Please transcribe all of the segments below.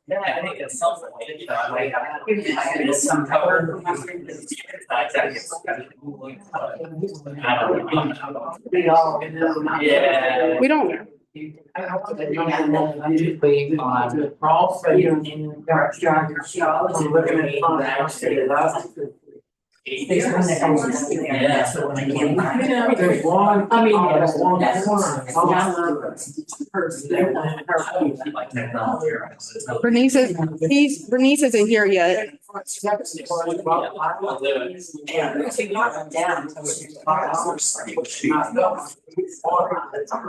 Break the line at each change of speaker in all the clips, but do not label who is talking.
Yeah, I think it's something like it's some cover. Yeah.
We don't know.
Yeah, so when I came back.
There's one, I mean, there's one
Like technology.
Bernice isn't here yet.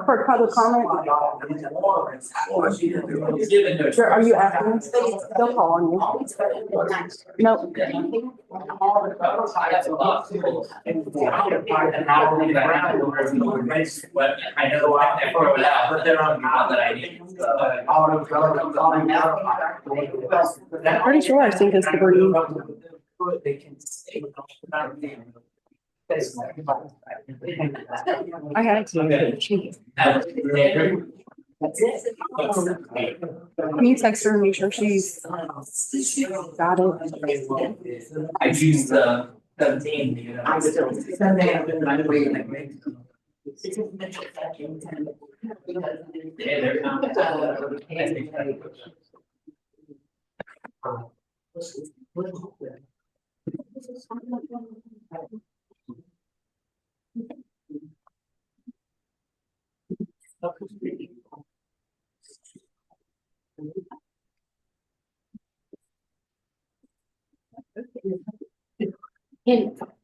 For public comment. Sure, are you asking? They'll call on you. Nope.
But I know I throw it out, but they're on that I need.
I'm pretty sure I think it's the Bernice. I had to. Can you text her and make sure she's got it?
I choose the 17.
I still.
Yeah, they're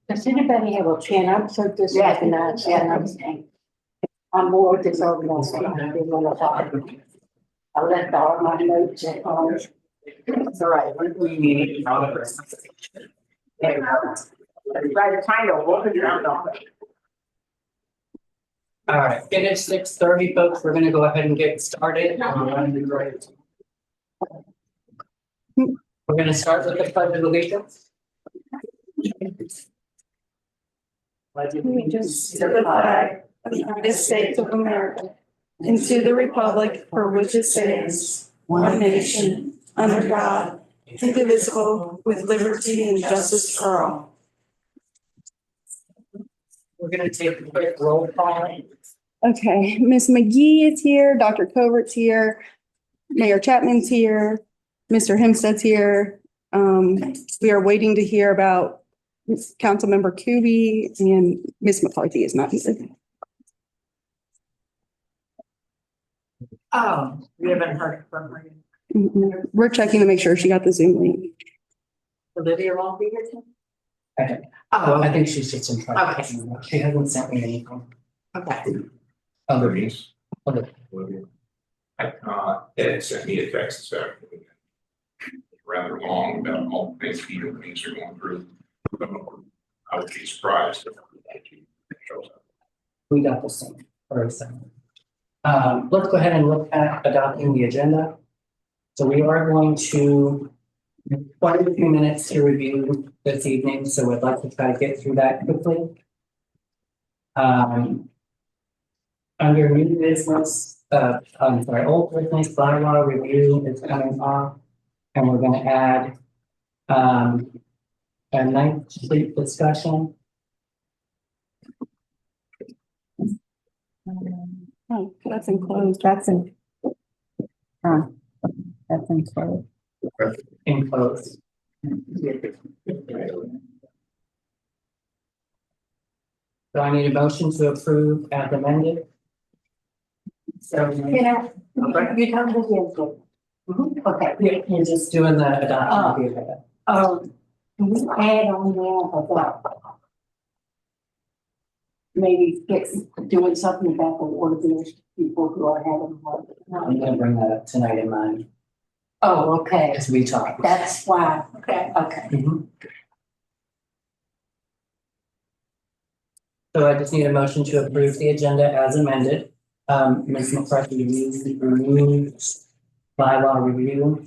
Does anybody have a pen? I'm so disorganized and I'm more with this organization. I left all my notes at home.
It's all right, we need. By the time you'll open your mouth. All right, it is 6:30, folks. We're gonna go ahead and get started. We're gonna start with the pledge of allegiance.
We just to the flag of the United States of America and to the republic for which it stands, one nation, under God, indivisible, with liberty and justice for all.
We're gonna take a quick roll call.
Okay, Miss McGee is here, Dr. Covert's here, Mayor Chapman's here, Mr. Hempstead's here. We are waiting to hear about Councilmember Kuby, and Miss McCarthy is not here.
We haven't heard from her.
We're checking to make sure she got the Zoom link.
Olivia won't be here too? I think she's just in trouble. Okay. She hasn't sent me anything. Okay.
Bernice.
Okay.
Ed sent me a text this afternoon. Rather long about all the things he and things are going through. I would be surprised if that shows up.
We got the same, very similar. Let's go ahead and look at adopting the agenda. So we are going to quite a few minutes to review this evening, so I'd like to try to get through that quickly. Under new business, old business bylaw review is coming off, and we're gonna add a Ninth Street discussion.
Oh, that's enclosed. That's in. That's enclosed.
Enclosed. So I need a motion to approve as amended. So.
You come to the okay.
You're just doing the adoption of the agenda.
Can we add on there about maybe doing something about the water bills people who are having water?
I'm gonna bring that up tonight in mine
Oh, okay.
as we talk.
That's why. Okay.
Mhm. So I just need a motion to approve the agenda as amended. Ms. McCarthy, you removed bylaw review.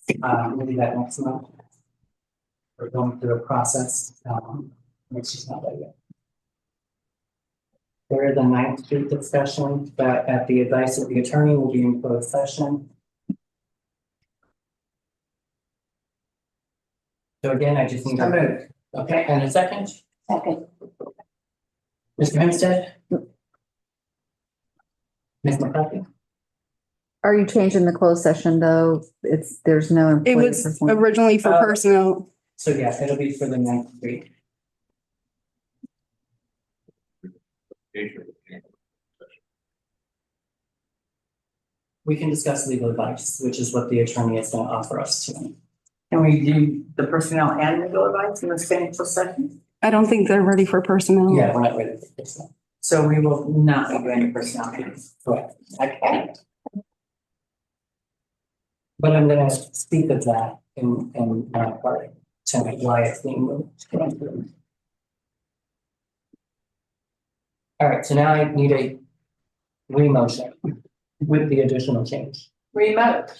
We'll do that next month. We're going through a process, which is not there yet. There is a Ninth Street discussion that at the advice of the attorney will be in closed session. So again, I just need
So
to,
moved.
okay, and a second,
Second,
Mr. Hempstead? Ms. McCarthy?
Are you changing the closed session though? There's no.
It
employee
was
performance.
originally for personnel.
So yeah, it'll be for the Ninth Street. We can discuss legal advice, which is what the attorney is going to offer us tonight.
Can we do the personnel and legal advice in this financial session?
I don't think they're ready for personnel.
Yeah, we're not ready for this one.
So we will not be doing personnel.
Correct.
Okay.
But I'm gonna speak of that in my part tonight, why it's being moved. All right, so now I need a re-motion with the additional change.
Remote.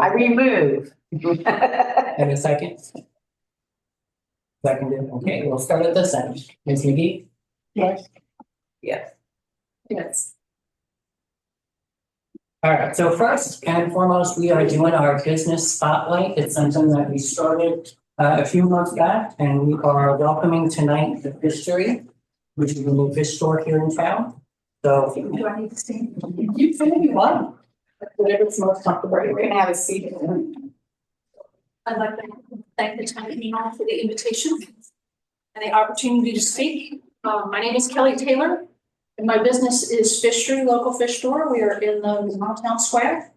I remove.
And a second? Seconded, okay, we'll start at this end. Ms. McGee?
yes,
Yes.
Yes.
All right, so first and foremost, we are doing our business spotlight. It's something that we started a few months back, and we are welcoming tonight the Fishery, which is a new fish store here in town. So
Do I need to stand? You can if you want. Whatever's most comfortable. We're gonna have a seat.
I'd like to thank the town meeting hall for the invitation and the opportunity to speak. My name is Kelly Taylor, and my business is Fishery Local Fish Store. We are in the town square.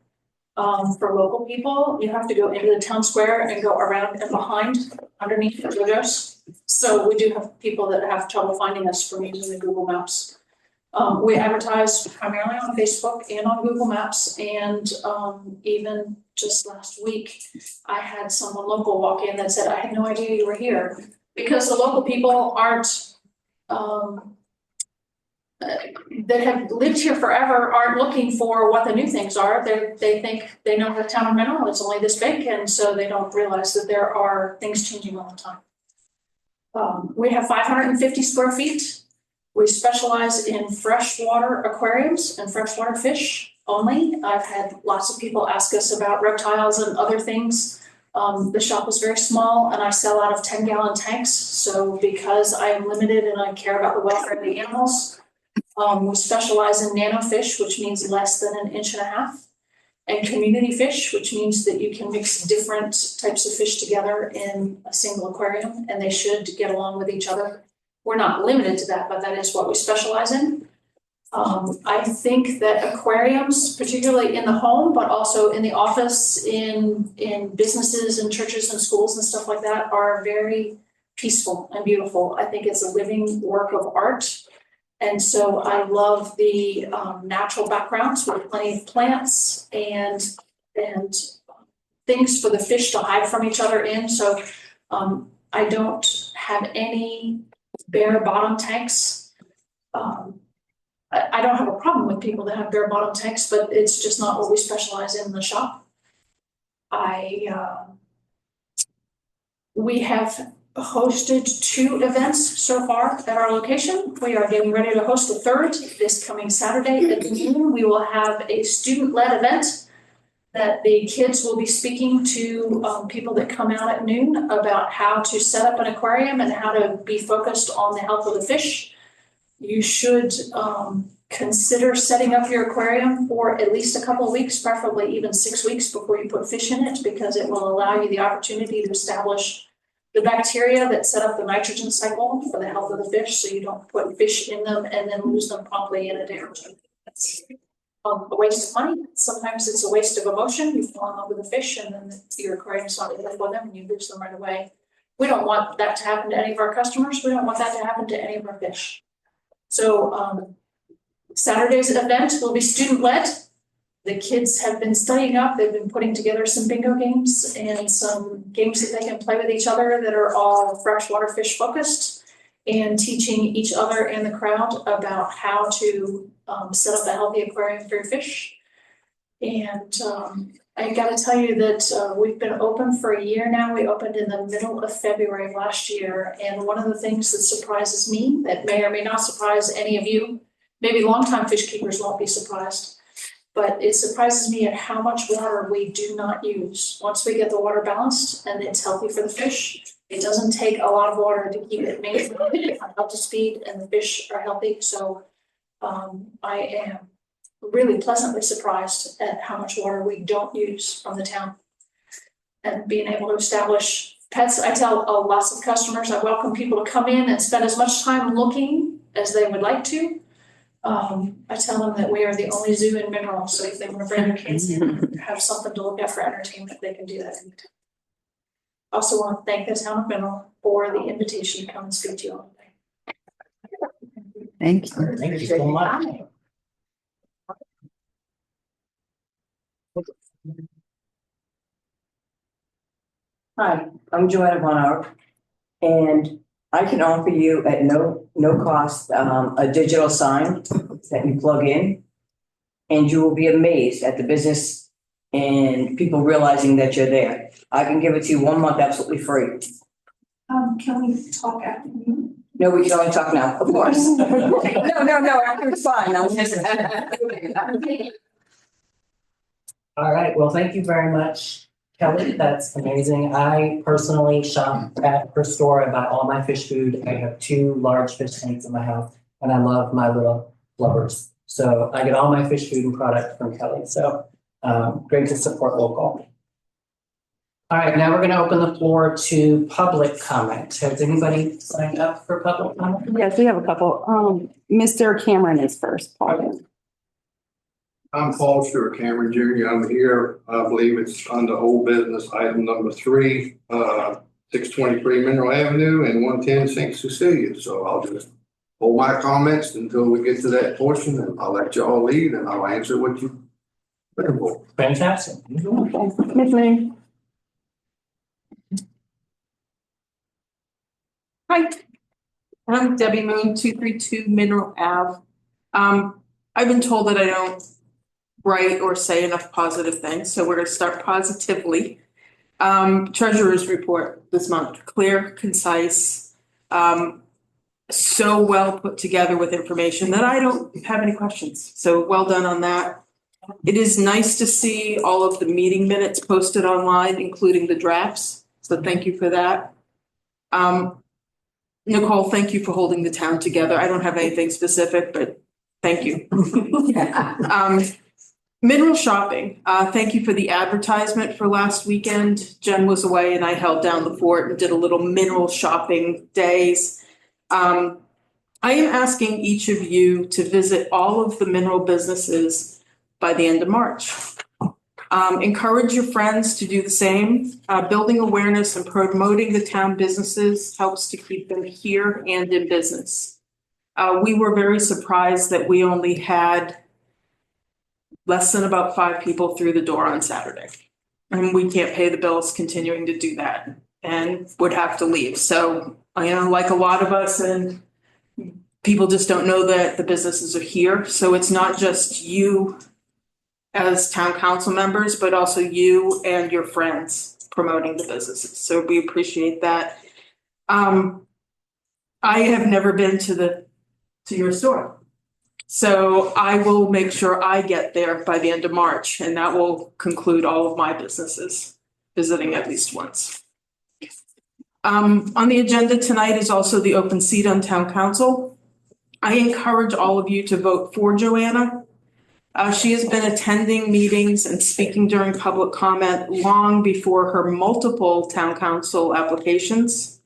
For local people, you have to go into the town square and go around and behind underneath the JoJo's. So we do have people that have trouble finding us from using the Google Maps. We advertise primarily on Facebook and on Google Maps, and even just last week, I had someone local walk in that said, I had no idea you were here. Because the local people aren't, that have lived here forever aren't looking for what the new things are. They think they know the town of Mineral is only this big, and so they don't realize that there are things changing all the time. We have 550 square feet. We specialize in freshwater aquariums and freshwater fish only. I've had lots of people ask us about reptiles and other things. The shop is very small and I sell out of 10-gallon tanks. So because I am limited and I care about the welfare of the animals, we specialize in nano fish, which means less than 1.5 inches, and community fish, which means that you can mix different types of fish together in a single aquarium and they should get along with each other. We're not limited to that, but that is what we specialize in. I think that aquariums, particularly in the home, but also in the office, in businesses and churches and schools and stuff like that, are very peaceful and beautiful. I think it's a living work of art. And so I love the natural backgrounds with plenty of plants and things for the fish to hide from each other in. So I don't have any bare bottom tanks. I don't have a problem with people that have bare bottom tanks, but it's just not what we specialize in the shop. We have hosted 2 events so far at our location. We are getting ready to host a 3rd this coming Saturday at noon. We will have a student-led event that the kids will be speaking to people that come out at noon about how to set up an aquarium and how to be focused on the health of the fish. You should consider setting up your aquarium for at least a couple of weeks, preferably even 6 weeks before you put fish in it, because it will allow you the opportunity to establish the bacteria that set up the nitrogen cycle for the health of the fish, so you don't put fish in them and then lose them promptly in a day or two. That's a waste of money. Sometimes it's a waste of emotion. You fall in love with a fish and then your aquarium's not there for them and you lose them right away. We don't want that to happen to any of our customers. We don't want that to happen to any of our fish. So Saturday's event will be student-led. The kids have been studying up. They've been putting together some bingo games and some games that they can play with each other that are all freshwater fish focused, and teaching each other and the crowd about how to set up a healthy aquarium for your fish. And I gotta tell you that we've been open for a year now. We opened in the middle of February of last year. And one of the things that surprises me, that may or may not surprise any of you, maybe longtime fish keepers won't be surprised. But it surprises me at how much water we do not use. Once we get the water balanced and it's healthy for the fish, it doesn't take a lot of water to keep it maintained up to speed and the fish are healthy. So I am really pleasantly surprised at how much water we don't use from the town. And being able to establish pets, I tell lots of customers, I welcome people to come in and spend as much time looking as they would like to. I tell them that we are the only zoo in Mineral, so if they want to bring their kids in and have something to look at for entertainment, they can do that anytime. Also want to thank the town of Mineral for the invitation to come and speak to you all today.
Thank you.
Thank you so much.
Hi, I'm Joanna Von Ark, and I can offer you at no cost, a digital sign that you plug in. And you will be amazed at the business and people realizing that you're there. I can give it to you 1 month absolutely free.
Can we talk after you?
No, we can only talk now, of course. No, after it's fine. I'm just.
All right, well, thank you very much, Kelly. That's amazing. I personally shop at her store. I buy all my fish food. I have 2 large fish tanks in my house, and I love my little flubbers. So I get all my fish food and product from Kelly. So great to support local. All right, now we're going to open the floor to public comment. Has anybody signed up for public comment?
Yes, we have a couple. Mr. Cameron is first. Paul.
I'm Paul Stewart Cameron Jr. I'm here, I believe it's under old business item number 3, 623 Mineral Avenue and 110 St. Cecilia. So I'll just hold my comments until we get to that portion, and I'll let y'all lead and I'll answer what you looking for.
Fantastic.
Okay. Ms. Moon.
Hi, I'm Debbie Moon, 232 Mineral Ave. I've been told that I don't write or say enough positive things, so we're gonna start positively. Treasurer's report this month, clear, concise, so well put together with information that I don't have any questions. So well done on that. It is nice to see all of the meeting minutes posted online, including the drafts. So thank you for that. Nicole, thank you for holding the town together. I don't have anything specific, but thank you. Mineral shopping, thank you for the advertisement for last weekend. Jen was away and I held down the fort and did a little mineral shopping days. I am asking each of you to visit all of the mineral businesses by the end of March. Encourage your friends to do the same. Building awareness and promoting the town businesses helps to keep them here and in business. We were very surprised that we only had less than about 5 people through the door on Saturday. And we can't pay the bills continuing to do that and would have to leave. So, like a lot of us, and people just don't know that the businesses are here. So it's not just you as town council members, but also you and your friends promoting the businesses. So we appreciate that. I have never been to your store. So I will make sure I get there by the end of March, and that will conclude all of my businesses visiting at least once. On the agenda tonight is also the open seat on town council. I encourage all of you to vote for Joanna. She has been attending meetings and speaking during public comment long before her multiple town council applications.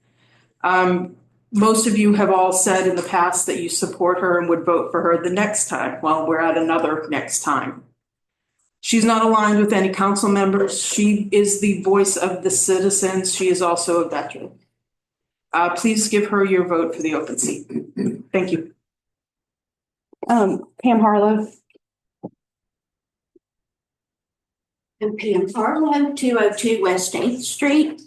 Most of you have all said in the past that you support her and would vote for her the next time. Well, we're at another next time. She's not aligned with any council members. She is the voice of the citizens. She is also a veteran. Please give her your vote for the open seat. Thank you.
Pam Harlow.
I'm Pam Harlow, 202 West 8th Street.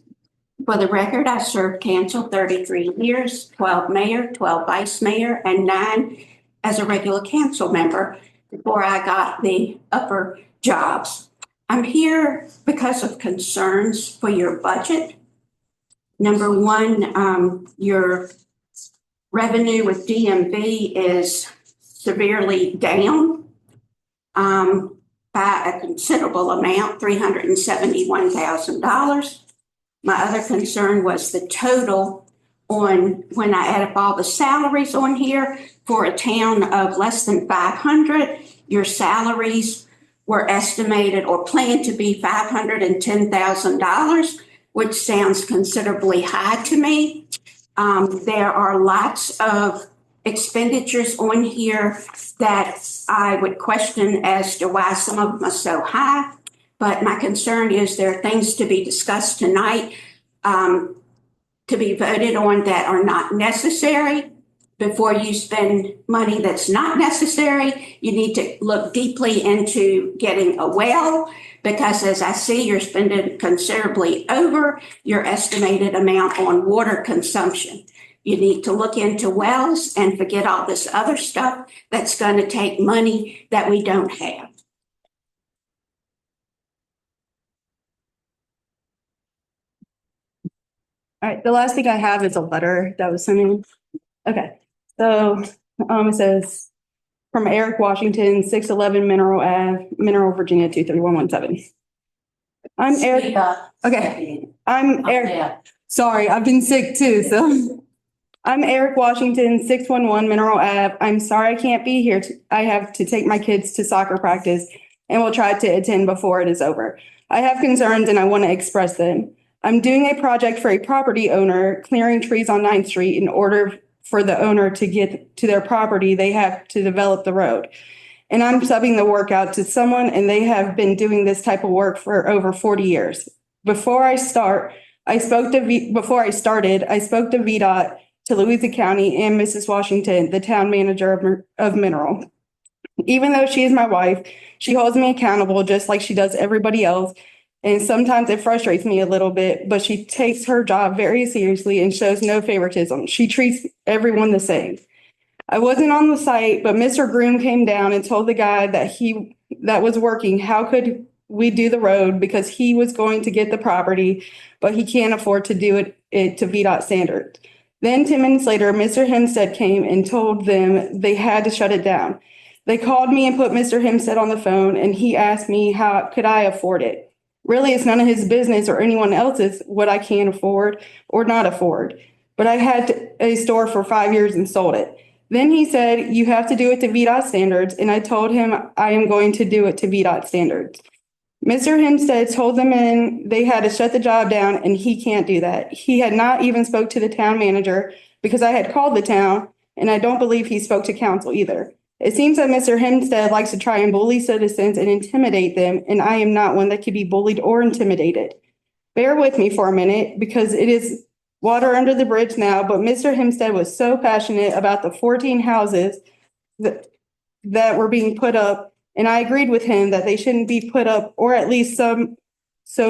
For the record, I served council 33 years, 12 mayor, 12 vice mayor, and 9 as a regular council member before I got the upper jobs.
I'm here because of concerns for your budget. Number one, your revenue with DMV is severely down by a considerable amount, $371,000. My other concern was the total on, when I add up all the salaries on here, for a town of less than 500, your salaries were estimated or planned to be $510,000, which sounds considerably high to me. There are lots of expenditures on here that I would question as to why some of them are so high. But my concern is there are things to be discussed tonight, to be voted on that are not necessary. Before you spend money that's not necessary, you need to look deeply into getting a well, because as I see, you're spending considerably over your estimated amount on water consumption. You need to look into wells and forget all this other stuff that's going to take money that we don't have.
All right, the last thing I have is a letter that was sent in. Okay, so it says from Eric Washington, 611 Mineral Ave, Mineral, Virginia, 23117. I'm Eric.
Speak up.
Okay, I'm Eric.
Yeah.
Sorry, I've been sick too, so. I'm Eric Washington, 611 Mineral Ave. I'm sorry I can't be here. I have to take my kids to soccer practice and will try to attend before it is over. I have concerns and I want to express them. I'm doing a project for a property owner, clearing trees on 9th Street. In order for the owner to get to their property, they have to develop the road. And I'm subbing the work out to someone, and they have been doing this type of work for over 40 years. Before I spoke to VDOT, to Louisa County, and Mrs. Washington, the town manager of Mineral. Even though she is my wife, she holds me accountable just like she does everybody else. And sometimes it frustrates me a little bit, but she takes her job very seriously and shows no favoritism. She treats everyone the same. I wasn't on the site, but Mr. Groom came down and told the guy that was working, how could we do the road, because he was going to get the property, but he can't afford to do it to VDOT standards. Then 10 minutes later, Mr. Hempstead came and told them they had to shut it down. They called me and put Mr. Hempstead on the phone, and he asked me how could I afford it. Really, it's none of his business or anyone else's what I can afford or not afford. But I had a store for 5 years and sold it. Then he said, you have to do it to VDOT standards, and I told him I am going to do it to VDOT standards. Mr. Hempstead told them they had to shut the job down, and he can't do that. He had not even spoke to the town manager because I had called the town, and I don't believe he spoke to council either. It seems that Mr. Hempstead likes to try and bully citizens and intimidate them, and I am not one that could be bullied or intimidated. Bear with me for a minute because it is water under the bridge now, but Mr. Hempstead was so passionate about the 14 houses that were being put up. And I agreed with him that they shouldn't be put up, or at least so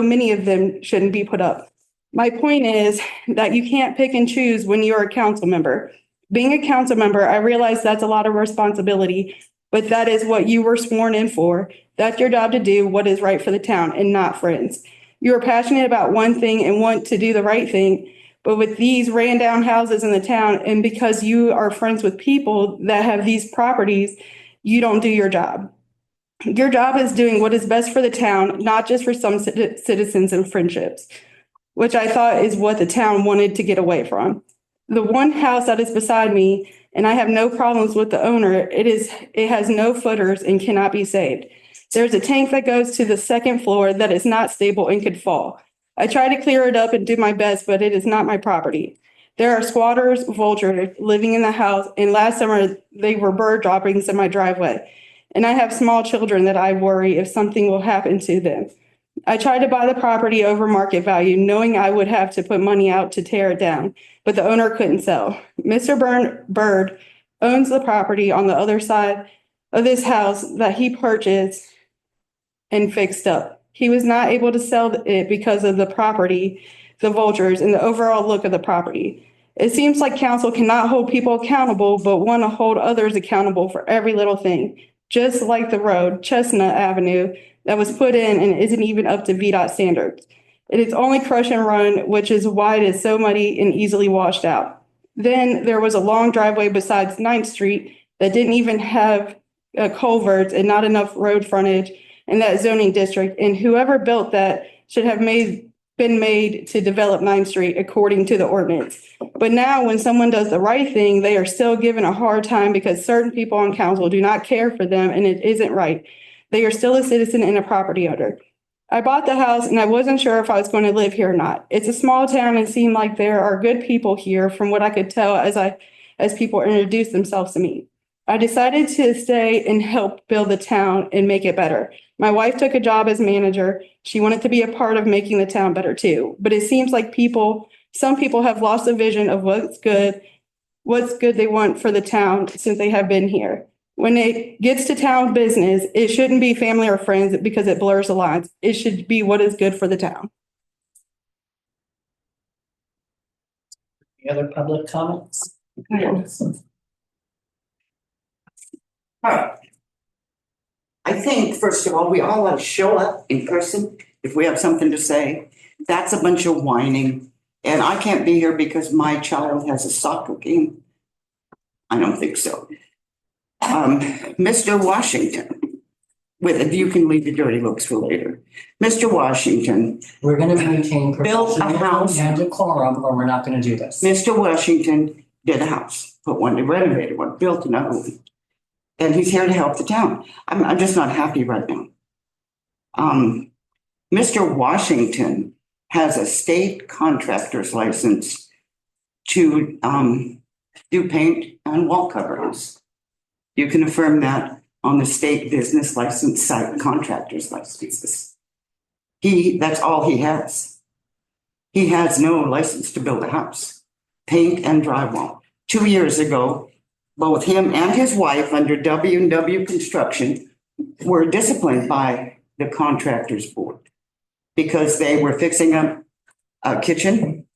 many of them shouldn't be put up. My point is that you can't pick and choose when you're a council member. Being a council member, I realize that's a lot of responsibility, but that is what you were sworn in for. That's your job to do what is right for the town and not friends. You are passionate about one thing and want to do the right thing, but with these ran down houses in the town, and because you are friends with people that have these properties, you don't do your job. Your job is doing what is best for the town, not just for some citizens and friendships, which I thought is what the town wanted to get away from. The one house that is beside me, and I have no problems with the owner, it has no footers and cannot be saved. There's a tank that goes to the second floor that is not stable and could fall. I try to clear it up and do my best, but it is not my property. There are squatters, vultures living in the house, and last summer they were bird droppings in my driveway. And I have small children that I worry if something will happen to them. I tried to buy the property over market value, knowing I would have to put money out to tear it down, but the owner couldn't sell. Mr. Bird owns the property on the other side of this house that he purchased and fixed up. He was not able to sell it because of the property, the vultures, and the overall look of the property. It seems like council cannot hold people accountable, but want to hold others accountable for every little thing. just like the road, Chestnut Avenue, that was put in and isn't even up to VDOT standards. It is only crush and run, which is why it is so muddy and easily washed out. Then there was a long driveway besides 9th Street that didn't even have culverts and not enough road frontage in that zoning district. And whoever built that should have been made to develop 9th Street according to the ordinance. But now when someone does the right thing, they are still given a hard time because certain people on council do not care for them and it isn't right. They are still a citizen and a property owner. I bought the house and I wasn't sure if I was going to live here or not. It's a small town and it seemed like there are good people here from what I could tell as people introduced themselves to me. I decided to stay and help build the town and make it better. My wife took a job as manager. She wanted to be a part of making the town better too. But it seems like some people have lost a vision of what's good they want for the town since they have been here. When it gets to town business, it shouldn't be family or friends because it blurs the lines. It should be what is good for the town.
Any other public comments?
Alright. I think, first of all, we all ought to show up in person if we have something to say. That's a bunch of whining. And I can't be here because my child has a soccer game. I don't think so. Mr. Washington, you can leave the dirty looks for later. Mr. Washington.
We're gonna maintain
Built a house.
professionalism and decorum, or we're not gonna do this.
Mr. Washington did a house, put one, renovated one, built another one. And he's here to help the town. I'm just not happy right now. Mr. Washington has a state contractor's license to do paint and wall coverings. You can affirm that on the state business license site, contractor's licenses. That's all he has. He has no license to build a house, paint and drywall. 2 years ago, both him and his wife under W&W Construction were disciplined by the contractors board because they were fixing up a kitchen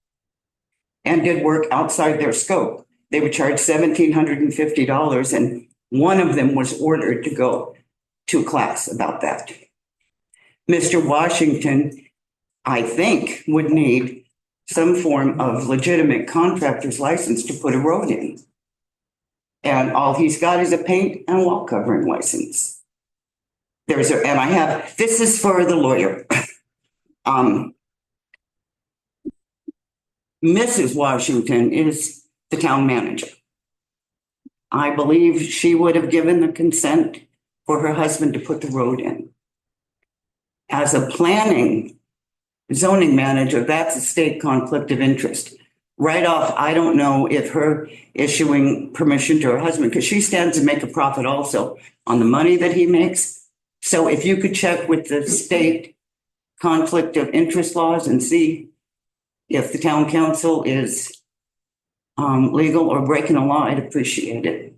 and did work outside their scope. They were charged $1,750 and one of them was ordered to go to class about that. Mr. Washington, I think, would need some form of legitimate contractor's license to put a road in. And all he's got is a paint and wall covering license. This is for the lawyer. Mrs. Washington is the town manager. I believe she would have given the consent for her husband to put the road in. As a planning zoning manager, that's a state conflict of interest. Right off, I don't know if her issuing permission to her husband, because she stands to make a profit also on the money that he makes. So if you could check with the state conflict of interest laws and see if the town council is legal or breaking a law, I'd appreciate it.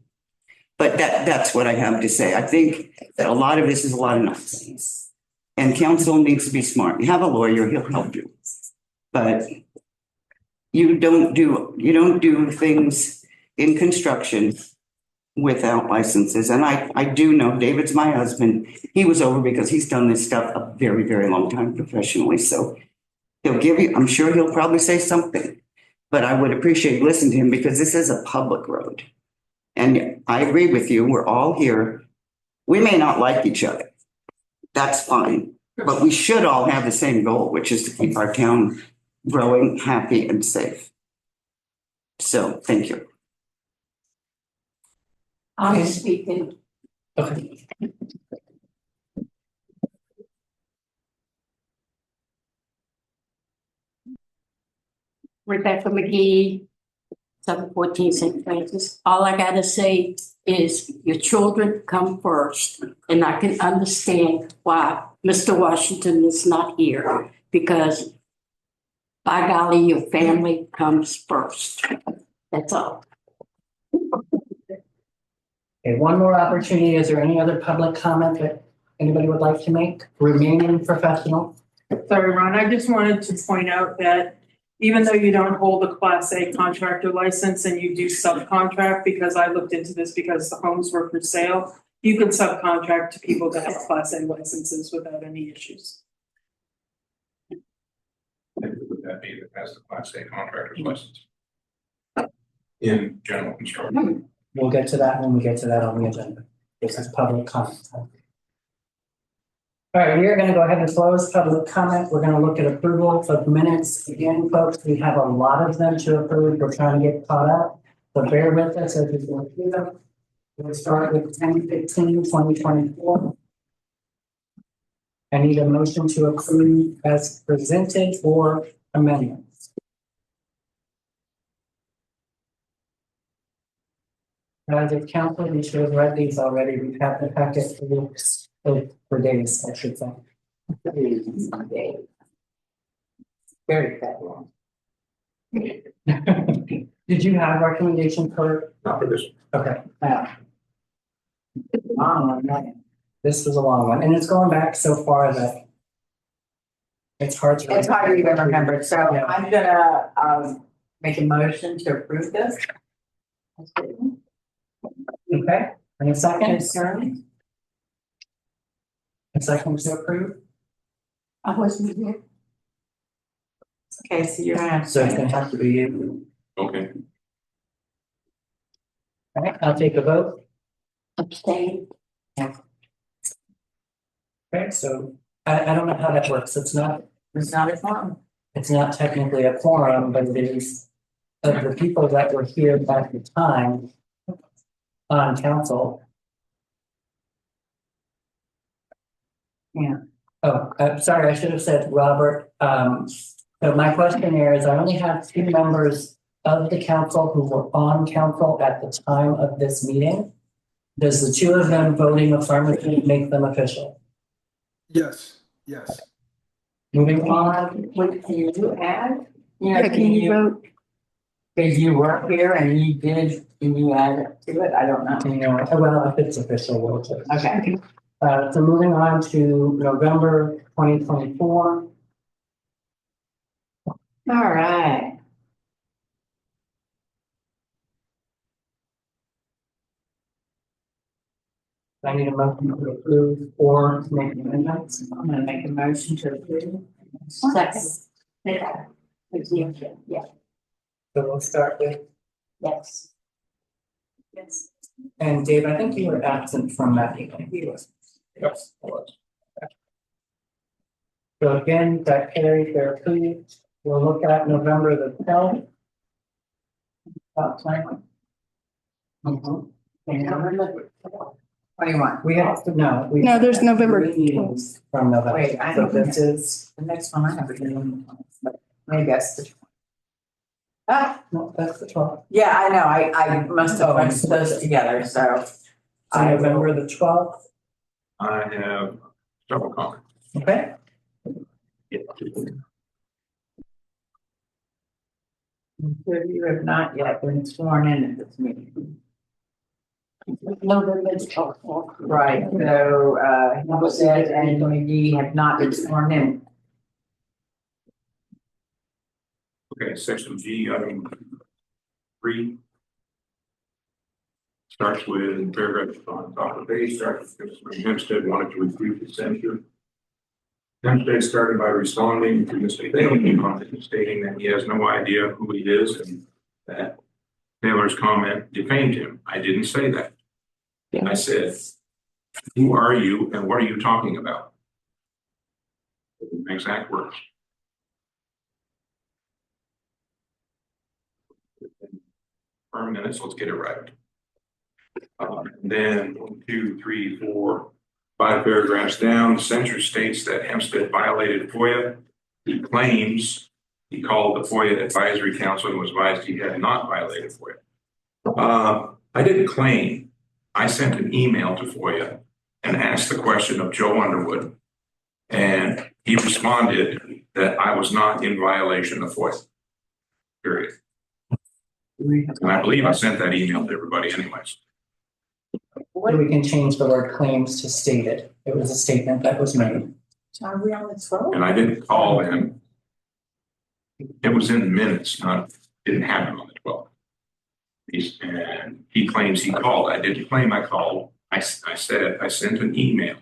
But that's what I have to say. I think that a lot of this is a lot of nonsense. And council needs to be smart. You have a lawyer, he'll help you. But you don't do things in construction without licenses. And I do know David's my husband. He was over because he's done this stuff a very, very long time professionally. So he'll give you, I'm sure he'll probably say something. But I would appreciate listening to him because this is a public road. And I agree with you. We're all here. We may not like each other. That's fine. But we should all have the same goal, which is to keep our town growing, happy, and safe. So, thank you.
I'm speaking.
Okay.
Rebecca McGee, 714 St. Francis. All I gotta say is your children come first. And I can understand why Mr. Washington is not here because by golly, your family comes first. That's all.
Okay, one more opportunity. Is there any other public comment that anybody would like to make? Remaining professional.
Sorry, Ron, I just wanted to point out that even though you don't hold a Class A contractor license and you do subcontract, because I looked into this because the homes were for sale, You can subcontract to people that have Class A licenses without any issues.
Would that be that has the Class A contractor's license? In general construction.
We'll get to that when we get to that on the agenda. This is public comment. All right, we are gonna go ahead and close public comment. We're gonna look at approval of minutes. Again, folks, we have a lot of them to approve. We're trying to get caught up. So bear with us as we go through them. We'll start with 10/15/2024. I need a motion to approve as presented or amendments. As a council, we should have read these already. We've had the packet for days, I should say. Very bad one. Did you have recommendation for?
Not for this.
Okay. Long one, right? This was a long one, and it's going back so far that it's hard to.
It's hard to even remember, so
Yeah.
I'm gonna make a motion to approve this.
Okay, and a second?
Concern?
A second to approve?
I wasn't here.
Okay, so you're gonna have.
So it's gonna have to be you.
Okay.
All right, I'll take a vote.
Abstain.
Okay, so I don't know how that works.
It's not a problem.
It's not technically a quorum, but it is of the people that were here at the time on council.
Yeah.
Oh, sorry, I should have said Robert. So my question here is I only have 2 members of the council who were on council at the time of this meeting. Does the 2 of them voting affirmatively make them official?
Yes, yes.
Moving on.
What can you add?
Yeah, can you vote?
Because you were here and you did, can you add to it? I don't know.
You know, well, if it's official, we'll just.
Okay.
So moving on to November 2024.
All right.
I need a motion to approve or to make amendments.
I'm gonna make a motion to approve. Second.
Yeah. Yeah.
So we'll start with,
Yes.
yes. And Dave, I think you were absent from that meeting.
Yes. I was.
So again, that carries their approved. We'll look at November the 12th. Plan.
What do you want?
We have to know.
No, there's November
3 meetings from November.
Wait, I
So
don't
this is,
The next one I have is but maybe that's the. Ah,
no, that's the 12th.
yeah, I know, I must have put those together, so.
So November the 12th,
I have several comments.
okay?
You have not yet been sworn in at this meeting.
November 12th.
Right, so, Hempstead and McGee have not been sworn in.
Okay, section G, item 3. Starts with paragraph on top of page, starts with Hempstead wanted to refute the censure. Hempstead started by responding to Mr. Taylor's comment stating that he has no idea who he is and that Taylor's comment defamed him. I didn't say that. I said, who are you and what are you talking about? Exact words. For minutes, let's get it right. Then 1, 2, 3, 4, 5 paragraphs down, the censure states that Hempstead violated FOIA. He claims he called the FOIA Advisory Council and was advised he had not violated FOIA. I didn't claim. I sent an email to FOIA and asked the question of Joe Underwood. And he responded that I was not in violation of FOIA. Period. And I believe I sent that email to everybody anyways.
So we can change the word claims to stated. It was a statement that was made.
Are we on the 12th?
And I didn't call him. It was in the minutes, didn't happen on the 12th. And he claims he called. I didn't claim I called. I said, I sent an email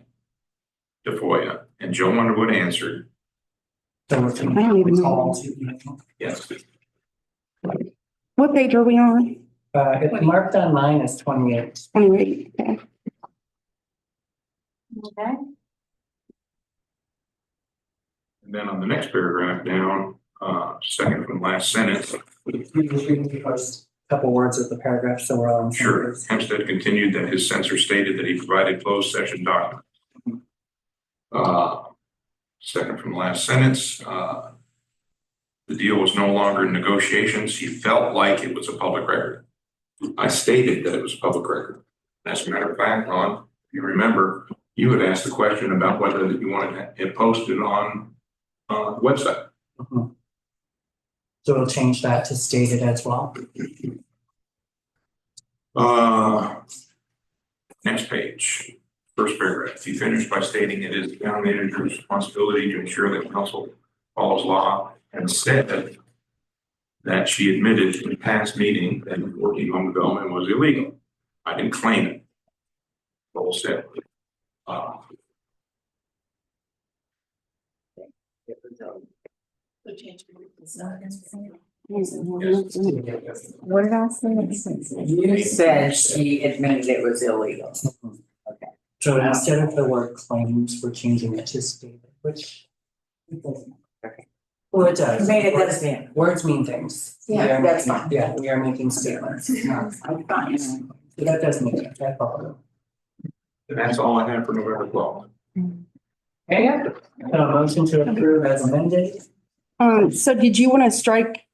to FOIA and Joe Underwood answered,
So we're
I don't even know.
yes.
What page are we on?
It's marked on mine as 28.
28, okay.
Okay.
And then on the next paragraph down, second from last sentence,
You read the first couple words of the paragraph, so we're all on.
sure, Hempstead continued that his censor stated that he provided closed session documents. Second from last sentence, the deal was no longer in negotiations. He felt like it was a public record. I stated that it was a public record. As a matter of fact, Ron, if you remember, you had asked the question about whether you wanted it posted on the website.
Mhm. So we'll change that to stated as well.
Next page, first paragraph. He finished by stating it is the town manager's responsibility to ensure that council follows law, and said that she admitted in the past meeting that working home development was illegal. I didn't claim it. Full said.
What did I say?
You said she admitted it was illegal.
So instead of the word claims, we're changing it to stated, which. Well, it does.
Made it does mean.
Words mean things.
Yeah,
We are
that's
making-
fine.
Yeah, we are making statements. It's not-
I'm fine.
That does make it, that problem.
And that's all I have for November 12th.
Okay, so a motion to approve as amended.
So did you want to strike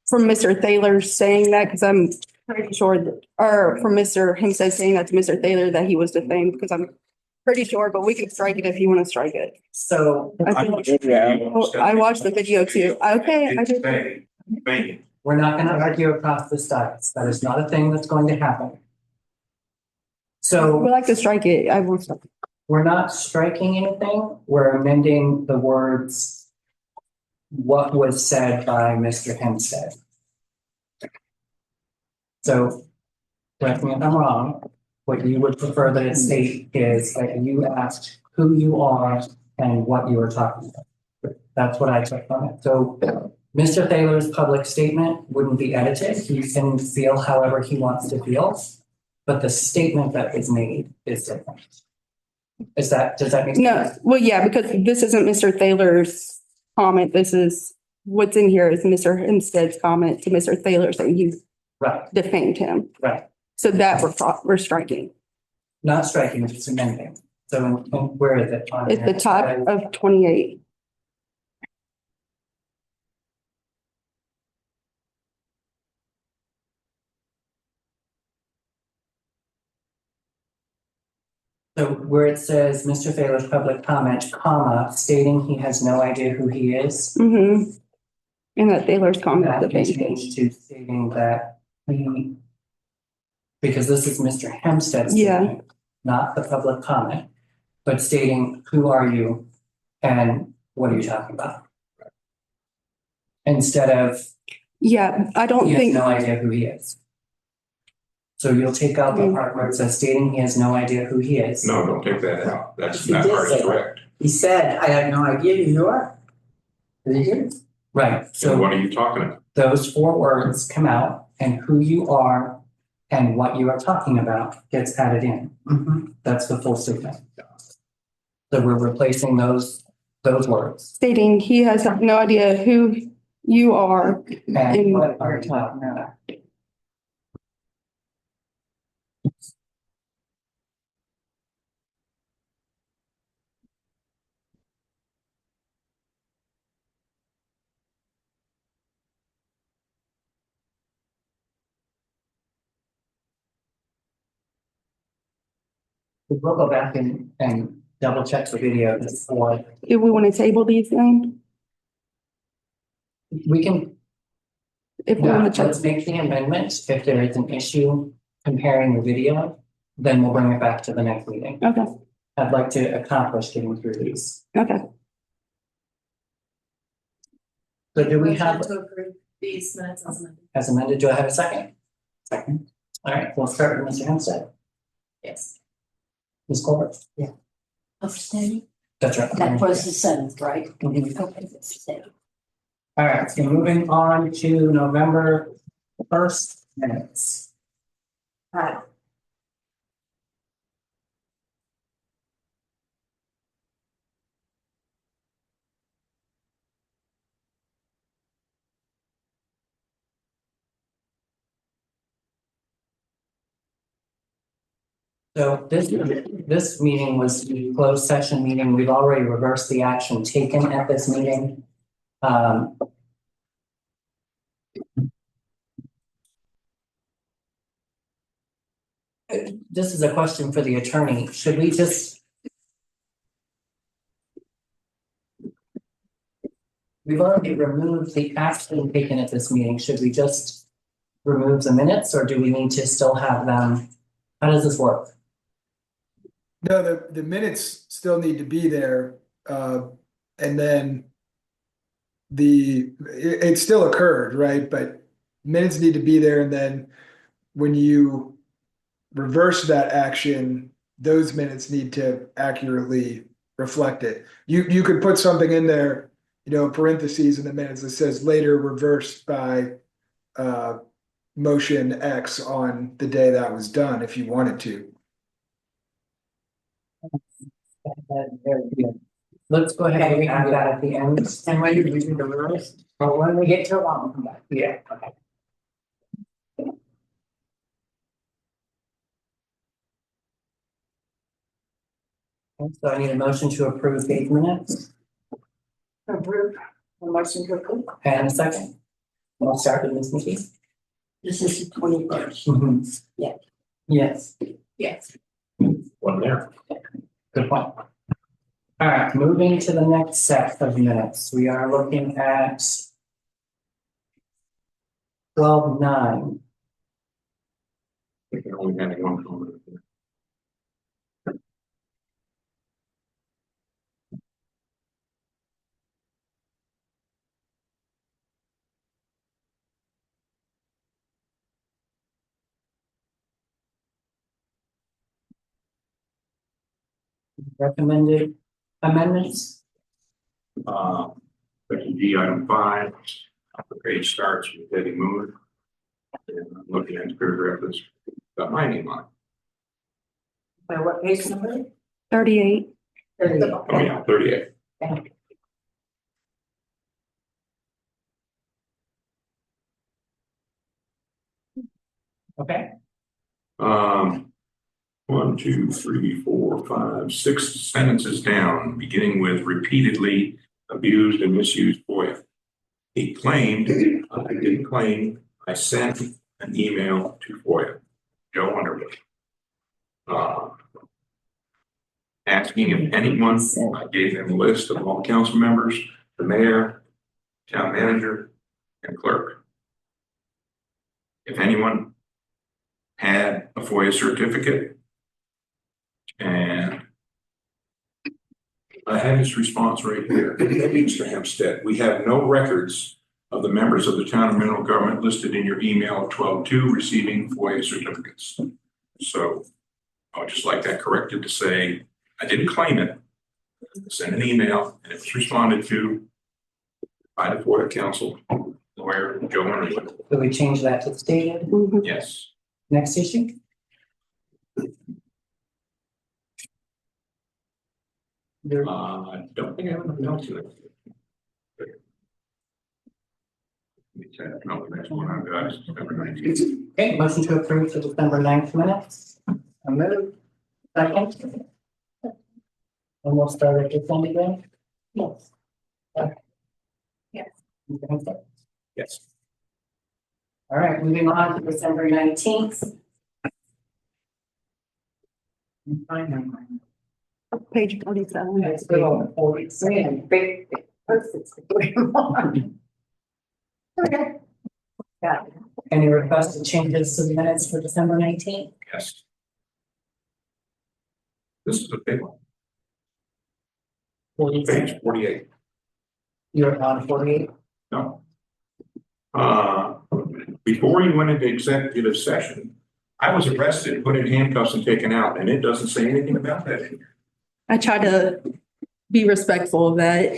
from Mr. Thaler saying that? Because I'm pretty sure that, or from Mr. Hempstead saying that to Mr. Thaler that he was defamed, because I'm pretty sure, but we can strike it if you want to strike it.
So
I watched the video too. Okay, I did.
Thank you.
we're not gonna argue across the sides. That is not a thing that's going to happen. So
We'd like to strike it. I will. Strike it.
we're not striking anything. We're amending the words. What was said by Mr. Hempstead. So, correct me if I'm wrong, what you would prefer that it state is that you asked who you are and what you were talking about. That's what I took from it. So Mr. Thaler's public statement wouldn't be edited. He can feel however he wants to feel. But the statement that is made is different. Does that make sense?
No, well, yeah, because this isn't Mr. Thaler's comment. This is, what's in here is Mr. Hempstead's comment to Mr. Thaler saying he
Right,
defamed him.
right.
So that we're striking.
Not striking, it's just amending. So where is it? on
It's
here?
the top of 28.
So where it says Mr. Thaler's public comment, comma, stating he has no idea who he is.
Mm-hmm. And that Thaler's comment
That can
defamed him.
change to stating that he, because this is Mr. Hempstead's
Yeah.
statement, not the public comment, but stating who are you and what are you talking about? Instead of
Yeah, I don't
he has
think,
no idea who he is. So you'll take out the part where it says stating he has no idea who he is.
No, don't take that out. That
He
part
did
is
say that.
correct.
He said, I have no idea who you are. Did he hear?
Right,
So
so
what are you talking about?
those 4 words come out and who you are and what you are talking about gets added in.
Mhm.
That's the full statement. So we're replacing those words.
stating he has no idea who you are.
And what are you talking about? We'll go back and double check the video before,
If we want to table these then,
we can,
if we want to
let's make the amendment. If there is an issue comparing the video, then we'll bring it back to the next meeting.
Okay,
I'd like to accomplish getting through these.
okay.
So do we have,
To approve these minutes as amended.
as amended, do I have a second? Second. All right, we'll start with Mr. Hempstead.
Yes.
Ms. Colbert?
Of state,
That's right.
that was the seventh, right?
Mhm.
Okay, that's the seventh.
All right, so moving on to November 1st minutes. So this meeting was the closed session meeting. We've already reversed the action taken at this meeting. This is a question for the attorney. Should we just? We've already removed the action taken at this meeting. Should we just remove the minutes, or do we need to still have them? How does this work?
No, the minutes still need to be there, and then it still occurred, right? But minutes need to be there, and then when you reverse that action, those minutes need to accurately reflect it. You could put something in there, parentheses in the minutes that says later reversed by motion X on the day that was done, if you wanted to.
Very good. Let's go ahead and add that at the end.
And when did we do the rules?
Or when we get to it, we'll come back. Yeah, okay. So I need a motion to approve the minutes
Approve, a motion to approve.
and a second. We'll start with Ms. McKee.
This is the 21st.
Mhm.
Yeah.
Yes,
Yes.
One there.
good point. All right, moving to the next set of minutes, we are looking at 12:9.
We can only have one comment.
Recommended amendments.
Section G, item 5, the page starts with Debbie Moon. And I'm looking at the paragraph that's got my name on it.
By what page number?
38.
Oh, yeah, 38.
Okay.
1, 2, 3, 4, 5, 6 sentences down, beginning with repeatedly abused and misused FOIA. He claimed, I didn't claim, I sent an email to FOIA, Joe Underwood. Asking if anyone, I gave them a list of all council members, the mayor, town manager, and clerk. If anyone had a FOIA certificate, and I have his response right here. Mr. Hempstead, we have no records of the members of the town and mineral government listed in your email 12-2 receiving FOIA certificates. So I would just like that corrected to say, I didn't claim it. I sent an email and it was responded to by the FOIA council lawyer, Joe Underwood.
So we change that to stated.
Mhm.
Yes.
Next issue.
I don't think I have anything else to it. No, the next one I've got is December 19th.
Okay, motion to approve the December 9th minutes. I move. Second. And we'll start at this end again.
Yes.
Yes.
Yes.
All right, moving on to December 19th.
Page 47.
Let's go to 43.
Big,
Okay. Got it. Any requested changes to the minutes for December 19th?
Yes. This is a big one. Page 48.
You're on 48?
No. Before you went into executive session, I was arrested, put in handcuffs and taken out, and it doesn't say anything about that in here.
I try to be respectful of that.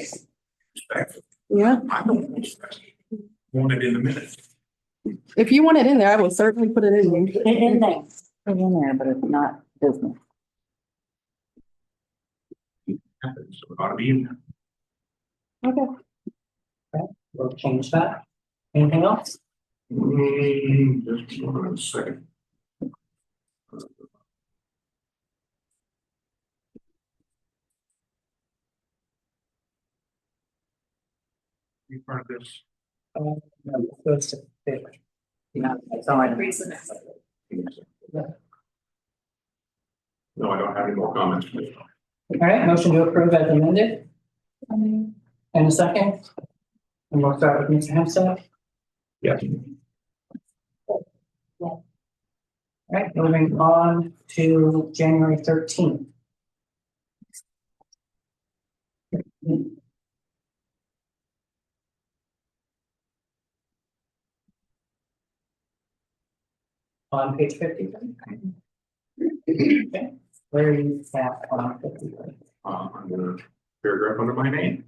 Respectful.
Yeah,
I don't want it. Want it in the minutes.
if you want it in there, I will certainly put it in there.
Put it in there.
Put it in there, but it's not business.
Happens, so it ought to be in there.
We'll change that. Anything else?
Just hold on a second. Be part of this.
No, it goes to favor.
No, it's all right. Reads the next.
No, I don't have any more comments. Please.
All right, motion to approve as amended. And a second. And we'll start with Mr. Hempstead.
Yes.
All right, moving on to January 13th. On page 50. Okay, where is that on 50?
Under the paragraph under my name.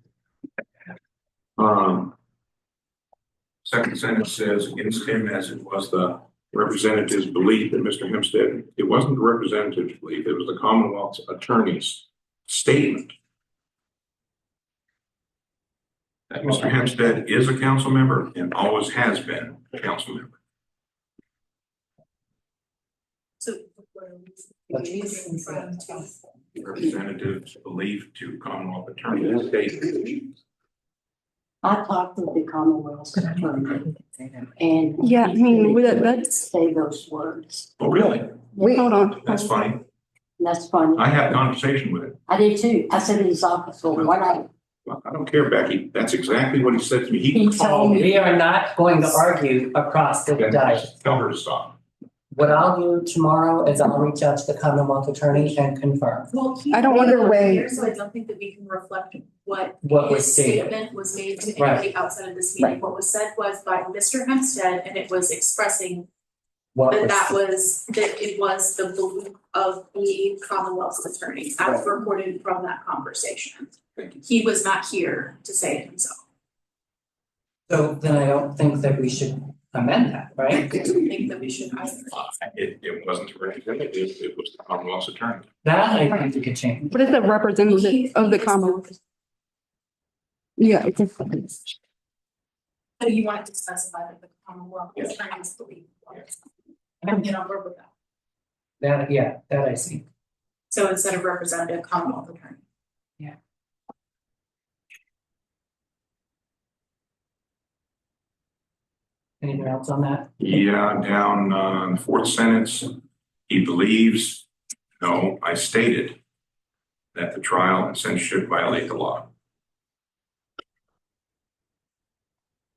Second sentence says, against him as it was the representative's belief that Mr. Hempstead, it wasn't the representative's belief, it was the Commonwealth's attorney's statement that Mr. Hempstead is a council member and always has been a council member.
So.
Representative's belief to Commonwealth attorney's statement.
I talked to the Commonwealth attorney and.
Yeah, I mean, that's,
Say those words.
Oh, really?
hold on.
That's funny.
That's funny.
I had a conversation with him.
I did too. I said in his office, well, what I,
Well, I don't care, Becky. That's exactly what he said to me.
He told me.
We are not going to argue across the dais.
Tell her to stop.
What I'll do tomorrow is I'll reach out to the Commonwealth attorney and confirm.
Well, he.
I don't want to wait.
Here, so I don't think that we can reflect what.
What was
his
stated.
Statement was made to
Right.
anybody outside of this meeting. What was said was by Mr. Hempstead, and it was expressing
What
that
was,
it was the belief of the Commonwealth's attorney, as reported from that conversation.
Thank you.
He was not here to say it himself.
so then I don't think that we should amend that,
I
right?
don't think that we should either.
It wasn't a representative, it was the Commonwealth's attorney.
That I think we could change.
What is the representative of the Commonwealth? Yeah, it's a.
So you wanted to specify that the Commonwealth attorney's belief. I'm get on board with that.
That I see.
So instead of representative, Commonwealth attorney.
Anything else on that?
Yeah, down fourth sentence, he believes, no, I stated that the trial and censorship violate the law.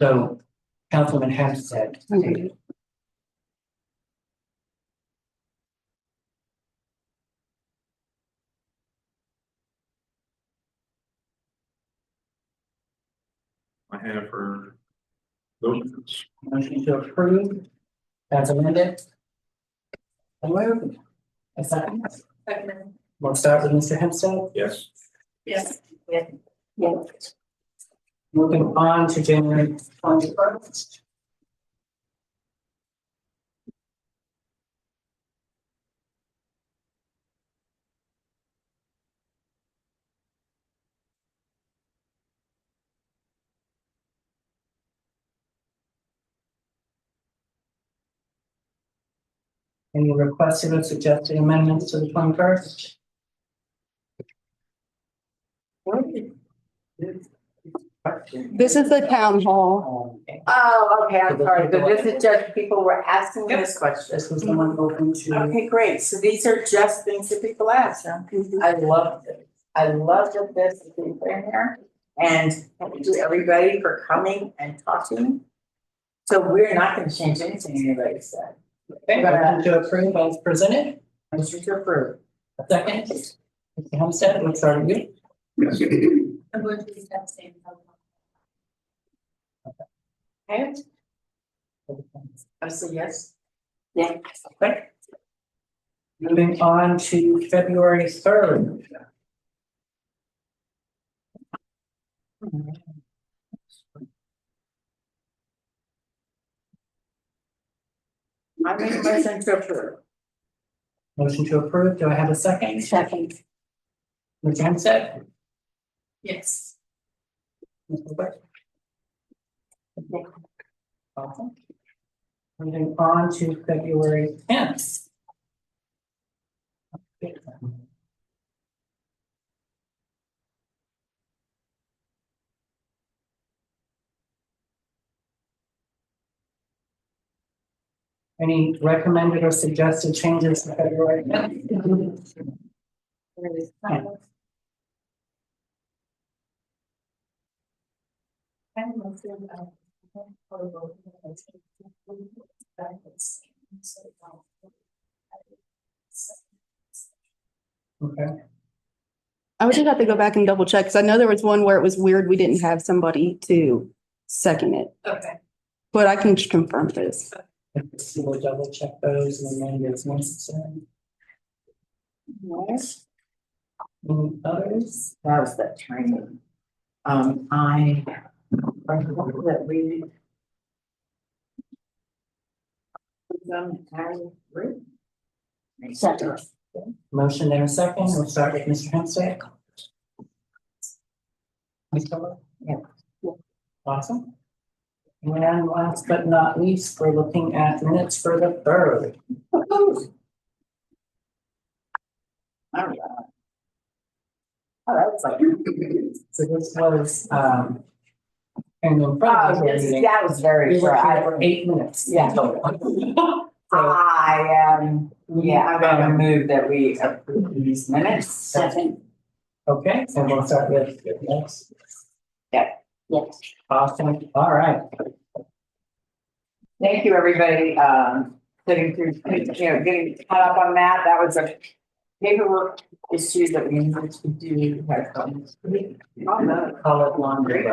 So Councilman Hempstead stated.
I have for those minutes.
Motion to approve as amended. And move. A second.
Second.
We'll start with Mr. Hempstead.
Yes.
Yes.
yes,
Moving on to January 21st. Any requested or suggested amendments to the 21st?
This is the town hall.
Okay.
Oh, okay, I'm sorry, so this is just people were asking
Yep.
this question.
This was the one open to.
Okay, great, so these are just things that people ask, huh? I love this, I love that this is being put in here. And thank you to everybody for coming and talking. So we're not gonna change anything anybody said.
Okay, motion to approve as presented.
Motion to approve.
A second. Mr. Hempstead, let's start with you.
Yes.
I'm going to be abstaining.
Okay, I say yes.
yeah.
Okay,
Moving on to February 3rd.
I make a motion to approve.
Motion to approve. Do I have a second?
Second.
Ms. Hempstead?
Yes.
Mr. West? Awesome. Moving on to February 10th. Any recommended or suggested changes to February 10th? Okay.
I would just have to go back and double check, because I know there was one where it was weird, we didn't have somebody to second it,
Okay.
but I can just confirm this.
So we'll double check those and then it's necessary.
Yes.
Any others?
That was the training. That we.
Second.
Motion and a second. We'll start with Mr. Hempstead. Ms. Keller?
Yeah.
Awesome. And last but not least, we're looking at minutes for the 3rd.
All right. Oh, that was like.
So this was, and then.
That was very
We were
short.
here for 8 minutes.
Yeah.
total. So,
I'm gonna move that we approve these minutes.
Second.
okay, so we'll start with next.
Yes.
Awesome. All right.
Thank you, everybody, sitting through, getting caught up on that. That was a paperwork issue that we needed to do. I'm gonna call it laundry.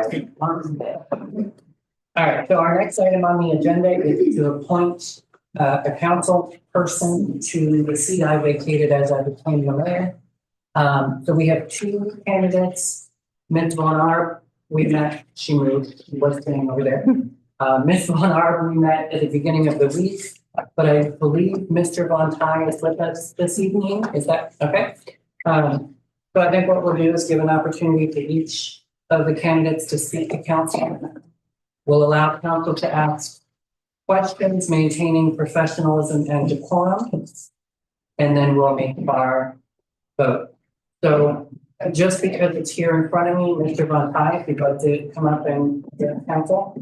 All right, so our next item on the agenda is to appoint a council person to the seat I vacated as I became the mayor. So we have 2 candidates, Ms. Von Arp, we met, she moved, she was sitting over there. Ms. Von Arp, we met at the beginning of the week, but I believe Mr. Von Ty is with us this evening, is that, okay? So I think what we'll do is give an opportunity to each of the candidates to speak to council. We'll allow council to ask questions, maintaining professionalism and decorum. And then we'll make our vote. So just because it's here in front of me, Mr. Von Ty, if you'd like to come up and get council.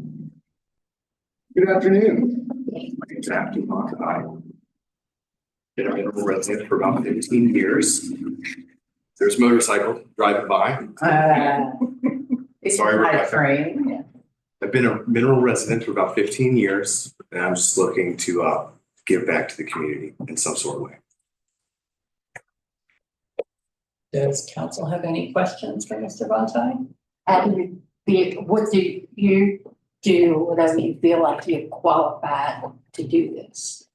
Good afternoon. My name's Abdi Von Ty. Been a mineral resident for about 15 years. There's a motorcycle driving by.
It's
Sorry,
my
Rebecca.
train.
I've been a mineral resident for about 15 years, and I'm just looking to give back to the community in some sort of way.
Does council have any questions for Mr. Von Ty?
And what do you do whenever you feel like you're qualified to do this?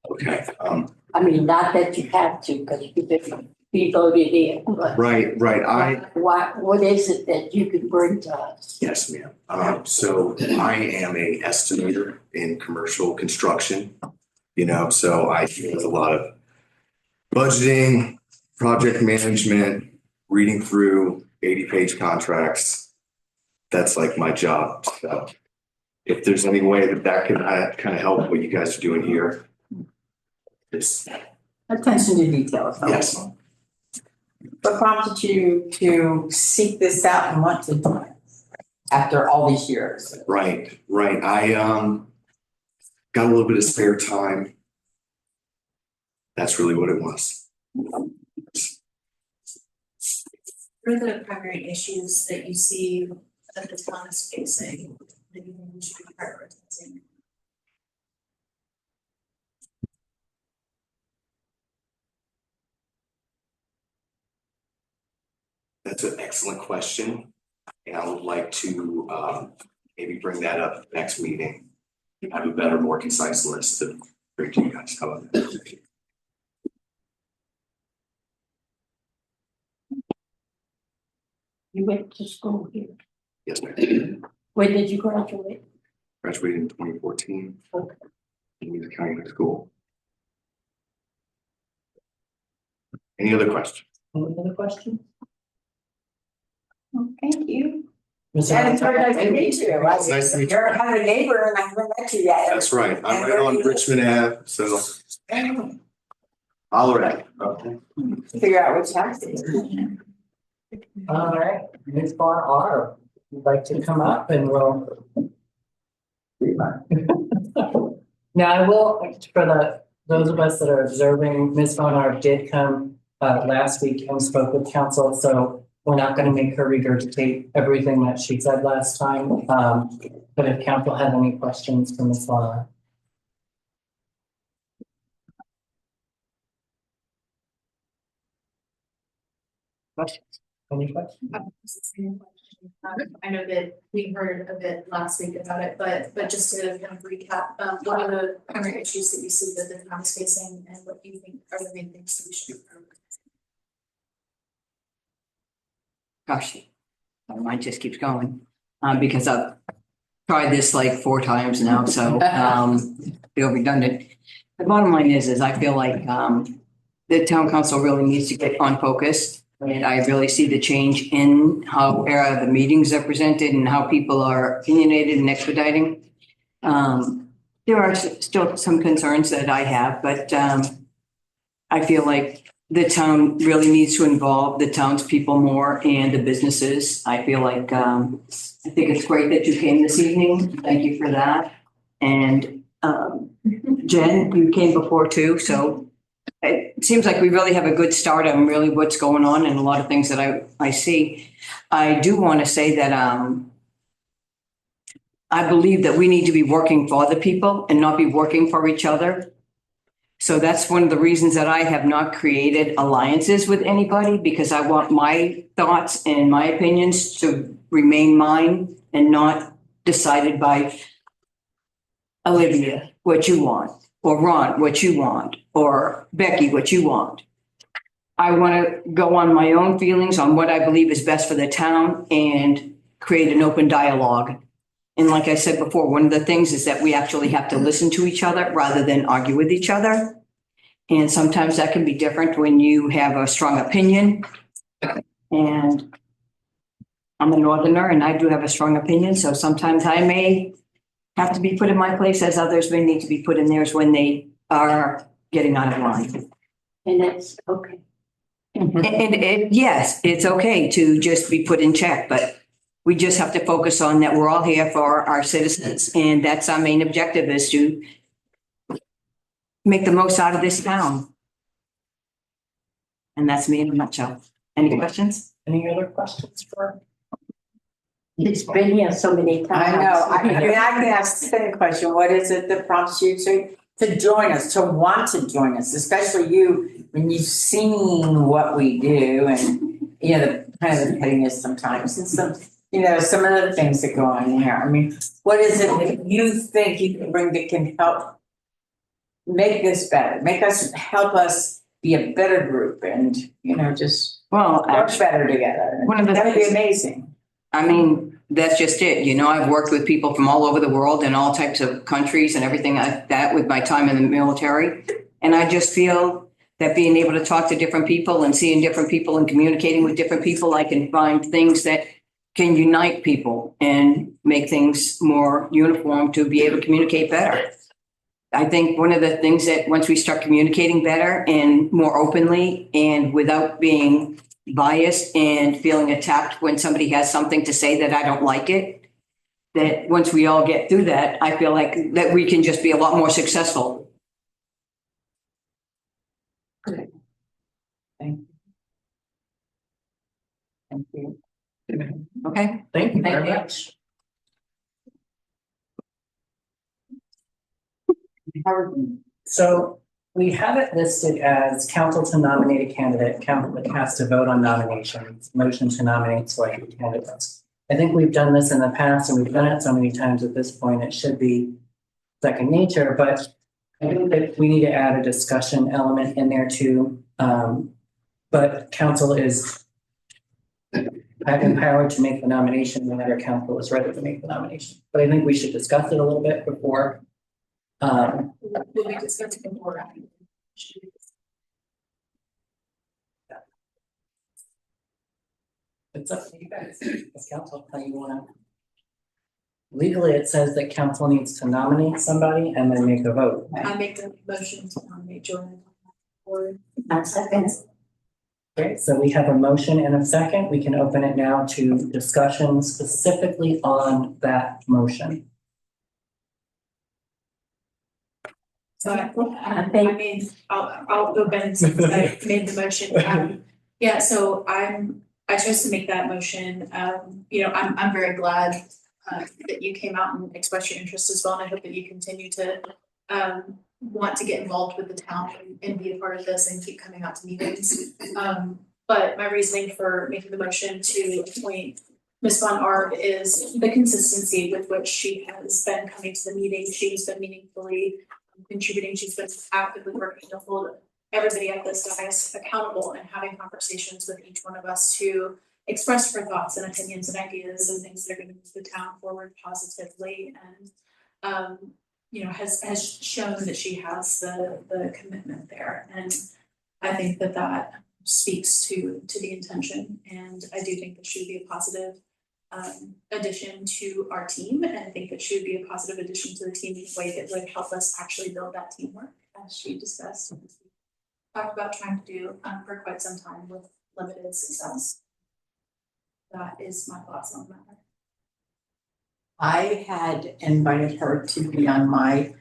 Okay.
I mean, not that you have to, because you could be voted in, but.
Right.
What is it that you can bring to us?
Yes, ma'am. So I am a estimator in commercial construction, so I deal with a lot of budgeting, project management, reading through 80-page contracts. That's like my job. So if there's any way that can kind of help what you guys are doing here.
Attention to details.
Yes.
What prompted you to seek this out and want to do it after all these years?
Right. I got a little bit of spare time. That's really what it was.
What are the primary issues that you see that the town is facing that you think we should be prioritizing?
That's an excellent question. And I would like to maybe bring that up next meeting. Have a better, more concise list to bring to you guys. How about that?
You went to school here.
Yes, ma'am.
When did you graduate?
Graduated in 2014.
Okay.
In Music County High School. Any other questions?
Any other questions?
Thank you.
Mr.
And it's very nice to meet you.
It's nice to meet you.
You're kind of a neighbor and I haven't met you yet.
That's right. I'm right on Richmond Ave, so holler at me. Okay.
Figure out which house it is.
All right, Ms. Vaughn R, you'd like to come up and we'll. Now, I will, for those of us that are observing, Ms. Vaughn R did come last week and spoke with council, so we're not going to make her regurgitate everything that she said last time. But if council has any questions for Ms. Vaughn R. Questions? Any questions?
I know that we heard a bit last week about it, but just to kind of recap, what are the primary issues that you see that the town is facing and what do you think are the main things that we should improve?
Gosh, my mind just keeps going, because I've tried this like 4 times now, so, feel redundant. The bottom line is I feel like, the town council really needs to get on focus. And I really see the change in how the meetings are presented and how people are opinionated and expediting. There are still some concerns that I have, but I feel like the town really needs to involve the townspeople more and the businesses. I feel like I think it's great that you came this evening. Thank you for that. And Jen, you came before too, so it seems like we really have a good start on really what's going on and a lot of things that I see. I do want to say that I believe that we need to be working for the people and not be working for each other. So that's one of the reasons that I have not created alliances with anybody, because I want my thoughts and my opinions to remain mine and not decided by Olivia, what you want, or Ron, what you want, or Becky, what you want. I want to go on my own feelings on what I believe is best for the town and create an open dialogue. And like I said before, one of the things is that we actually have to listen to each other rather than argue with each other. And sometimes that can be different when you have a strong opinion. And I'm a northerner and I do have a strong opinion. So sometimes I may have to be put in my place as others may need to be put in theirs when they are getting out of line.
And that's okay.
Yes, it's okay to just be put in check, but we just have to focus on that we're all here for our citizens. And that's our main objective, is to make the most out of this town. And that's me in a nutshell. Any questions?
Any other questions for?
It's been here so many times.
I know, I can ask the same question, what is it that prompts you to join us, to want to join us, especially you, when you've seen what we do and, you know, the kind of the pettiness sometimes and some, you know, some of the things that go on here. I mean, what is it that you think you can bring that can help make this better, help us be a better group and, you know, just work better together? That would be amazing.
I mean, that's just it. You know, I've worked with people from all over the world and all types of countries and everything like that with my time in the military. And I just feel that being able to talk to different people and seeing different people and communicating with different people, I can find things that can unite people and make things more uniform to be able to communicate better. I think one of the things that once we start communicating better and more openly and without being biased and feeling attacked when somebody has something to say that I don't like it, that once we all get through that, I feel like that we can just be a lot more successful.
Thank you. Thank you.
Okay.
Thank you very much. So we have it listed as council to nominate a candidate, council has to vote on nominations, motion to nominate selected candidates. I think we've done this in the past and we've done it so many times at this point, it should be second nature, but I think that we need to add a discussion element in there too. But council is empowered to make the nomination whenever council is ready to make the nomination. But I think we should discuss it a little bit before.
Will we discuss it before?
It's up to you guys, as council, how you wanna. Legally, it says that council needs to nominate somebody and then make a vote.
I make the motion to nominate Joanna. Or
Okay, so we have a motion and a second. We can open it now to discussion specifically on that motion.
so I mean, I'll open since I made the motion. Yeah, so I chose to make that motion. You know, I'm very glad that you came out and expressed your interest as well, and I hope that you continue to want to get involved with the town and be a part of this and keep coming out to meetings. But my reasoning for making the motion to appoint Ms. Von Arb is the consistency with which she has been coming to the meeting. She's been meaningfully contributing. She's been actively working to hold everybody at this dais accountable and having conversations with each one of us to express her thoughts and opinions and ideas and things that are going to move the town forward positively, and you know, has shown that she has the commitment there, and I think that speaks to the intention, and I do think that she would be a positive addition to our team, and I think that she would be a positive addition to the team in a way that would help us actually build that teamwork, as she discussed and talked about trying to do for quite some time with limited success. That is my thoughts on the matter.
I had invited her to be on my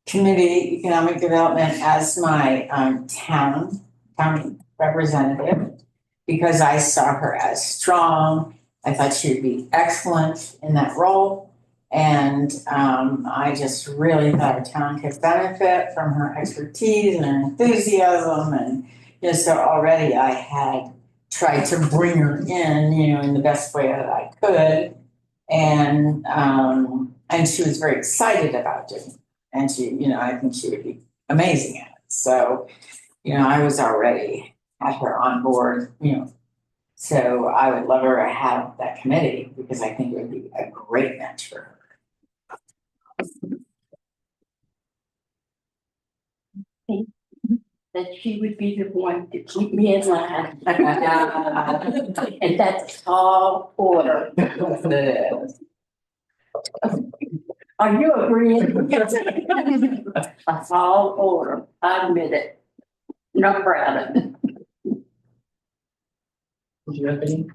committee, economic development, as my county representative, because I saw her as strong. I thought she would be excellent in that role. And I just really thought our town could benefit from her expertise and her enthusiasm. And just so already I had tried to bring her in, you know, in the best way that I could. And she was very excited about it. And she, you know, I think she would be amazing at it. So, you know, I was already had her on board, you know. So I would love her to have that committee because I think it would be a great match for her.
That she would be the one to keep me in line. And that's tall order. Are you agreeing? A tall order, I admit it. No proud of it.
Would you have any?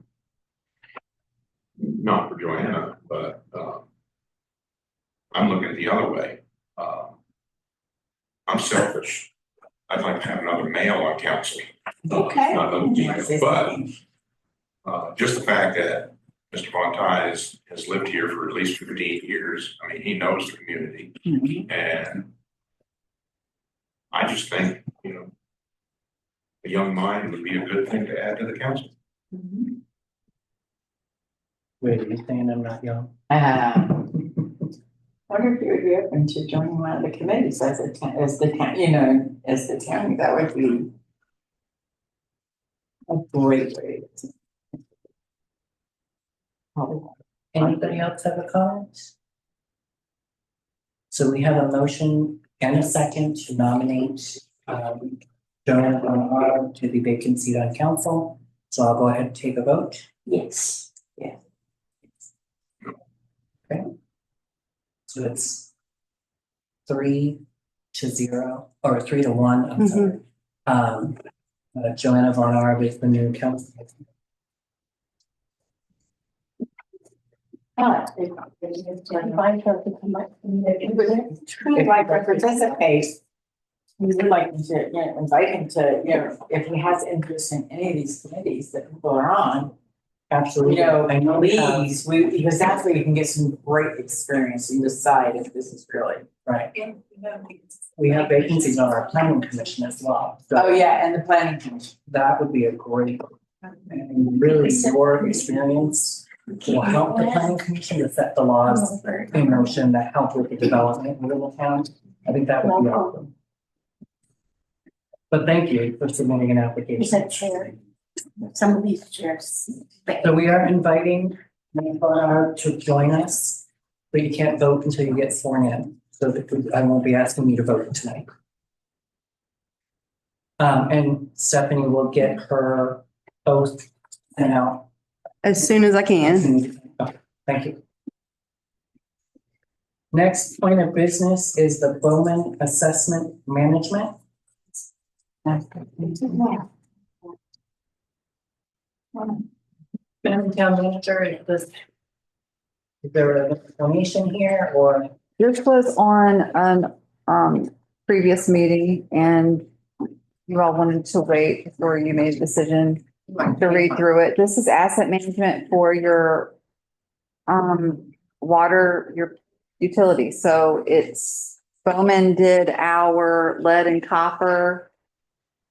Not for Joanna, but I'm looking the other way. I'm selfish. I'd like to have another male on council.
Okay.
Not another female, but just the fact that Mr. Von Tide has lived here for at least 15 years. I mean, he knows the community. And I just think, you know, a young mind would be a good thing to add to the council.
Wait, are you saying I'm not young?
Wonder if you would be open to joining one of the committees as the town, you know, as the town. That would be a great way.
Anybody else have a comment? So we have a motion and a second to nominate Joanna Von Arb to the vacant seat on council. So I'll go ahead and take a vote.
Yes. Yeah.
Okay. So it's 3-0 or 3-1, I'm sorry. Joanna Von Arb is the new council.
If I could participate, we would like to, you know, invite him to, you know, if he has interest in any of these committees that people are on.
Absolutely.
You know,
I know
please, because that's where you can get some great experience and decide if this is really.
Right. We have vacancies on our planning commission as well. So
Oh, yeah, and the planning commission.
that would be a great, and really your experience will help the planning commission to set the laws in motion that help with the development within the town. I think that would be awesome. But thank you for submitting an application.
Is that chair? some of these chairs.
So we are inviting Mayflower to join us, but you can't vote until you get sworn in. So I won't be asking you to vote tonight. And Stephanie will get her oath sent out.
As soon as I can.
Okay, thank you. Next point of business is the Bowman Assessment Management. Madam Town Manager, is there an explanation here or?
This was on an previous meeting and you all wanted to wait before you made a decision to read through it. This is asset management for your water, your utility. So it's Bowman did our lead and copper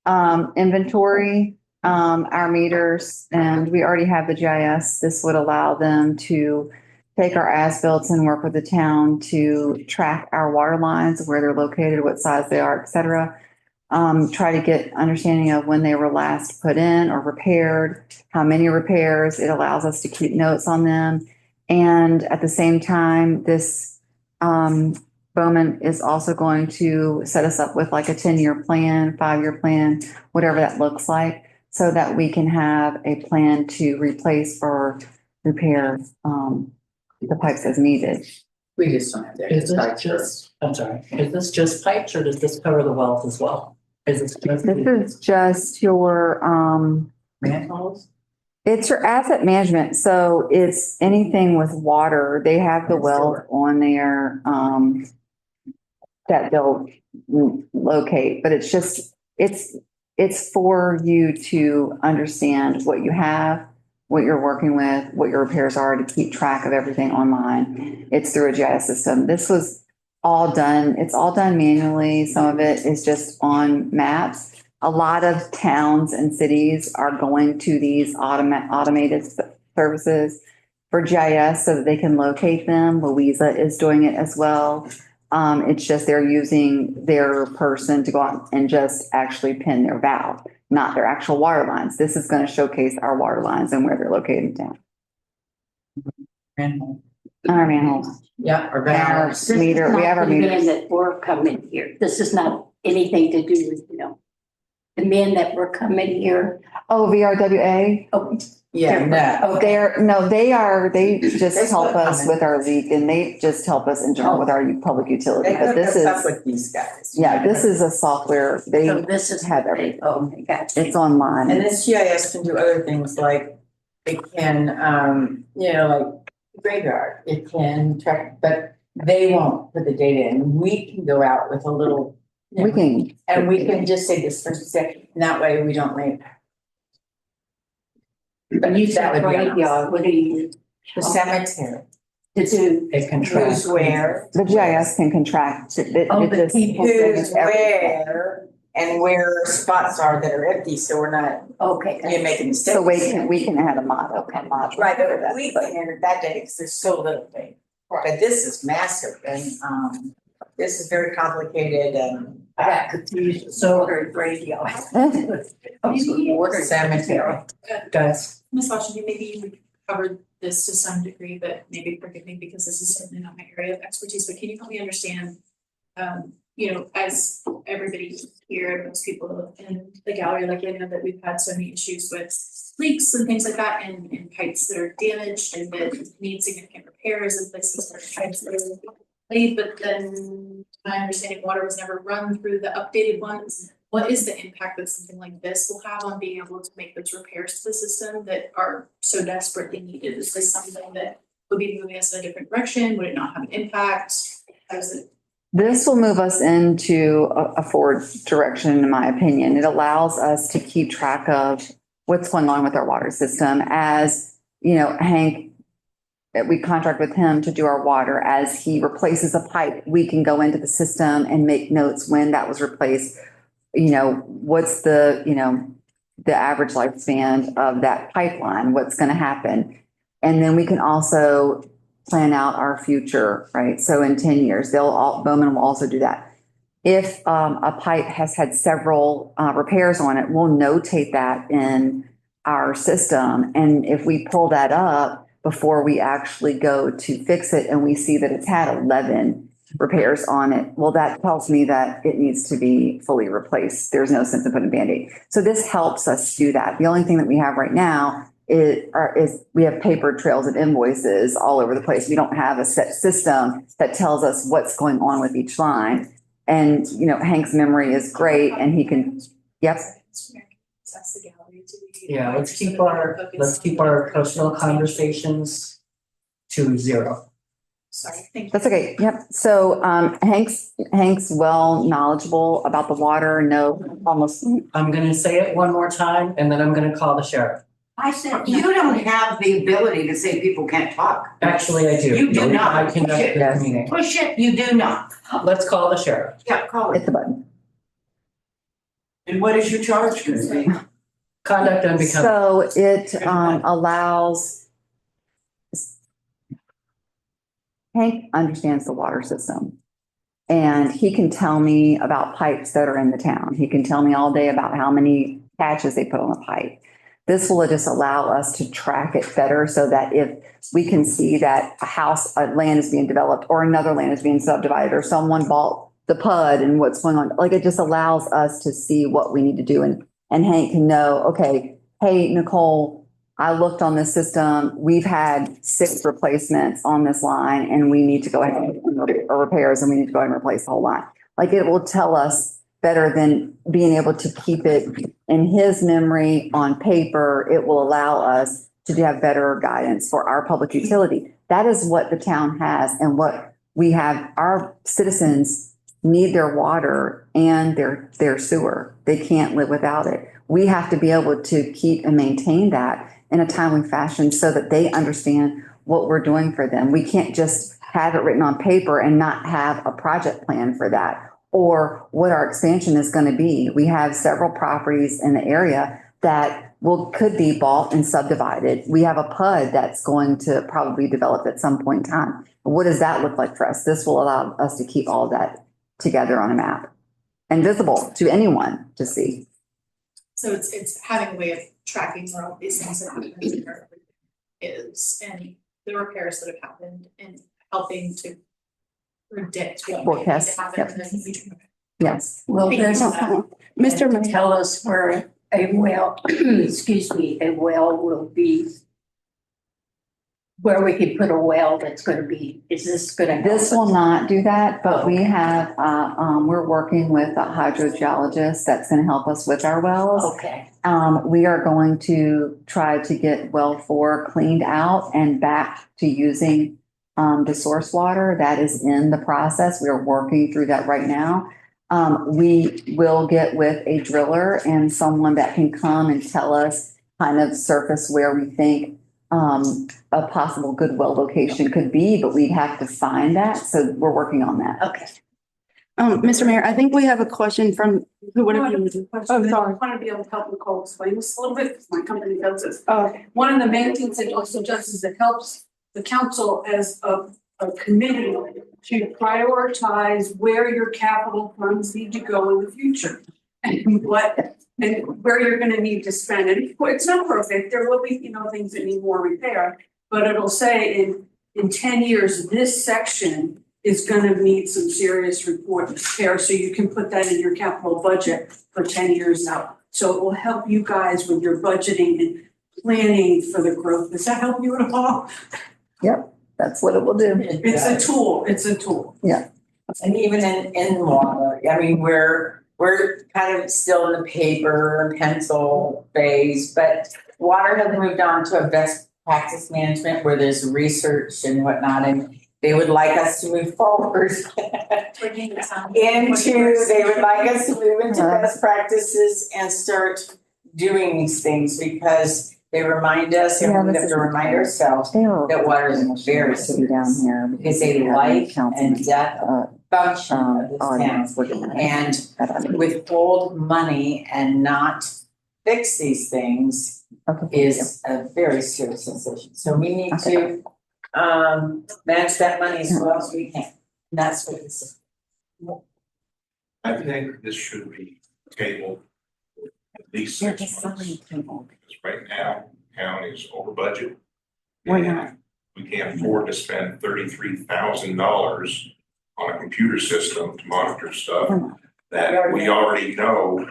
inventory, our meters, and we already have the GIS. This would allow them to take our as-built and work with the town to track our water lines, where they're located, what size they are, et cetera. Try to get understanding of when they were last put in or repaired, how many repairs. It allows us to keep notes on them. And at the same time, this Bowman is also going to set us up with like a 10-year plan, 5-year plan, whatever that looks like, so that we can have a plan to replace or repair the pipes as needed.
We just don't have that.
Is this just, I'm sorry, is this just pipes or does this cover the wells as well? Is this just?
This is just your
Manholes?
it's your asset management. So it's anything with water. They have the well on there that they'll locate, but it's just it's for you to understand what you have, what you're working with, what your repairs are, to keep track of everything online. It's through a GIS system. This was all done. It's all done manually. Some of it is just on maps. A lot of towns and cities are going to these automated services for GIS so that they can locate them. Louisa is doing it as well. It's just they're using their person to go out and just actually pin their valve, not their actual water lines. This is going to showcase our water lines and where they're located in town.
Manhole.
Our manholes.
Yeah, or
Our
valves.
meter, we have our
The men
meters.
that were coming here. This is not anything to do with, the men that were coming here.
Oh, VRWA.
Oh,
Yeah, no.
They just
They
help
still
us
coming.
with our leak and they just help us in general with our public utility.
They
But
hook
this
us up
is,
with these guys.
yeah, this is a software. They
So this is
have everything.
Oh, okay, gotcha.
It's online.
And this GIS can do other things like it can, like graveyard, it can track, but they won't put the data in. We can go out with a little.
We can.
And we can just say this first step, and that way we don't leave.
But you
that
said
would be
graveyard, what do you?
The cemetery.
To do.
It can track.
Who's where,
The GIS can contract.
Oh, the people
who's where, and where spots are that are empty, so we're not,
Okay.
making mistakes.
So we can add a model.
Right, but we can enter that data because there's so little data. But this is massive and, this is very complicated and.
I got confused.
So-
Water graveyard.
Water cemetery.
Guys,
Ms. Washington, maybe you covered this to some degree, but maybe forgive me because this is certainly not my area of expertise, but can you help me understand, as everybody here, most people in the gallery, like I know that we've had so many issues with leaks and things like that and pipes that are damaged and that need significant repairs and places where pipes that are laid, but then my understanding water was never run through the updated ones. What is the impact that something like this will have on being able to make those repairs to the system that are so desperately needed? Is this something that would be moving us in a different direction? Would it not have an impact? How does it?
This will move us into a forward direction, in my opinion. It allows us to keep track of what's going on with our water system. As, Hank, we contract with him to do our water. As he replaces a pipe, we can go into the system and make notes when that was replaced. What's the average lifespan of that pipeline? What's going to happen? And then we can also plan out our future, right? So in 10 years, Bowman will also do that. If a pipe has had several repairs on it, we'll notate that in our system. And if we pull that up before we actually go to fix it and we see that it's had 11 repairs on it, well, that tells me that it needs to be fully replaced. There's no sense in putting a Band-Aid. So this helps us do that. The only thing that we have right now is we have paper trails and invoices all over the place. We don't have a set system that tells us what's going on with each line. And, you know, Hank's memory is great and he can, yep.
Yeah, let's keep our personal conversations to 0.
Sorry, thank you.
That's okay. Yep. So Hank's well knowledgeable about the water. No, almost.
I'm gonna say it one more time and then I'm gonna call the sheriff.
I said, you don't have the ability to say people can't talk.
Actually, I do.
You do not.
I conduct the meeting.
Push it, you do not.
Let's call the sheriff.
Yeah, call
Hit
it.
the button.
And what is your charge gonna be?
Conduct unbecoming.
So it allows. Hank understands the water system. And he can tell me about pipes that are in the town. He can tell me all day about how many patches they put on a pipe. This will just allow us to track it better so that if we can see that a land is being developed or another land is being subdivided or someone bought the PUD and what's going on, like it just allows us to see what we need to do. And Hank can know, okay, hey, Nicole, I looked on this system. We've had 6 replacements on this line and we need to go ahead or repairs and we need to go ahead and replace the whole line. Like it will tell us better than being able to keep it in his memory on paper. It will allow us to have better guidance for our public utility. That is what the town has and what we have. Our citizens need their water and their sewer. They can't live without it. We have to be able to keep and maintain that in a timely fashion so that they understand what we're doing for them. We can't just have it written on paper and not have a project plan for that or what our expansion is going to be. We have several properties in the area that could be bought and subdivided. We have a PUD that's going to probably develop at some point in time. What does that look like for us? This will allow us to keep all that together on a map and visible to anyone to see.
So it's having a way of tracking where all these things that happen is and the repairs that have happened and helping to predict what may need
Forecast,
to happen
yep.
in the future.
Yes.
Well, there's,
Mr. Mayor.
tell us where a well, excuse me, a well will be. Where we could put a well that's gonna be, is this gonna?
This will not do that, but we have, we're working with a hydrogeologist that's going to help us with our wells.
Okay.
We are going to try to get well 4 cleaned out and back to using the source water. That is in the process. We are working through that right now. We will get with a driller and someone that can come and tell us kind of surface where we think a possible good well location could be, but we'd have to find that. So we're working on that.
Okay.
Mr. Mayor, I think we have a question from whatever you would do. Oh, sorry.
I want to be able to help Nicole explain this a little bit, because my company does this.
Oh,
One of the main things it also does is it helps the council as a committee to prioritize where your capital funds need to go in the future. And where you're gonna need to spend it. It's not perfect, there will be, things that need more repair, but it'll say in 10 years, this section is gonna need some serious repair, so you can put that in your capital budget for 10 years out. So it will help you guys with your budgeting and planning for the growth. Does that help you at all?
Yep, that's what it will do.
It's a tool.
Yeah.
And even in water, I mean, we're kind of still in the paper and pencil phase, but water has moved on to a best practice management where there's research and whatnot, and they would like us to move forward they would like us to move into best practices and start doing these things because they remind us and we have to remind ourselves that water is very serious. It's a life and death function of this town. And withhold money and not fix these things is a very serious decision. So we need to manage that money as well as we can. And that's what this is.
I think this should be tabled least
They're
6
just
months.
selling people.
Because right now, town is over budget.
Why
and
not?
We can't afford to spend $33,000 on a computer system to monitor stuff that we already know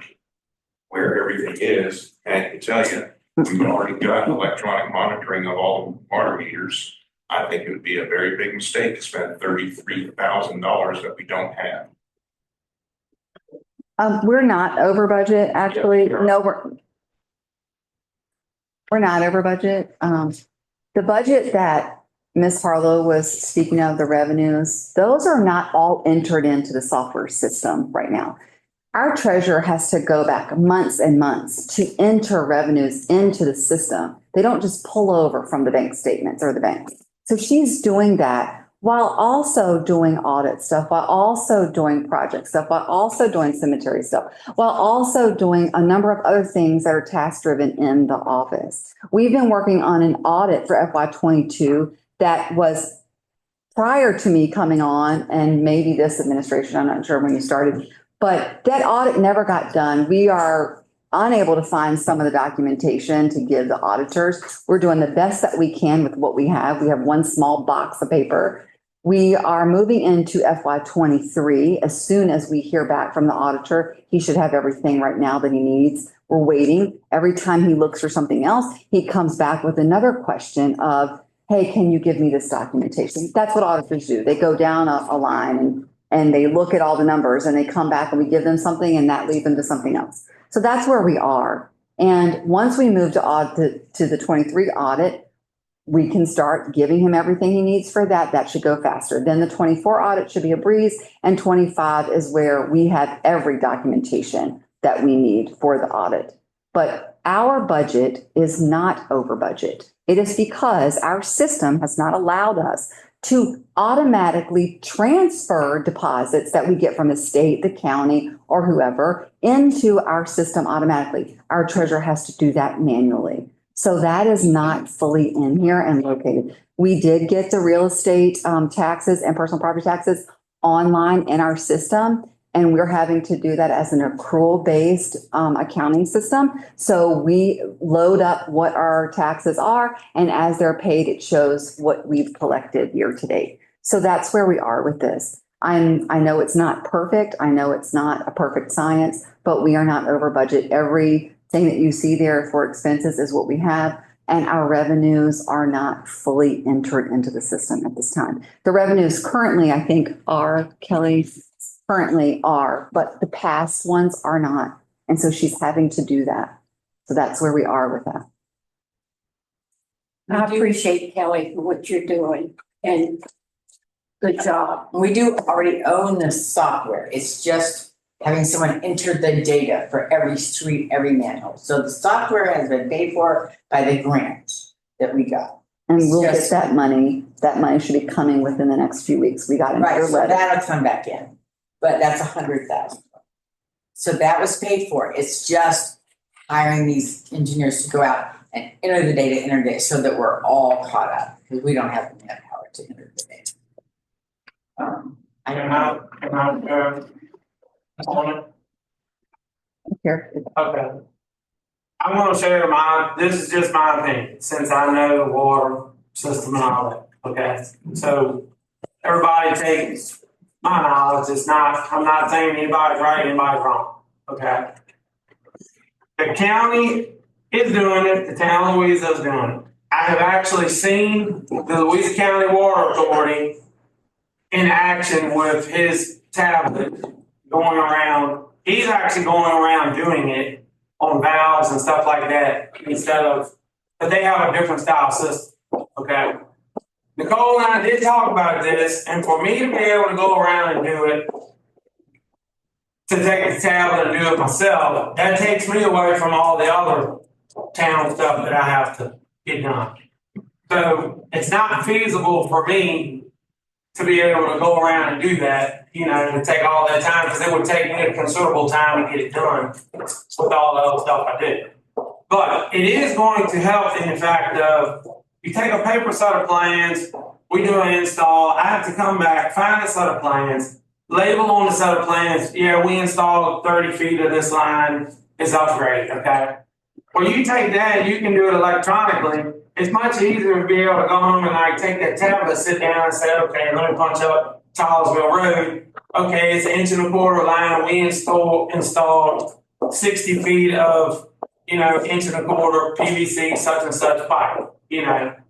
where everything is. And I can tell you, we've already got electronic monitoring of all the water meters. I think it would be a very big mistake to spend $33,000 that we don't have.
We're not over budget, actually. No, we're not over budget. The budget that Ms. Harlow was speaking of, the revenues, those are not all entered into the software system right now. Our treasurer has to go back months and months to enter revenues into the system. They don't just pull over from the bank statements or the bank. So she's doing that while also doing audit stuff, while also doing project stuff, while also doing cemetery stuff, while also doing a number of other things that are task driven in the office. We've been working on an audit for FY22 that was prior to me coming on, and maybe this administration, I'm not sure when you started, but that audit never got done. We are unable to find some of the documentation to give the auditors. We're doing the best that we can with what we have. We have one small box of paper. We are moving into FY23. As soon as we hear back from the auditor, he should have everything right now that he needs. We're waiting. Every time he looks for something else, he comes back with another question of, hey, can you give me this documentation? That's what auditors do. They go down a line and they look at all the numbers and they come back and we give them something and that leads them to something else. So that's where we are. And once we move to the 23 audit, we can start giving him everything he needs for that. That should go faster. Then the 24 audit should be a breeze, and 25 is where we have every documentation that we need for the audit. But our budget is not over budget. It is because our system has not allowed us to automatically transfer deposits that we get from the state, the county, or whoever into our system automatically. Our treasurer has to do that manually. So that is not fully in here and located. We did get the real estate taxes and personal property taxes online in our system, and we're having to do that as an accrual-based accounting system. So we load up what our taxes are, and as they're paid, it shows what we've collected year to date. So that's where we are with this. I know it's not perfect. I know it's not a perfect science, but we are not over budget. Everything that you see there for expenses is what we have, and our revenues are not fully entered into the system at this time. The revenues currently, I think, are, Kelly, currently are, but the past ones are not. And so she's having to do that. So that's where we are with that.
I appreciate Kelly for what you're doing and good job.
We do already own the software. It's just having someone enter the data for every street, every manhole. So the software has been paid for by the grant that we got.
And we'll get that money. That money should be coming within the next few weeks. We got another
Right, so
letter.
that'll come back in, but that's 100,000. So that was paid for. It's just hiring these engineers to go out and enter the data so that we're all caught up, because we don't have the manpower to enter the data. I don't know.
Here.
Okay. I'm gonna share this is just my opinion, since I know the water system and all that, okay? So everybody takes my knowledge, I'm not saying anybody's right, anybody's wrong, okay? The county is doing it, the town of Louisa is doing it. I have actually seen the Louisa County Water Authority in action with his tablet going around. He's actually going around doing it on valves and stuff like that but they have a different style system, okay? Nicole and I did talk about this, and for me to be able to go around and do it, to take the tablet and do it myself, that takes me away from all the other town stuff that I have to get done. So it's not feasible for me to be able to go around and do that, to take all that time, because it would take me a considerable time to get it done with all the other stuff I did. But it is going to help in the fact of, you take a paper set of plans, we do an install, I have to come back, find a set of plans, label on the set of plans, yeah, we installed 30 feet of this line, is upgraded, okay? When you take that, you can do it electronically. It's much easier to be able to go home and like take that tablet, sit down and say, okay, let me punch up Charlesville Road. Okay, it's 1.25 inch line. We installed 60 feet of, 1.25 inch PVC such and such pipe.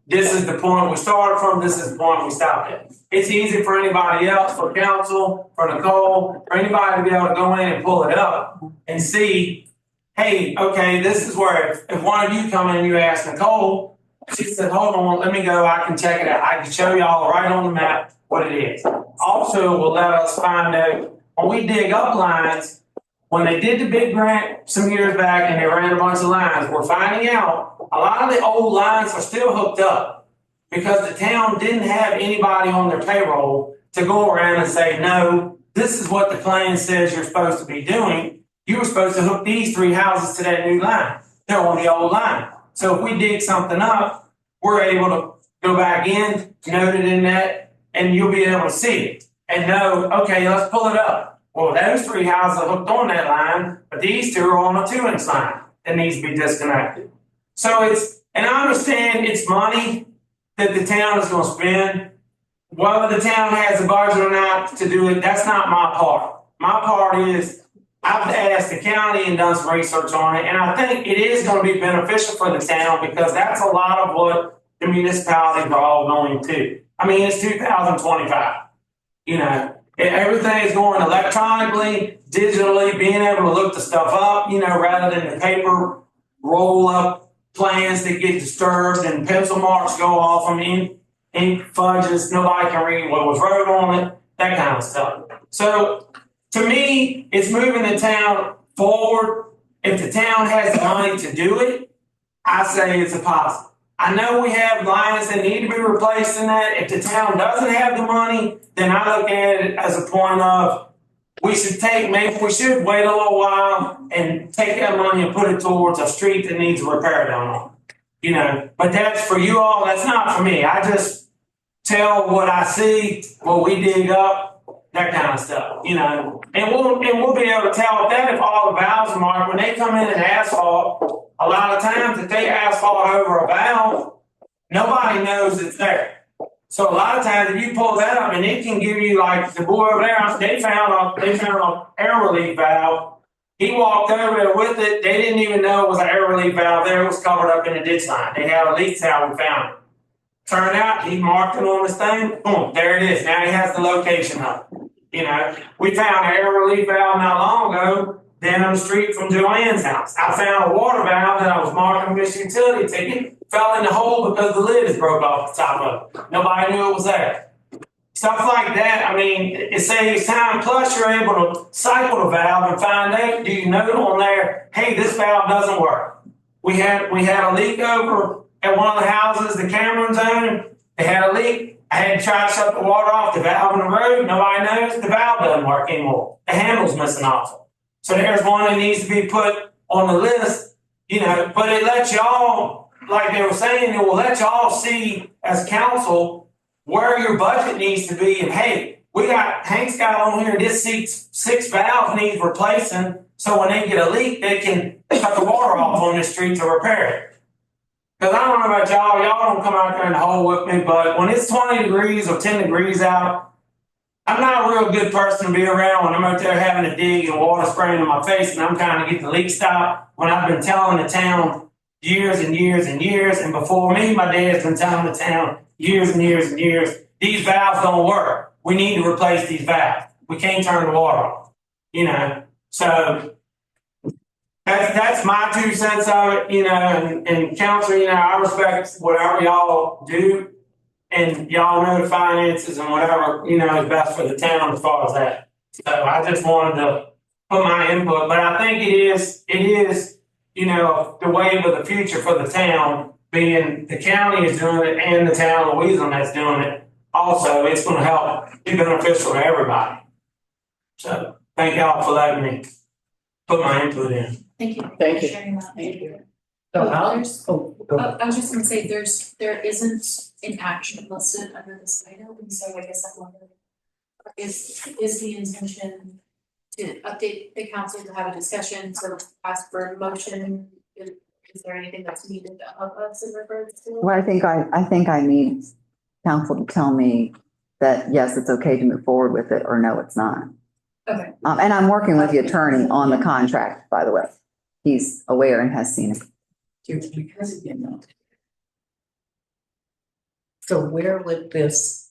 This is the point we started from. This is the point we stopped at. It's easy for anybody else, for council, for Nicole, for anybody to be able to go in and pull it up and see, hey, okay, this is where if one of you come in and you ask Nicole, she said, hold on, let me go, I can check it out. I can show y'all right on the map what it is. Also, will let us find out when we dig up lines, when they did the big grant some years back and they ran a bunch of lines, we're finding out a lot of the old lines are still hooked up because the town didn't have anybody on their payroll to go around and say, no, this is what the plan says you're supposed to be doing. You were supposed to hook these 3 houses to that new line. They're on the old line. So if we dig something up, we're able to go back in, note it in that, and you'll be able to see it and know, okay, let's pull it up. Well, those 3 houses are hooked on that line, but these 2 are on a 2-inch line that needs to be disconnected. So and I understand it's money that the town is going to spend. Whether the town has a budget or not to do it, that's not my part. My part is I've asked the county and done some research on it, and I think it is going to be beneficial for the town because that's a lot of what the municipalities are all going to. I mean, it's 2025. Everything is going electronically, digitally, being able to look the stuff up, rather than the paper roll up plans that get disturbed and pencil marks go off them, ink fudges, nobody can read what was wrote on it, that kind of stuff. So to me, it's moving the town forward. If the town has the money to do it, I say it's a positive. I know we have lines that need to be replaced in that. If the town doesn't have the money, then I look at it as a point of maybe we should wait a little while and take that money and put it towards a street that needs repair down on. But that's for you all, that's not for me. I just tell what I see, what we dig up, that kind of stuff, And we'll be able to tell that if all the valves are marked, when they come in and asphalt, a lot of times if they asphalt over a valve, nobody knows it's there. So a lot of times if you pull that up and it can give you like the boy over there, they found an air relief valve. He walked over there with it. They didn't even know it was an air relief valve there. It was covered up in a ditch line. They had a leak how we found it. Turned out he marked it on his thing. Boom, there it is. Now he has the location of it. We found an air relief valve not long ago down the street from Joanne's house. I found a water valve that I was marking with this utility ticket. Fell in the hole because the lid is broke off the top of it. Nobody knew it was there. Stuff like that, it saves time. Plus, you're able to cycle the valve and find out, do you note on there, hey, this valve doesn't work. We had a leak over at one of the houses, the Cameron zone. They had a leak. I had to try to shut the water off the valve in the road. Nobody knows the valve doesn't work anymore. The handle's missing off. So there's one that needs to be put on the list, but it lets y'all, like they were saying, it will let y'all see as council where your budget needs to be. And hey, Hank's got on here, this 6 valves needs replacing. So when they get a leak, they can cut the water off on the street to repair it. Because I don't know about y'all don't come out there in the hole with me, but when it's 20 degrees or 10 degrees out, I'm not a real good person to be around when I'm out there having to dig and water spraying in my face and I'm trying to get the leak stopped when I've been telling the town years and years and years. And before me, my dad's been telling the town years and years and years, these valves don't work. We need to replace these valves. We can't turn the water off, So that's my 2 cents of it, and council, I respect whatever y'all do. And y'all know the finances and whatever, is best for the town as far as that. So I just wanted to put my input, but I think it is, the wave of the future for the town, being the county is doing it and the town of Louisiana that's doing it. Also, it's going to help be beneficial to everybody. So thank y'all for letting me put my input in.
Thank you.
Thank you.
For sharing that.
Thank you.
So
I
how?
was just gonna say, there isn't an action listed under this item, and so I guess I wonder, is the intention to update the council to have a discussion, sort of ask for a motion. Is there anything that's needed of us in regards to?
Well, I think I need council to tell me that, yes, it's okay to move forward with it, or no, it's not.
Okay.
And I'm working with the attorney on the contract, by the way. He's aware and has seen it.
Because again, no. So where would this,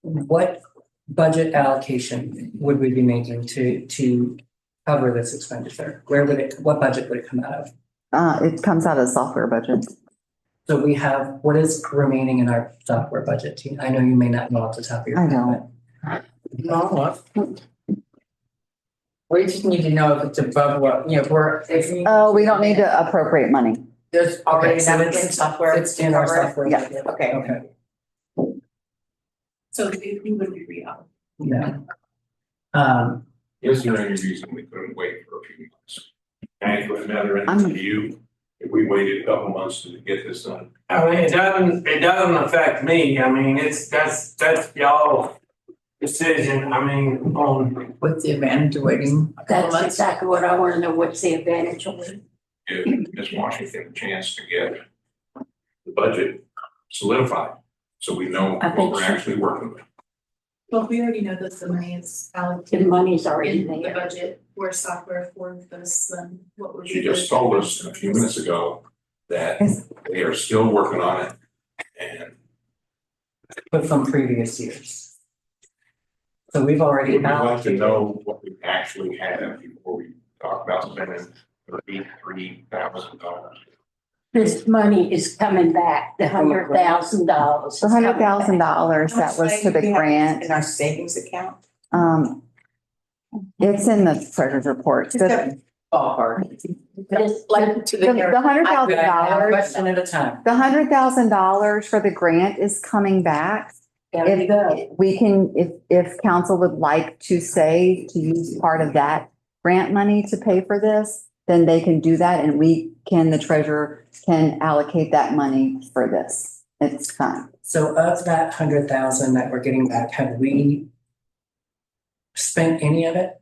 what budget allocation would we be making to cover this expenditure? Where would it, what budget would it come out of?
It comes out of the software budget.
So we have, what is remaining in our software budget? I know you may not know off the top of your
I
head.
don't.
No. We just need to know if it's above what, you know,
Oh, we don't need to appropriate money.
There's already
Okay, so
enough in
it's-
software.
It's in our
to cover it?
software
Yeah.
budget.
Okay.
Okay,
So we would be re-up.
yeah.
Is there any reason we couldn't wait for a few months? And with another
I'm-
interview, if we waited a couple months to get this done.
I mean, it doesn't affect me. I mean, that's y'all decision. I mean, on.
What's the advantage of waiting a couple
That's
months?
exactly what I wanna know, what's the advantage of it?
Give Ms. Washington a chance to get the budget solidified, so we know
I
what
think
we're
so.
actually working with.
Well, we already know that the money is
The
allocated
money's already
in the
there.
budget for software for this, then what would be?
She just told us a few minutes ago that they are still working on it, and
But from previous years. So we've already
we'd like to
allocated.
know what we actually have before we talk about spending $33,000.
This money is coming back, the $100,000.
The $100,000 that was to the grant,
In our savings account?
it's in the treasurer's report.
Just a ballpark. Like to
The
the.
$100,000,
Question at a time.
the $100,000 for the grant is coming back.
There you go.
If we can, if council would like to say to use part of that grant money to pay for this, then they can do that and the treasurer can allocate that money for this. It's fine.
So of that 100,000 that we're getting back, have we spent any of it?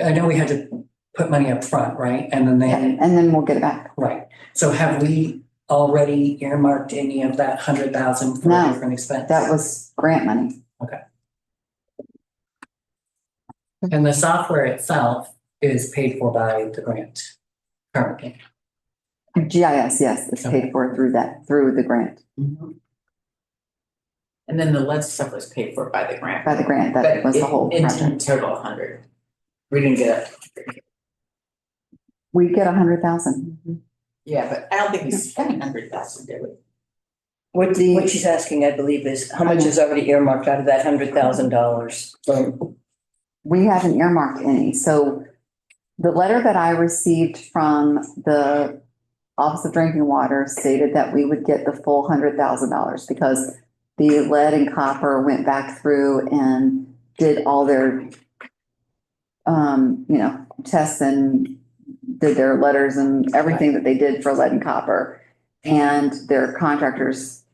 I know we had to put money up front, right? And then
And then we'll get it back.
right. So have we already earmarked any of that 100,000 for
No,
different expenses?
That was grant money.
And the software itself is paid for by the grant currently.
GIS, yes, it's paid for through the grant,
And then the lead stuff was paid for by the grant.
by the grant. That was the whole
In
project.
total 100. We didn't get it.
We get 100,000.
Yeah, but I don't think we spent 100,000, did we?
What she's asking, I believe, is how much is already earmarked out of that $100,000?
We haven't earmarked any. So the letter that I received from the Office of Drinking Water stated that we would get the full $100,000 because the lead and copper went back through and did all their, tests and did their letters and everything that they did for lead and copper. And their contractors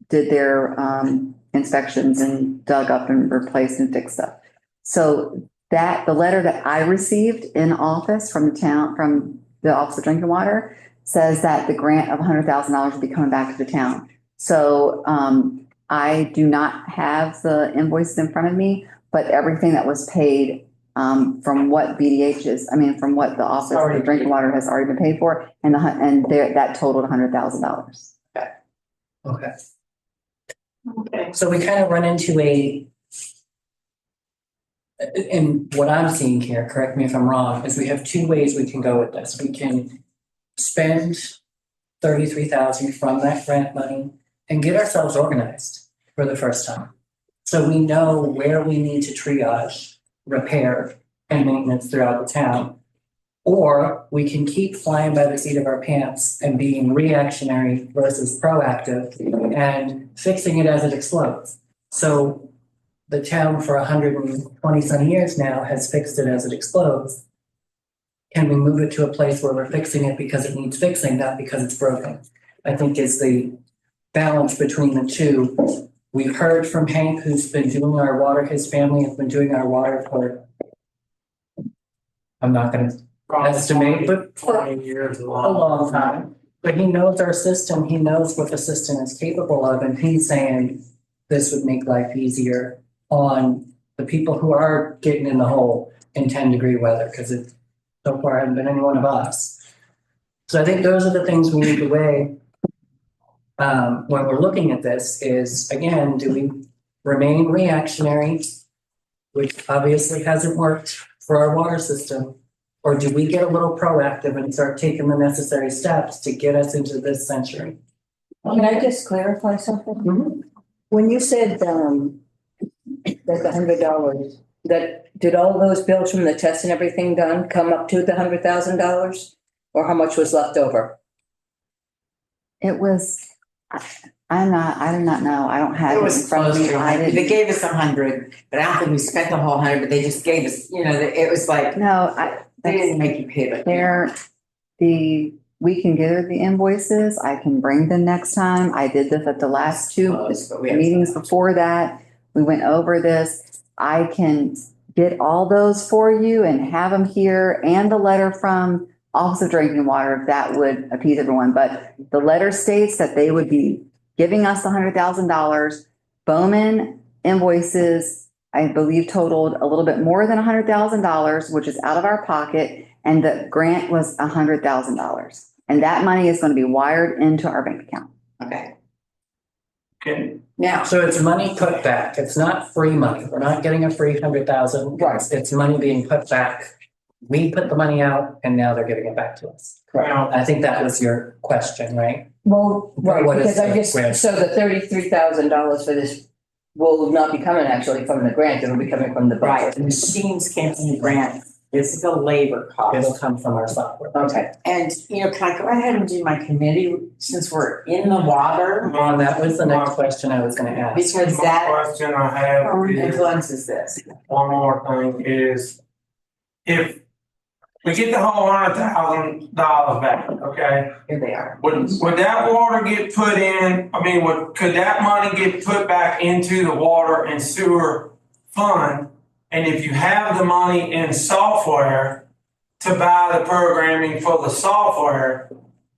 did their inspections and dug up and replaced and fixed stuff. So the letter that I received in office from the Office of Drinking Water says that the grant of $100,000 will be coming back to the town. So I do not have the invoices in front of me, but everything that was paid from what from what the Office of Drinking Water has already been paid for, and that totaled $100,000.
Okay.
Okay.
So we kind of run into and what I'm seeing here, correct me if I'm wrong, is we have two ways we can go with this. We can spend 33,000 from that grant money and get ourselves organized for the first time. So we know where we need to triage, repair, and maintenance throughout the town. Or we can keep flying by the seat of our pants and being reactionary versus proactive and fixing it as it explodes. So the town for 120 some years now has fixed it as it explodes. Can we move it to a place where we're fixing it because it needs fixing, not because it's broken? I think is the balance between the two. We've heard from Hank, who's been doing our water, his family has been doing our water for I'm not gonna estimate, but for
20 years,
a long time. But he knows our system, he knows what the system is capable of, and he's saying this would make life easier on the people who are getting in the hole in 10-degree weather, because it so far hasn't been any one of us. So I think those are the things we need to weigh when we're looking at this is, again, do we remain reactionary, which obviously hasn't worked for our water system, or do we get a little proactive and start taking the necessary steps to get us into this century?
Can I just clarify something? When you said, that the $100, that, did all those bills from the test and everything done come up to the $100,000? Or how much was left over?
It was, I do not know. I don't have
It
it
was
in front of
close
me.
to
I
100. They
didn't.
gave us 100, but I don't think we spent the whole 100, but they just gave us, it was like,
No,
they didn't make you pay it.
we can get her the invoices. I can bring them next time. I did this at the last two
But we have-
meetings before that. We went over this. I can get all those for you and have them here and the letter from Office of Drinking Water, if that would appease everyone. But the letter states that they would be giving us the $100,000. Bowman invoices, I believe, totaled a little bit more than $100,000, which is out of our pocket. And the grant was $100,000. And that money is going to be wired into our bank account.
Okay.
Okay.
Now,
So it's money put back. It's not free money. We're not getting a free 100,000.
Right.
It's money being put back. We put the money out and now they're giving it back to us.
Now,
I think that was your question, right?
Well, right,
What is
because I
the
just,
grant?
so the $33,000 for this will not be coming actually from the grant, it'll be coming from the
right,
budget.
the machines came from the grant. This is a labor
It'll
cost.
come from our software.
Okay.
And, can I go ahead and do my committee since we're in the water?
Ron, that was the next question I was gonna ask.
Because
my
that
question I have is,
influences this.
one more thing is, if we get the whole $100,000 back, okay?
Here they are.
Would that water get put in, could that money get put back into the water and sewer fund? And if you have the money in software to buy the programming for the software,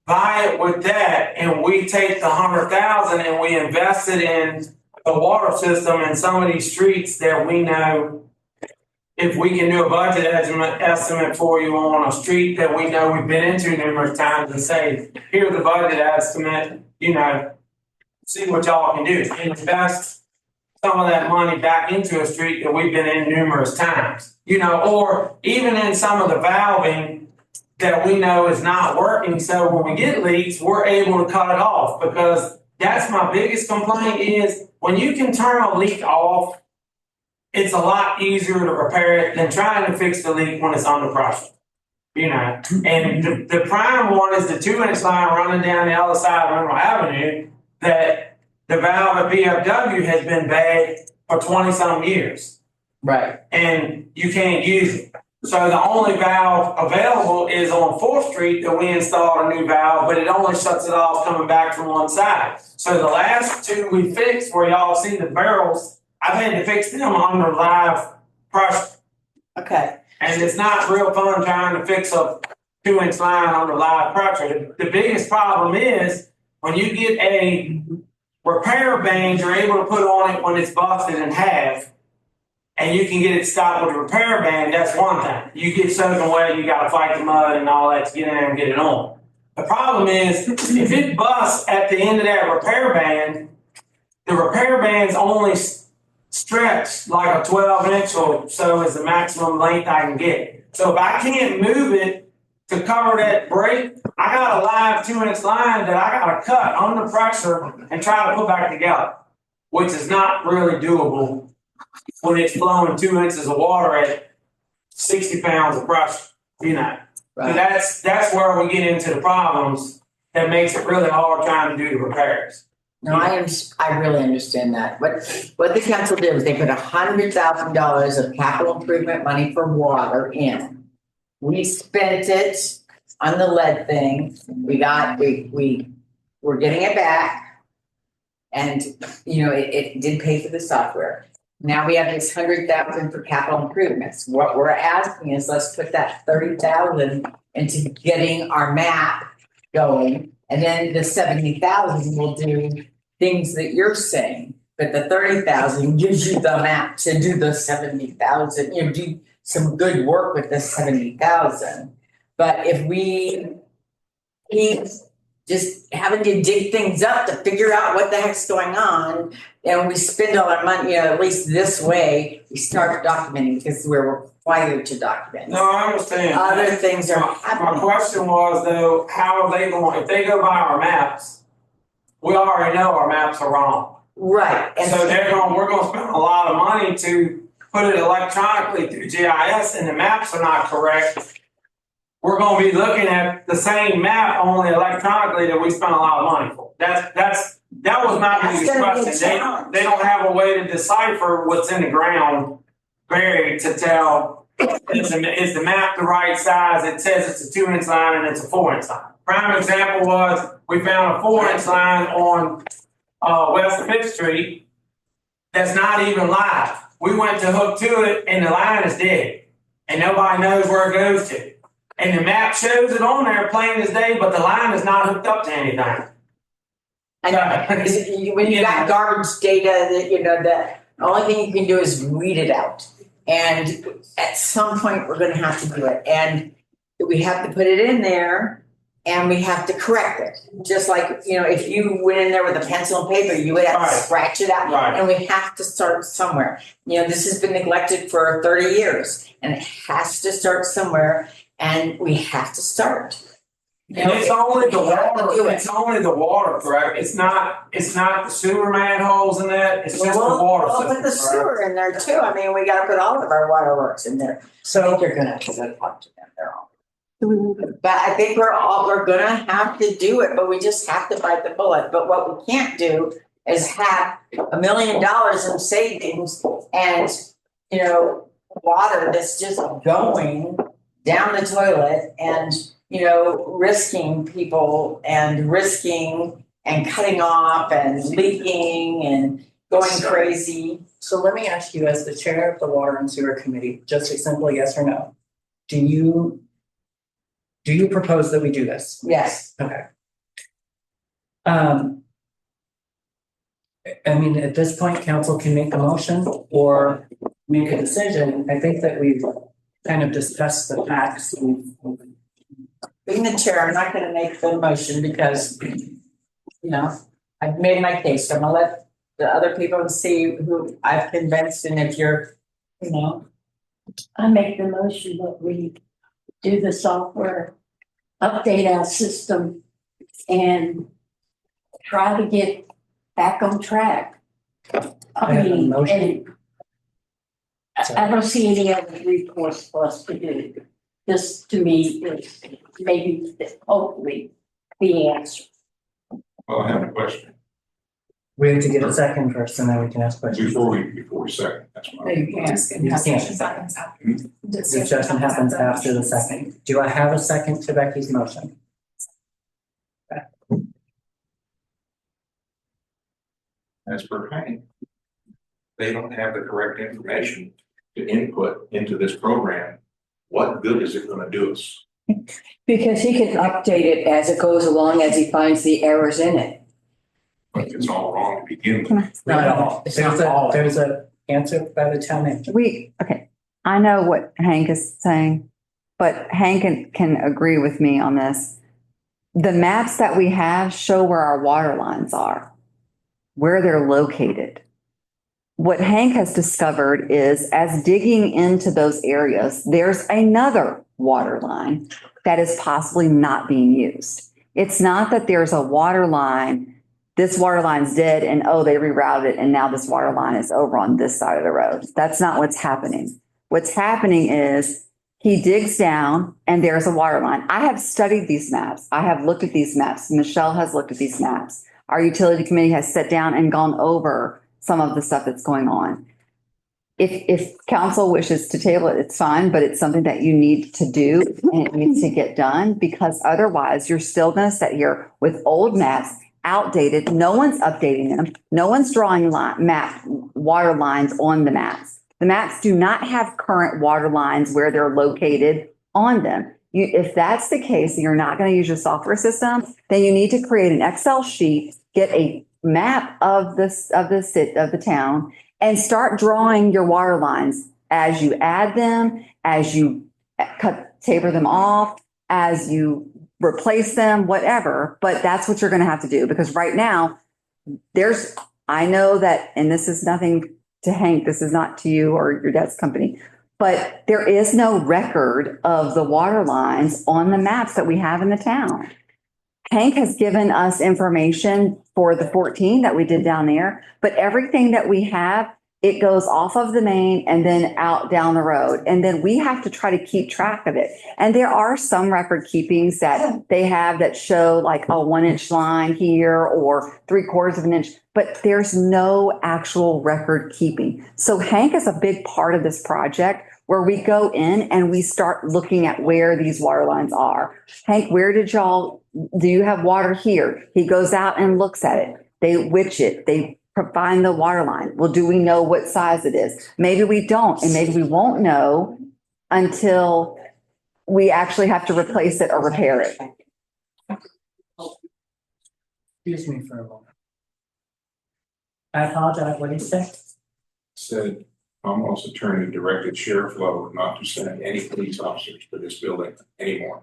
buy it with that and we take the 100,000 and we invest it in the water system in some of these streets that we know. If we can do a budget estimate for you on a street that we know we've been into numerous times and say, here's the budget estimate, see what y'all can do. Invest some of that money back into a street that we've been in numerous times, or even in some of the valving that we know is not working. So when we get leaks, we're able to cut it off, because that's my biggest complaint is when you can turn a leak off, it's a lot easier to repair it than trying to fix the leak when it's under pressure. And the prime one is the 2-inch line running down the other side of Mineral Avenue that the valve at PFW has been bad for 20-some years.
Right.
And you can't use it. So the only valve available is on 4th Street that we installed a new valve, but it only shuts it off coming back from one side. So the last two we fixed, where y'all see the barrels, I've had to fix them under live pressure.
Okay.
And it's not real fun trying to fix a 2-inch line under live pressure. The biggest problem is when you get a repair band you're able to put on it when it's busted in half, and you can get it stopped with a repair band, that's one thing. You get soaking wet, you gotta fight the mud and all that to get in there and get it on. The problem is, if it busts at the end of that repair band, the repair band's only stretched like a 12-inch or so is the maximum length I can get. So if I can't move it to cover that break, I got a live 2-inch line that I gotta cut under pressure and try to put back together, which is not really doable when it's flowing 2 inches of water at 60 pounds of pressure,
Right.
So that's where we get into the problems that makes it really hard trying to do the repairs.
No, I really understand that. What the council did was they put $100,000 of capital improvement money for water in. We spent it on the lead thing. We're getting it back. And, it did pay for the software. Now we have this 100,000 for capital improvements. What we're asking is let's put that 30,000 into getting our map going. And then the 70,000 will do things that you're saying. But the 30,000 gives you the map to do the 70,000, do some good work with the 70,000. But if we keep just having to dig things up to figure out what the heck's going on, and we spend all our money, at least this way, we start documenting because we're required to document.
No, I understand.
Other things are
My
happening.
question was though, how are they going, if they go by our maps, we already know our maps are wrong.
Right. And
So we're gonna spend a lot of money to put it electronically through GIS and the maps are not correct. We're gonna be looking at the same map only electronically that we spent a lot of money for. That was my
That's
biggest
gonna be a
question.
challenge.
They don't have a way to decipher what's in the ground buried to tell, is the map the right size? It says it's a 2-inch line and it's a 4-inch line. Prime example was, we found a 4-inch line on West 5th Street that's not even live. We went to hook to it and the line is dead. And nobody knows where it goes to. And the map shows it on there plain as day, but the line is not hooked up to anything.
And when you got garbage data that, that the only thing you can do is read it out. And at some point, we're gonna have to do it. And we have to put it in there and we have to correct it. Just like, if you went in there with a pencil and paper, you would have to
Right.
scratch it out.
Right.
And we have to start somewhere. This has been neglected for 30 years and it has to start somewhere and we have to start.
And it's only the
We have to
water,
do it.
it's only the water, correct? It's not the sewer manholes in that, it's just the water
We'll
system,
put the
correct?
sewer in there too. I mean, we gotta put all of our waterworks in there. So you're gonna have to go talk to them. They're all. But I think we're gonna have to do it, but we just have to bite the bullet. But what we can't do is have $1 million in savings and, water that's just going down the toilet and, risking people and risking and cutting off and leaking and going crazy.
So let me ask you, as the chair of the Water and Sewer Committee, just a simple yes or no. Do you propose that we do this?
Yes.
Okay. I mean, at this point, council can make a motion or make a decision. I think that we've kind of discussed the facts.
Being the chair, I'm not gonna make the motion because, I've made my case. I'm gonna let the other people see who I've convinced and if you're,
I make the motion that we do the software, update our system and try to get back on track.
I have a motion.
And I don't see any other recourse for us to do. This to me is maybe hopefully the answer.
Well, I have a question
We have to get a second first and then we can ask questions.
before we second, that's why.
You can't. Discussion happens after the second. Do I have a second to Becky's motion?
As per Hank, they don't have the correct information to input into this program. What good is it gonna do us?
Because he can update it as it goes along, as he finds the errors in it.
But it's all wrong to begin with.
Not at all. There's a answer by the town manager.
Okay, I know what Hank is saying, but Hank can agree with me on this. The maps that we have show where our water lines are, where they're located. What Hank has discovered is as digging into those areas, there's another water line that is possibly not being used. It's not that there's a water line, this water line's dead and they rerouted it and now this water line is over on this side of the road. That's not what's happening. What's happening is he digs down and there's a water line. I have studied these maps. I have looked at these maps. Michelle has looked at these maps. Our utility committee has sat down and gone over some of the stuff that's going on. If council wishes to table it, it's fine, but it's something that you need to do and it needs to get done because otherwise you're still going to sit here with old maps outdated. No one's updating them. No one's drawing water lines on the maps. The maps do not have current water lines where they're located on them. If that's the case, and you're not going to use your software system, then you need to create an Excel sheet, get a map of the town, and start drawing your water lines as you add them, as you taper them off, as you replace them, whatever. But that's what you're going to have to do, because right now I know that, and this is nothing to Hank, this is not to you or your dad's company, but there is no record of the water lines on the maps that we have in the town. Hank has given us information for the 14 that we did down there, but everything that we have, it goes off of the main and then out down the road. And then we have to try to keep track of it. And there are some record keepings that they have that show like a 1-inch line here or 3/4 of an inch, but there's no actual record keeping. So Hank is a big part of this project where we go in and we start looking at where these water lines are. Hank, do you have water here? He goes out and looks at it. They witch it. They find the water line. Well, do we know what size it is? Maybe we don't, and maybe we won't know until we actually have to replace it or repair it.
Excuse me for a moment. I apologize, what did you say?
Said Commonwealth's attorney directed Sheriff Lowe not to send any police officers to this building anymore.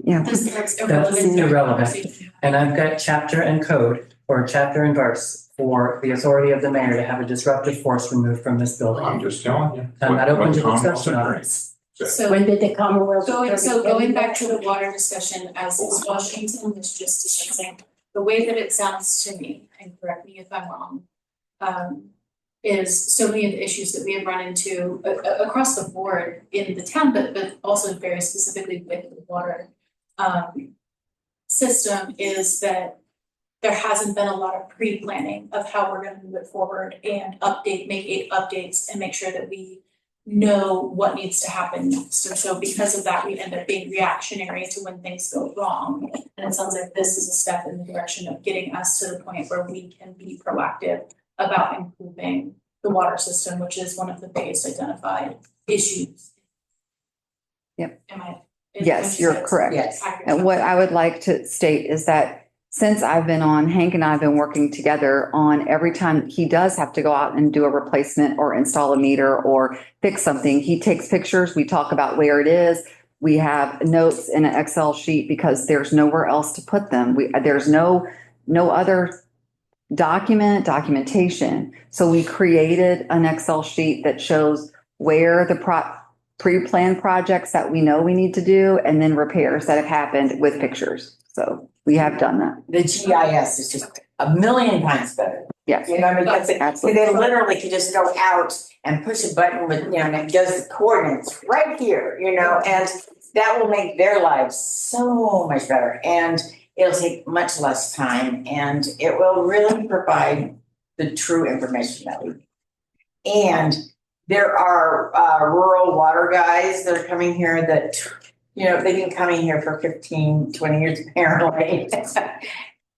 Yeah.
That's irrelevant. And I've got chapter and code, or chapter and verse, for the authority of the mayor to have a disruptive force removed from this building.
I'm just telling you.
I'm not open to
Commonwealth's
discussion on
attorney
this.
said.
So
When did the Commonwealth?
going back to the water discussion, as is Washington was just discussing, the way that it sounds to me, and correct me if I'm wrong, is so many of the issues that we have run into across the board in the town, but also very specifically with the water system, is that there hasn't been a lot of pre-planning of how we're gonna move it forward and make updates and make sure that we know what needs to happen next. And so because of that, we end up being reactionary to when things go wrong. And it sounds like this is a step in the direction of getting us to the point where we can be proactive about improving the water system, which is one of the biggest identified issues.
Yep.
Yes,
you're correct.
Yes.
And what I would like to state is that since I've been on, Hank and I have been working together on every time he does have to go out and do a replacement or install a meter or fix something, he takes pictures, we talk about where it is. We have notes in an Excel sheet because there's nowhere else to put them. There's no other documentation. So we created an Excel sheet that shows where the pre-planned projects that we know we need to do and then repairs that have happened with pictures. So we have done that.
The GIS is just a million times better.
Yes.
You know, I mean, because
Absolutely.
they literally could just go out and push a button with, and it does the coordinates right here, and that will make their lives so much better. And it'll take much less time and it will really provide the true information that we need. And there are rural water guys that are coming here that, they've been coming here for 15, 20 years apparently,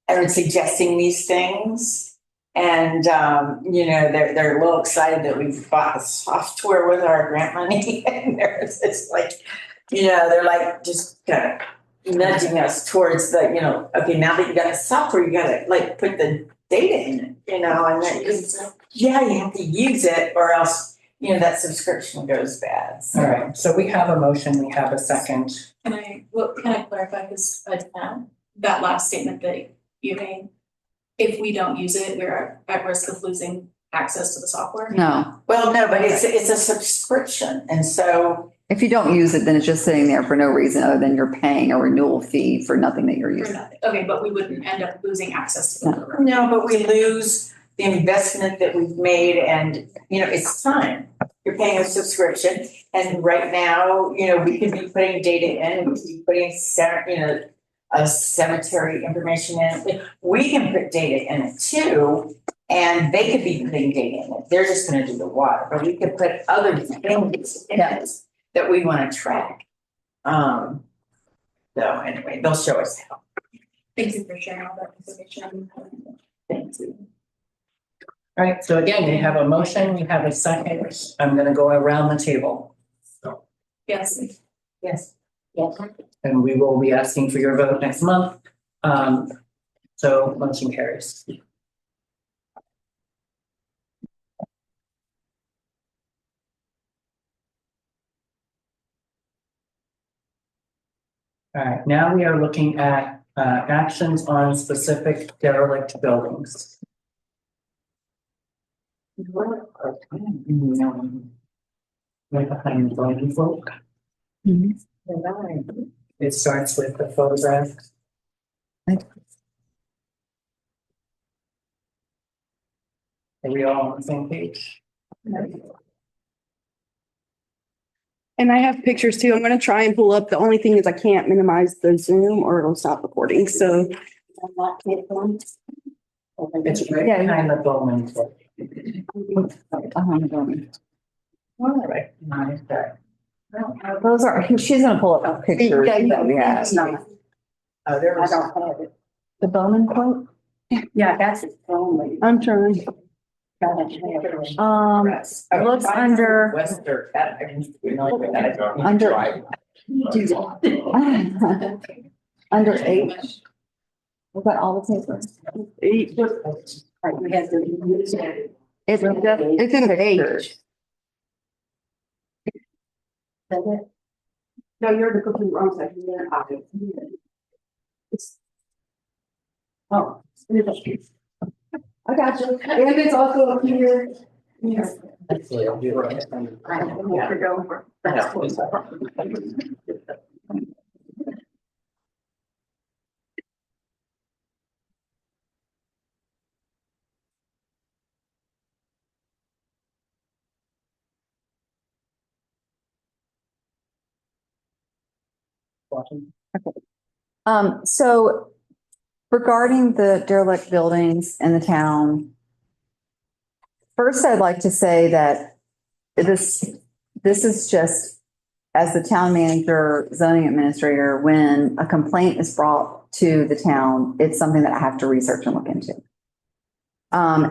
and suggesting these things. And, they're a little excited that we've bought the software with our grant money. And it's like, they're like just kind of nudging us towards the, okay, now that you got the software, you got to like put the data in it, and then you have to use it or else, that subscription goes bad. So.
All right, so we have a motion, we have a second.
Can I clarify, because that last statement that you made, if we don't use it, we're at risk of losing access to the software?
No.
Well, no, but it's a subscription. And so
If you don't use it, then it's just sitting there for no reason other than you're paying a renewal fee for nothing that you're
for
using.
nothing. Okay, but we wouldn't end up losing access to the program.
no, but we lose the investment that we've made, and it's time. You're paying a subscription, and right now, we could be putting data in, we could be putting a cemetery information in. We can put data in it too, and they could be putting data in it. They're just going to do the water, but we could put other things in it that we want to track. So anyway, they'll show us how.
Thank you for sharing all that information.
Thank you.
All right, so again, we have a motion, we have a second. I'm gonna go around the table.
Yes.
Yes.
Yes.
And we will be asking for your vote next month. So motion carries. All right, now we are looking at actions on specific derelict buildings. Right behind the building folk. It starts with the photograph. Are we all on the same page?
And I have pictures too. I'm gonna try and pull up. The only thing is I can't minimize the Zoom or it'll stop recording. So
It's right behind the Bowman folk.
Behind the building.
All right, nice there.
Those are, she's gonna pull up pictures that we have.
Oh, there was.
have it.
The Bowman quote?
Yeah, that's it only.
I'm trying.
Looks under,
Western.
under, under H. Was that all the papers?
Eight.
Right, we have to.
It's just, it's in H.
No, you're the complete wrong section.
Oh.
I got you. And it's also up here. Yeah.
Actually, I'll do it.
I have more to go over.
So regarding the derelict buildings in the town, first, I'd like to say that this is just, as the town manager, zoning administrator, when a complaint is brought to the town, it's something that I have to research and look into.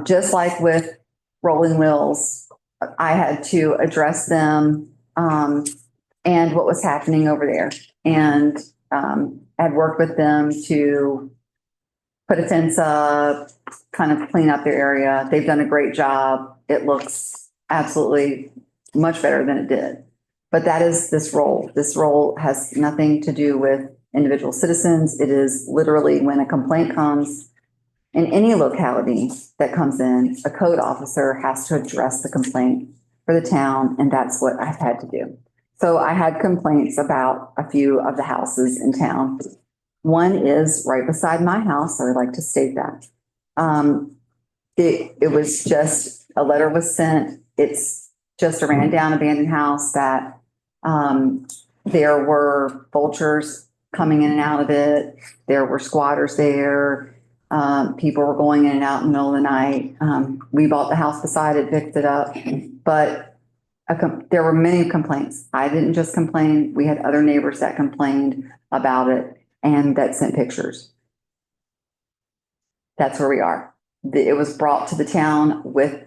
Just like with Rolling Wills, I had to address them, and what was happening over there. And had worked with them to put a fence up, kind of clean up their area. They've done a great job. It looks absolutely much better than it did. But that is this role. This role has nothing to do with individual citizens. It is literally when a complaint comes in any locality that comes in, a code officer has to address the complaint for the town, and that's what I've had to do. So I had complaints about a few of the houses in town. One is right beside my house. I would like to state that. It was just, a letter was sent. It's just a ran down abandoned house that there were vultures coming in and out of it. There were squatters there. People were going in and out in the middle of the night. We bought the house beside it, fixed it up, but there were many complaints. I didn't just complain. We had other neighbors that complained about it and that sent pictures. That's where we are. It was brought to the town with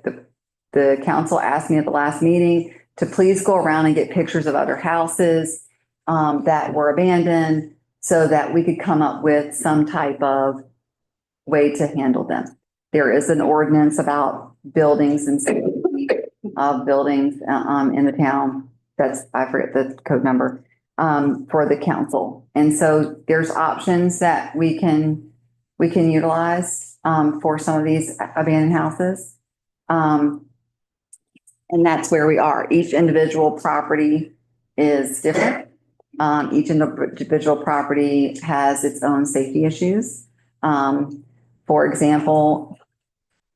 the council asked me at the last meeting to please go around and get pictures of other houses that were abandoned so that we could come up with some type of way to handle them. There is an ordinance about buildings and safety of buildings in the town. That's, I forget the code number, for the council. And so there's options that we can utilize for some of these abandoned houses. And that's where we are. Each individual property is different. Each individual property has its own safety issues. For example,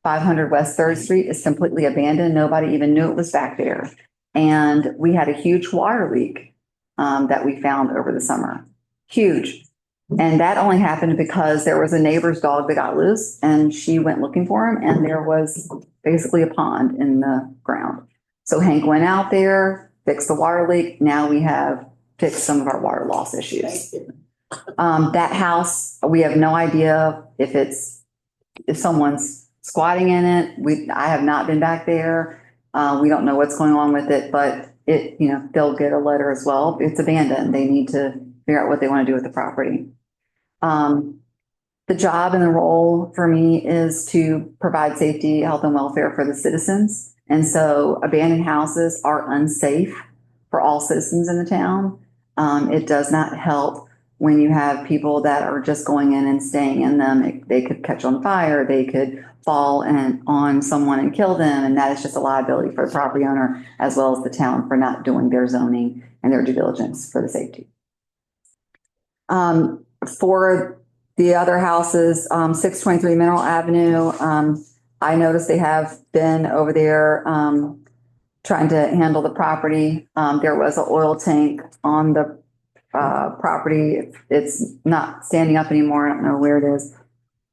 500 West 3rd Street is completely abandoned. Nobody even knew it was back there. And we had a huge water leak that we found over the summer. Huge. And that only happened because there was a neighbor's dog that got loose and she went looking for him and there was basically a pond in the ground. So Hank went out there, fixed the water leak. Now we have fixed some of our water loss issues. That house, we have no idea if someone's squatting in it. I have not been back there. We don't know what's going on with it, but they'll get a letter as well. It's abandoned. They need to figure out what they want to do with the property. The job and the role for me is to provide safety, health, and welfare for the citizens. And so abandoned houses are unsafe for all citizens in the town. It does not help when you have people that are just going in and staying in them. They could catch on fire, they could fall on someone and kill them, and that is just a liability for the property owner as well as the town for not doing their zoning and their due diligence for the safety. For the other houses, 623 Mineral Avenue, I noticed they have been over there trying to handle the property. There was an oil tank on the property. It's not standing up anymore. I don't know where it is.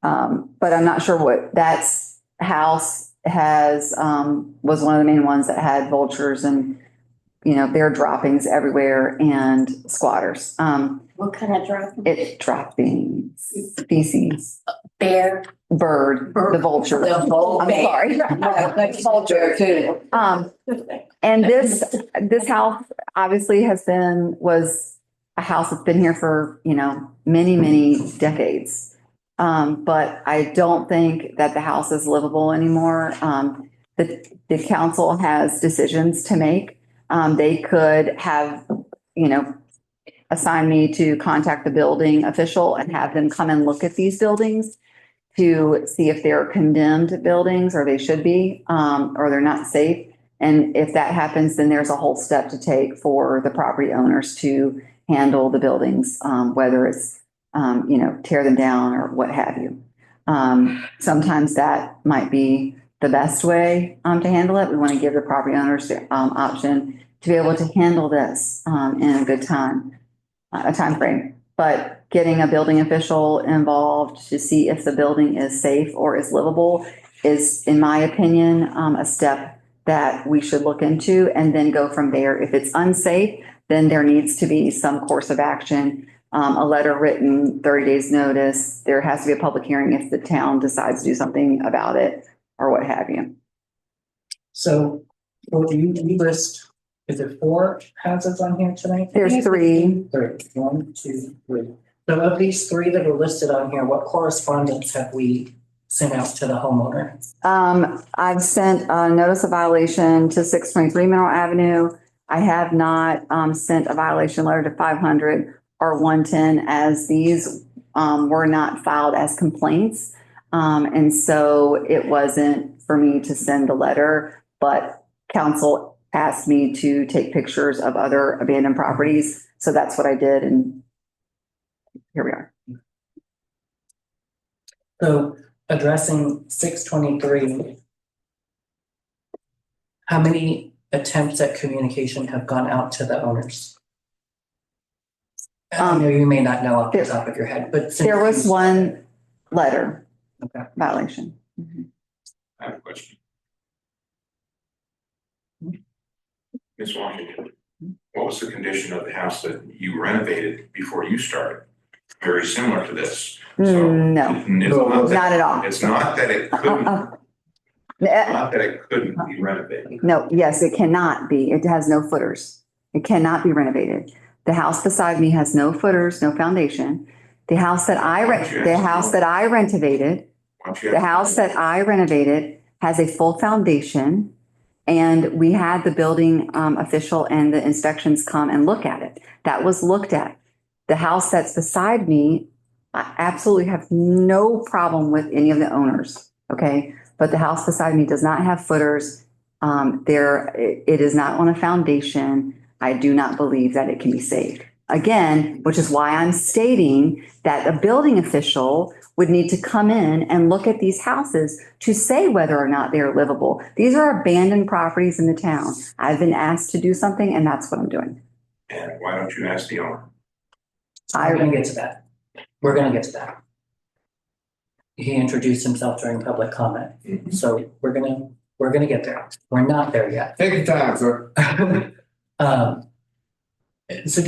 But I'm not sure what that house was one of the main ones that had vultures and, their droppings everywhere and squatters.
What kind of dropping?
It's dropping feces.
Bear.
Bird, the vulture.
The whole
I'm
bear.
sorry.
Vulture too.
And this house obviously was a house that's been here for, many, many decades. But I don't think that the house is livable anymore. The council has decisions to make. They could have, assign me to contact the building official and have them come and look at these buildings to see if they're condemned buildings or they should be, or they're not safe. And if that happens, then there's a whole step to take for the property owners to handle the buildings, whether it's, tear them down or what have you. Sometimes that might be the best way to handle it. We want to give the property owners the option to be able to handle this in a good time frame. But getting a building official involved to see if the building is safe or is livable is, in my opinion, a step that we should look into and then go from there. If it's unsafe, then there needs to be some course of action, a letter written, 30 days notice. There has to be a public hearing if the town decides to do something about it or what have you.
So, will you list, is there 4 houses on here tonight?
There's 3.
3. 1, 2, 3. So of these 3 that are listed on here, what correspondence have we sent out to the homeowner?
I've sent a notice of violation to 623 Mineral Avenue. I have not sent a violation letter to 500 or 110 as these were not filed as complaints. And so it wasn't for me to send the letter, but council asked me to take pictures of other abandoned properties. So that's what I did. And here we are.
So addressing 623, how many attempts at communication have gone out to the owners? I know you may not know off the top of your head, but
there was one letter violation.
I have a question. Ms. Washington, what was the condition of the house that you renovated before you started? Very similar to this.
No,
It's
not at all.
It's not that it couldn't, not that it couldn't be renovated.
No, yes, it cannot be. It has no footers. It cannot be renovated. The house beside me has no footers, no foundation. The house that I renovated, the house that I renovated has a full foundation. And we had the building official and the inspections come and look at it. That was looked at. The house that's beside me, I absolutely have no problem with any of the owners, okay? But the house beside me does not have footers. It is not on a foundation. I do not believe that it can be saved. Again, which is why I'm stating that a building official would need to come in and look at these houses to say whether or not they're livable. These are abandoned properties in the town. I've been asked to do something and that's what I'm doing.
And why don't you ask the owner?
We're going to get to that. We're going to get to that. He introduced himself during public comment. So we're going to get there. We're not there yet.
Take your time, sir.
So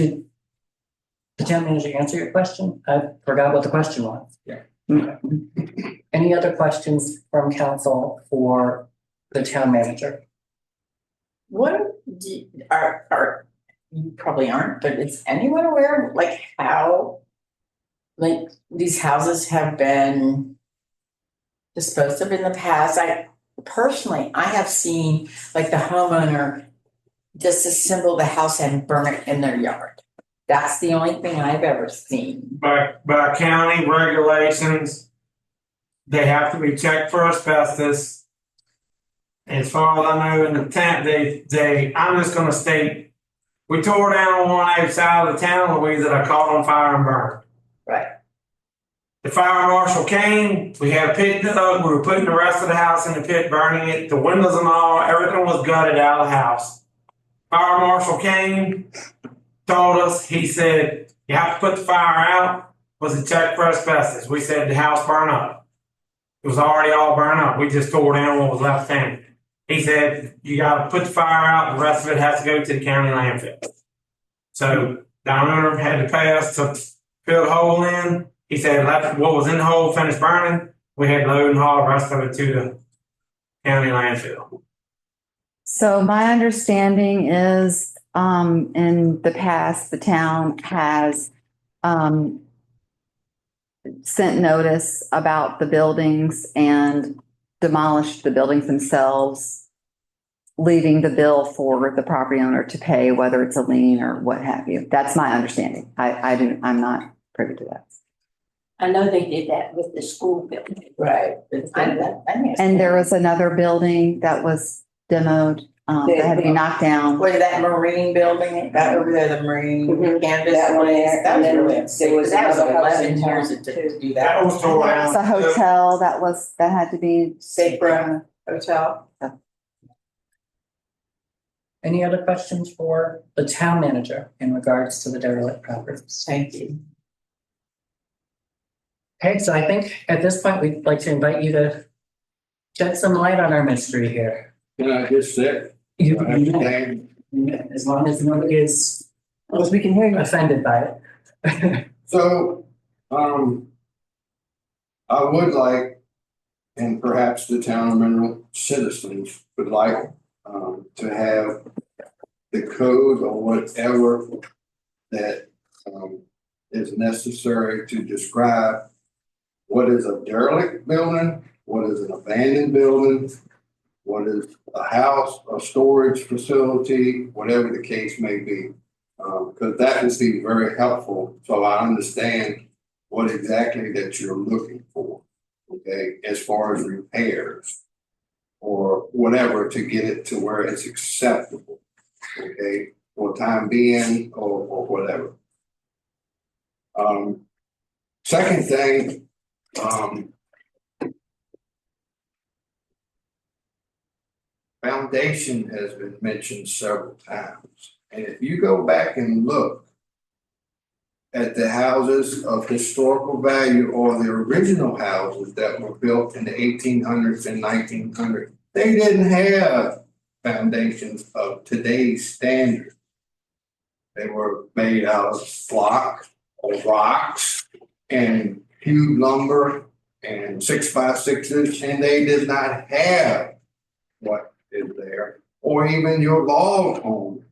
the town manager answer your question? I forgot what the question was.
Yeah.
Okay. Any other questions from council for the town manager?
What are, you probably aren't, but is anyone aware of like how like these houses have been disposed of in the past? I have seen like the homeowner disassemble the house and burn it in their yard. That's the only thing I've ever seen.
By county regulations, they have to be checked for asbestos. As far as I know, in the town, I'm just gonna state, we tore down one side of the town, Louise, that I caught on fire and burned.
Right.
The fire marshal came, we had a pit dug, we were putting the rest of the house in the pit, burning it, the windows and all, everything was gutted out of the house. Fire marshal came, told us, he said, you have to put the fire out, was it checked for asbestos? We said the house burned up. It was already all burned up, we just tore down what was left standing. He said, you gotta put the fire out, the rest of it has to go to the county landfill. So the owner had to pay us to fill the hole in. He said, let what was in the hole finish burning. We had to load and haul the rest of it to the county landfill.
So my understanding is, in the past, the town has, sent notice about the buildings and demolished the buildings themselves, leaving the bill for the property owner to pay, whether it's a lien or what have you. That's my understanding. I'm not privy to that.
I know they did that with the school building.
Right.
And there was another building that was demoed, that had to be knocked down.
Was that marine building, that over there, the marine canvas
That one
place?
there,
That
and
was
then
really,
there was
that was
another house
11
in
years
town,
it took
too.
to do
That
that.
was tore
There was
down.
a hotel that had to be.
Sacra Hotel.
Any other questions for the town manager in regards to the derelict properties?
Thank you.
Okay, so I think at this point, we'd like to invite you to shed some light on our mystery here.
Can I just say?
You as long as nobody is
we can hear you.
offended by it.
So, I would like, and perhaps the town of Mineral citizens would like, to have the code or whatever that, is necessary to describe what is a derelict building, what is an abandoned building, what is a house, a storage facility, whatever the case may be. Because that would be very helpful, so I understand what exactly that you're looking for, okay, as far as repairs or whatever to get it to where it's acceptable, okay, for time being or whatever. Second thing, foundation has been mentioned several times. And if you go back and look at the houses of historical value or the original houses that were built in the 1800s and 1900s, they didn't have foundations of today's standard. They were made out of block or rocks and hewed lumber and 6x6s, and they did not have what is there, or even your log home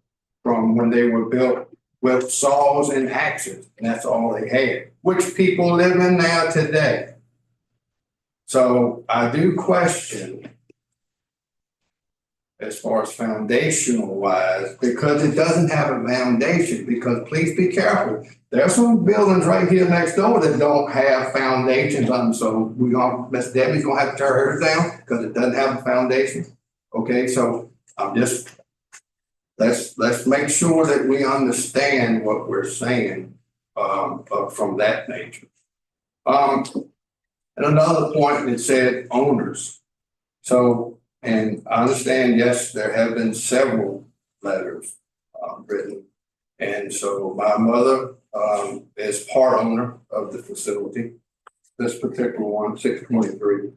from when they were built with saws and axes, and that's all they had, which people live in now today. So I do question as far as foundational wise, because it doesn't have a foundation, because please be careful. There are some buildings right here next door that don't have foundations on them, so Miss Debbie's gonna have to tear hers down because it doesn't have a foundation. Okay, so I'm just, let's make sure that we understand what we're saying from that nature. And another point, it said owners. So, and I understand, yes, there have been several letters written. And so my mother is part owner of the facility, this particular one, 623.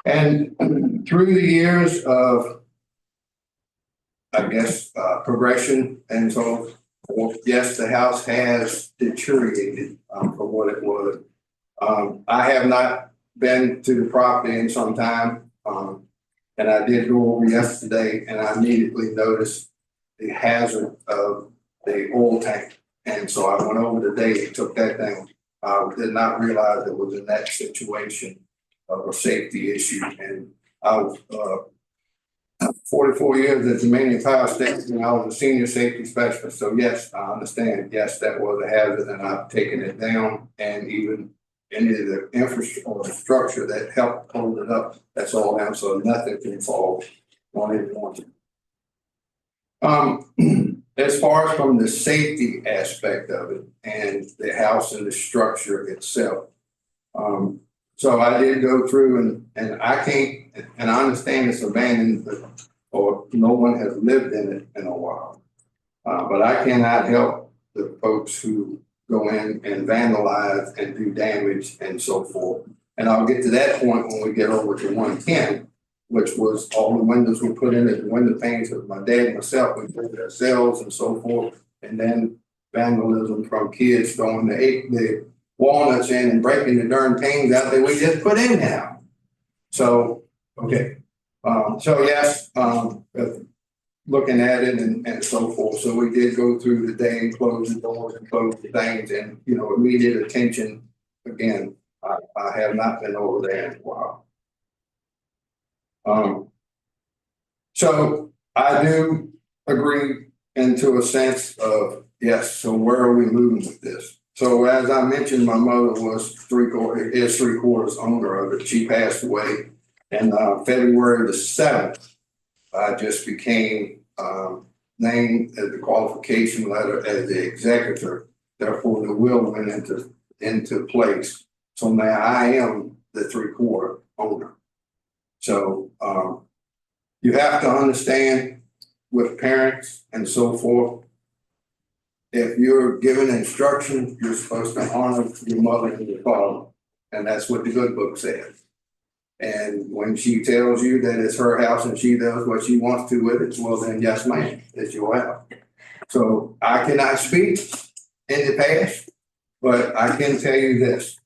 And through the years of, I guess, progression and so Well, yes, the house has deteriorated from what it was. I have not been to the property in some time. And I did go over yesterday and I immediately noticed the hazard of the oil tank. And so I went over today and took that down. Did not realize it was in that situation of a safety issue. And I was 44 years at Dominion Power Station, I was a senior safety specialist. So yes, I understand. Yes, that was a hazard and I've taken it down, and even any of the infrastructure or the structure that helped hold it up, that's all down. So nothing can fall on anyone. As far as from the safety aspect of it and the house and the structure itself. So I did go through and I can't, and I understand it's abandoned, or no one has lived in it in a while. But I cannot help the folks who go in and vandalize and do damage and so forth. And I'll get to that point when we get over to 110, which was all the windows were put in it, the window panes of my dad and myself, we put it ourselves and so forth. And then vandalism from kids throwing the walnuts in and breaking the darn panes out that we just put in now. So, okay. So yes, looking at it and so forth. So we did go through the day and close the doors and close the things, and, you know, immediate attention. Again, I have not been over there in a while. So I do agree into a sense of, yes, so where are we moving with this? So as I mentioned, my mother was three quarters owner of it. She passed away. And February the 7th, I just became named as the qualification letter as the executor. Therefore, the will went into place. So now I am the 3/4 owner. So you have to understand with parents and so forth, if you're given instruction, you're supposed to honor your mother and your father. And that's what the good book says. And when she tells you that it's her house and she does what she wants to with it, well then, yes, ma'am, it's your house. So I cannot speak in the past, but I can tell you this.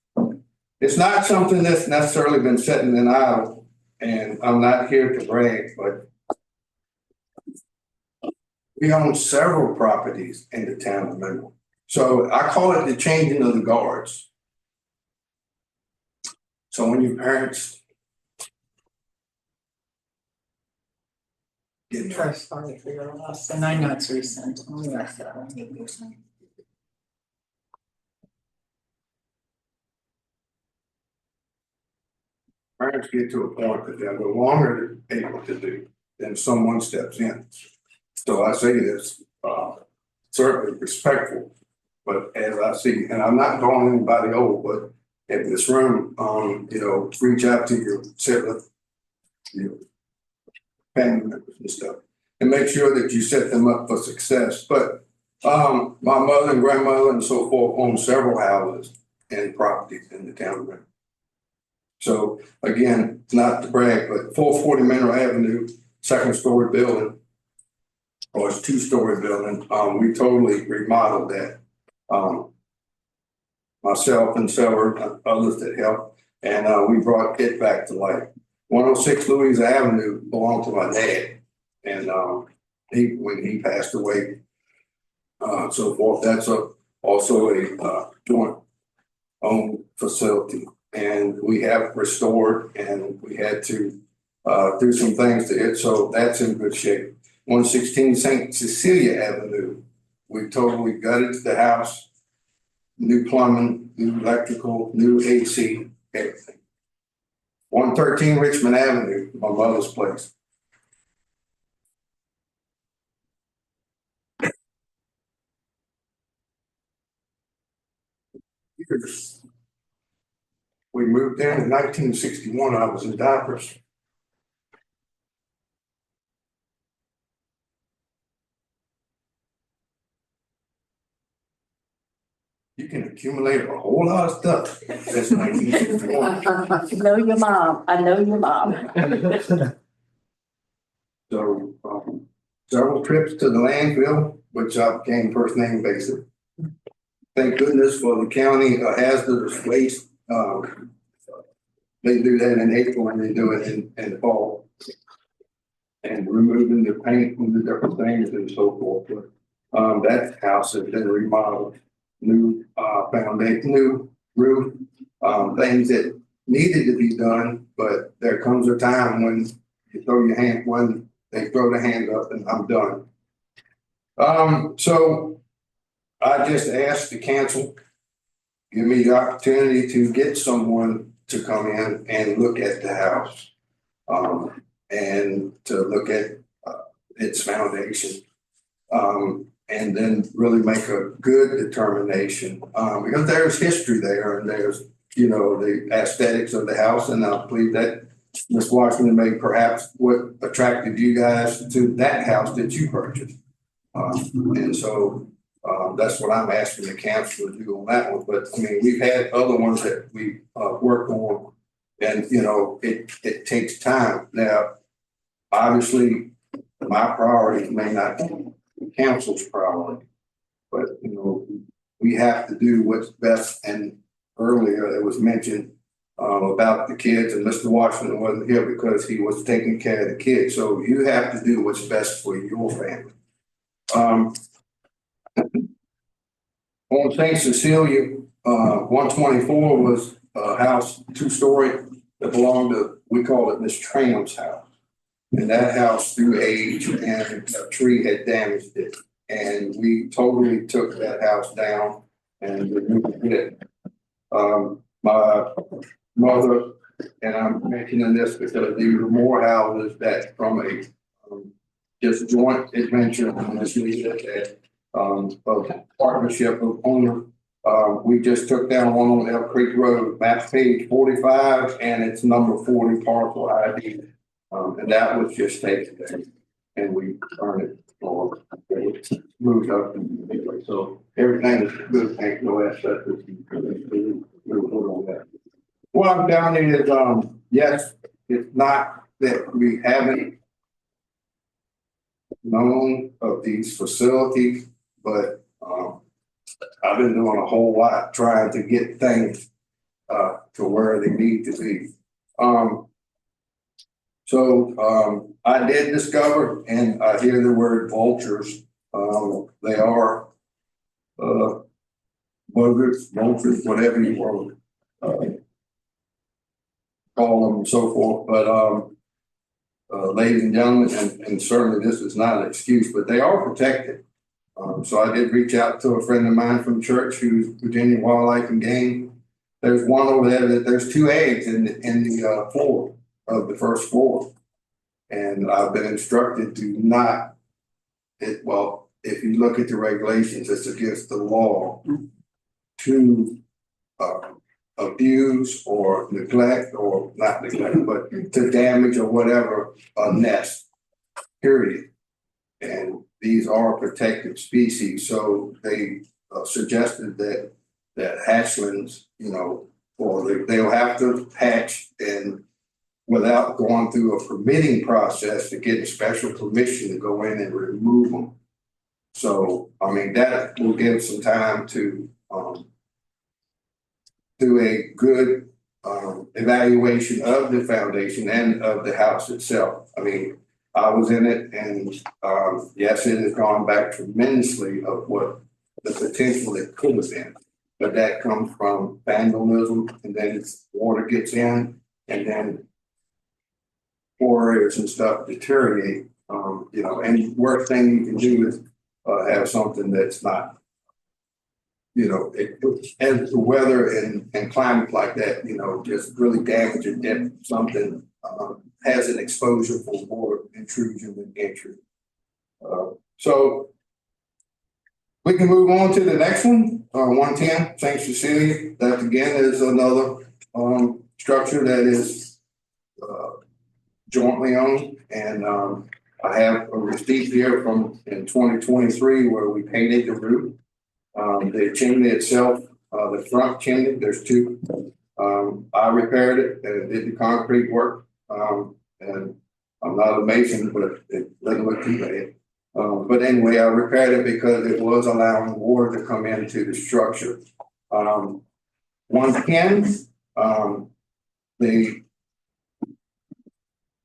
It's not something that's necessarily been sitting in idle, and I'm not here to brag, but we own several properties in the town of Mineral. So I call it the changing of the guards. So when your parents
I'm sorry for your loss, and I know it's recent.
Parents get to a point that they're no longer able to do, then someone steps in. So I say this, certainly respectful, but as I see, and I'm not calling anybody old, but in this room, you know, reach out to your sibling, your family members and stuff, and make sure that you set them up for success. But my mother and grandmother and so forth own several houses and properties in the town of Mineral. So again, not to brag, but 440 Mineral Avenue, second-story building, or it's two-story building. We totally remodeled that. Myself and several others that helped, and we brought it back to life. 106 Louisa Avenue belonged to my dad, and when he passed away, so forth. That's also a joint owned facility, and we have restored, and we had to do some things to it, so that's in good shape. 116 St. Cecilia Avenue, we totally gutted the house, new plumbing, new electrical, new AC, everything. 113 Richmond Avenue, my mother's place. We moved in 1961, I was in diapers. You can accumulate a whole lot of stuff since 1961.
I know your mom. I know your mom.
So several trips to the landfill, which I became first name basis. Thank goodness for the county hazardous waste. They do that in April and they do it in the fall. And removing the paint and the different things and so forth. But, that house has been remodeled, new foundation, new roof, things that needed to be done, but there comes a time when you throw your hand, when they throw the hand up and I'm done. So I just asked the council, give me the opportunity to get someone to come in and look at the house. And to look at its foundation. And then really make a good determination, because there's history there and there's, you know, the aesthetics of the house. And I believe that Ms. Washington may perhaps what attracted you guys to that house that you purchased. And so that's what I'm asking the council to do on that one. But I mean, we've had other ones that we worked on and, you know, it takes time. Now, obviously, my priority may not be the council's priority, but, you know, we have to do what's best. And earlier it was mentioned about the kids, and Mr. Washington wasn't here because he was taking care of the kids. So you have to do what's best for your family. On St. Cecilia, 124 was a house, 2-story, that belonged to, we call it Miss Tram's house. And that house, through age and a tree had damaged it. And we totally took that house down and removed it. My mother, and I'm mentioning this because there were more houses that from a just joint adventure on this that of partnership of owner. We just took down one on Elk Creek Road, map page 45, and it's number 40 parcel ID. And that was just taken there, and we earned it for it moved up anyway. So everything is good. Ain't no asset. What I'm down there is yes, it's not that we haven't known of these facilities, but I've been doing a whole lot trying to get things to where they need to be. So I did discover, and I hear the word vultures. They are vultures, whatever you want to call them and so forth. But ladies and gentlemen, and certainly this is not an excuse, but they are protected. So I did reach out to a friend of mine from church who's Virginia Wildlife and Game. There's one over there that there's 2 eggs in the floor of the first floor. And I've been instructed to not, well, if you look at the regulations, it's against the law to abuse or neglect, or not neglect, but to damage or whatever a nest, period. And these are protected species. So they suggested that hatchlings, you know, or they'll have to hatch and without going through a permitting process to get a special permission to go in and remove them. So, I mean, that will give some time to do a good evaluation of the foundation and of the house itself. I mean, I was in it, and yes, it has gone back tremendously of what the potential it could have been. But that comes from vandalism, and then water gets in, and then areas and stuff deteriorate. You know, and worst thing you can do is have something that's not, you know, as the weather and climate like that, you know, just really damage it if something has an exposure for water intrusion and entry. So we can move on to the next one, 110 St. Cecilia. That again is another structure that is jointly owned, and I have a receipt here from in 2023 where we painted the roof. The chimney itself, the front chimney, there's 2. I repaired it and did the concrete work. And I'm not a mason, but it doesn't look too bad. But anyway, I repaired it because it was allowing water to come into the structure. 110, the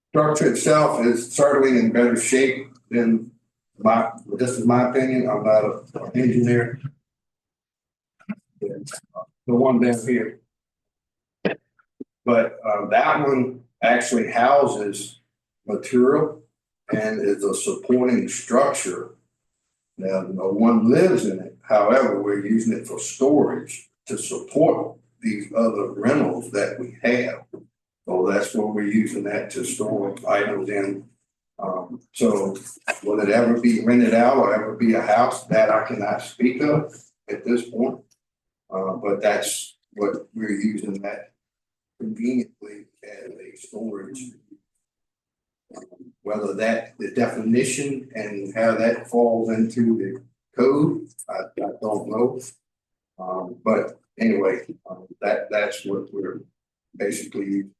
structure itself is certainly in better shape than this is my opinion, I'm not an engineer. The one down here. But that one actually houses material and is a supporting structure. Now, no one lives in it. However, we're using it for storage to support these other rentals that we have. So that's what we're using that to store items in. So will it ever be rented out or ever be a house? That I cannot speak of at this point. But that's what we're using that conveniently as a storage. Whether that, the definition and how that falls into the code, I don't know. But anyway, that's what we're basically using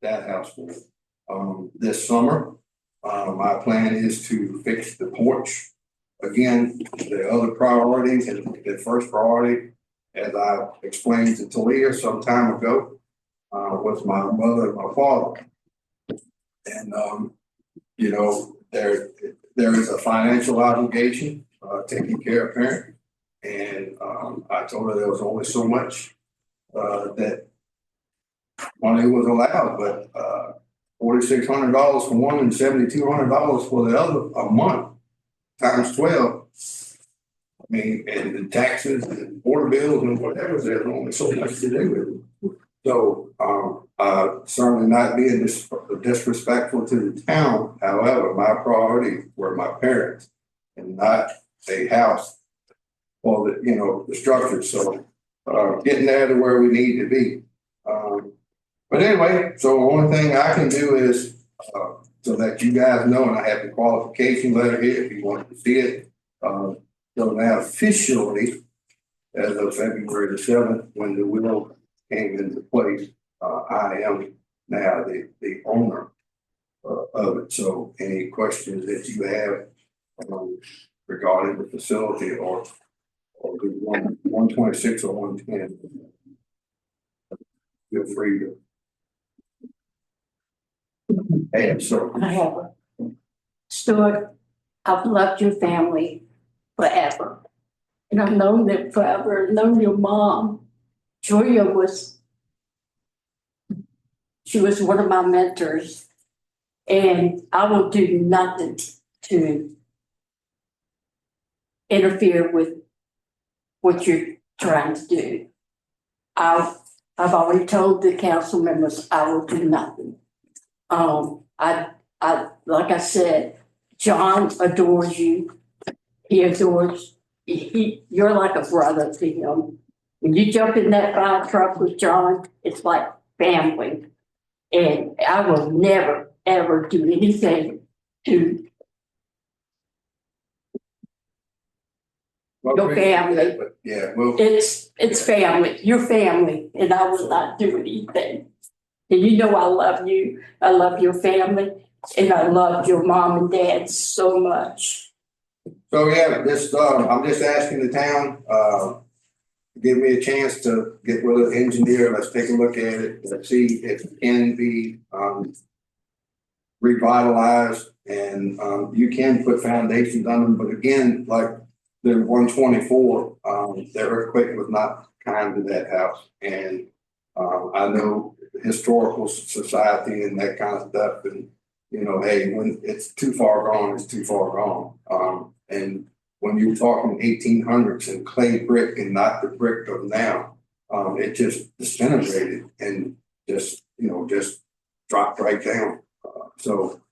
that house for. This summer, my plan is to fix the porch. Again, the other priorities and the first priority, as I explained to Talia some time ago, was my mother and my father. And, you know, there is a financial obligation, taking care of parents. And I told her there was only so much that money was allowed, but $4,600 for one and $7,200 for the other a month times 12. I mean, and the taxes and water bills and whatever, there's only so much to do with it. So certainly not being disrespectful to the town. However, my priority were my parents and not a house or the, you know, the structure. So getting there to where we need to be. But anyway, so the only thing I can do is so that you guys know, and I have the qualification letter here if you want to see it. So now officially, as of February the 7th, when the will came into place, I am now the owner of it. So any questions that you have regarding the facility or the 126 or 110, feel free to answer.
I have a Stuart, I've loved your family forever. And I've known them forever, known your mom. Julia she was one of my mentors. And I will do nothing to interfere with what you're trying to do. I've already told the council members I will do nothing. I like I said, John adores you. He adores you're like a brother to him. When you jump in that fire truck with John, it's like family. And I will never, ever do anything to your family.
Yeah, well,
it's family, your family, and I will not do anything. And you know I love you, I love your family, and I love your mom and dad so much.
so yeah, this I'm just asking the town to give me a chance to get with an engineer. Let's take a look at it. Let's see if it can be revitalized, and you can put foundations on them. But again, like the 124, the earthquake was not kind to that house, and I know historical society and that kind of stuff, and you know, hey, when it's too far gone, it's too far gone. And when you're talking 1800s and clay brick and not the brick of now, it just disintegrated and just, you know, just dropped right down. So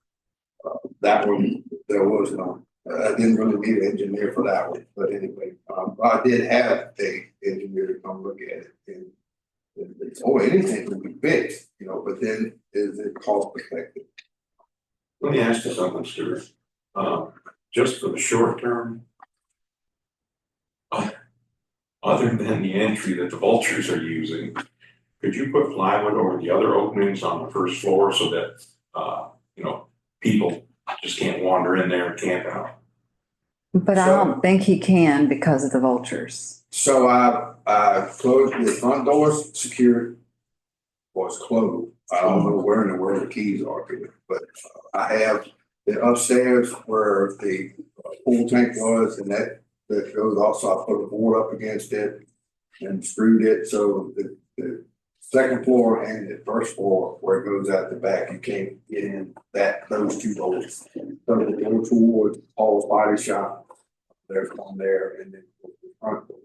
that one, there was no, I didn't really need an engineer for that one. But anyway, I did have a engineer to come look at it, and it's, oh, anything can be fixed, you know, but then is it cost effective?
Let me ask you something, Stuart. Just for the short term, other than the entry that the vultures are using, could you put plywood over the other openings on the first floor so that, you know, people just can't wander in there and camp out?
But I don't think he can because of the vultures.
So I closed the front doors, secured, was closed. I don't know where in the world the keys are to it, but I have the upstairs where the pool tank was, and that goes also. I put a board up against it and screwed it, so the second floor and the first floor where it goes out the back, you can't get in those two doors. So the door towards Paul's Body Shop, there's one there, and then the front door.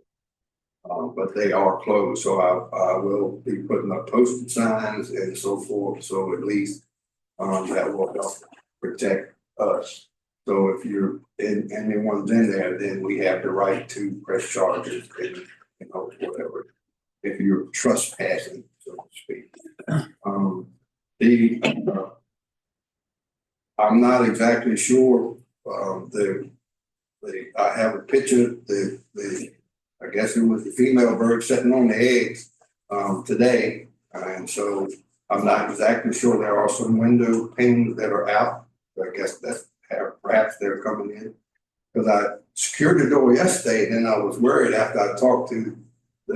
But they are closed, so I will be putting up posted signs and so forth, so at least that will help protect us. So if you're anyone's in there, then we have the right to press charges and, you know, whatever. If you're trespassing, so to speak. I'm not exactly sure, I have a picture, I guess it was the female bird sitting on the eggs, today. And so I'm not exactly sure. There are some window panes that are out. I guess that's perhaps they're coming in. Cause I secured the door yesterday, and then I was worried after I talked to the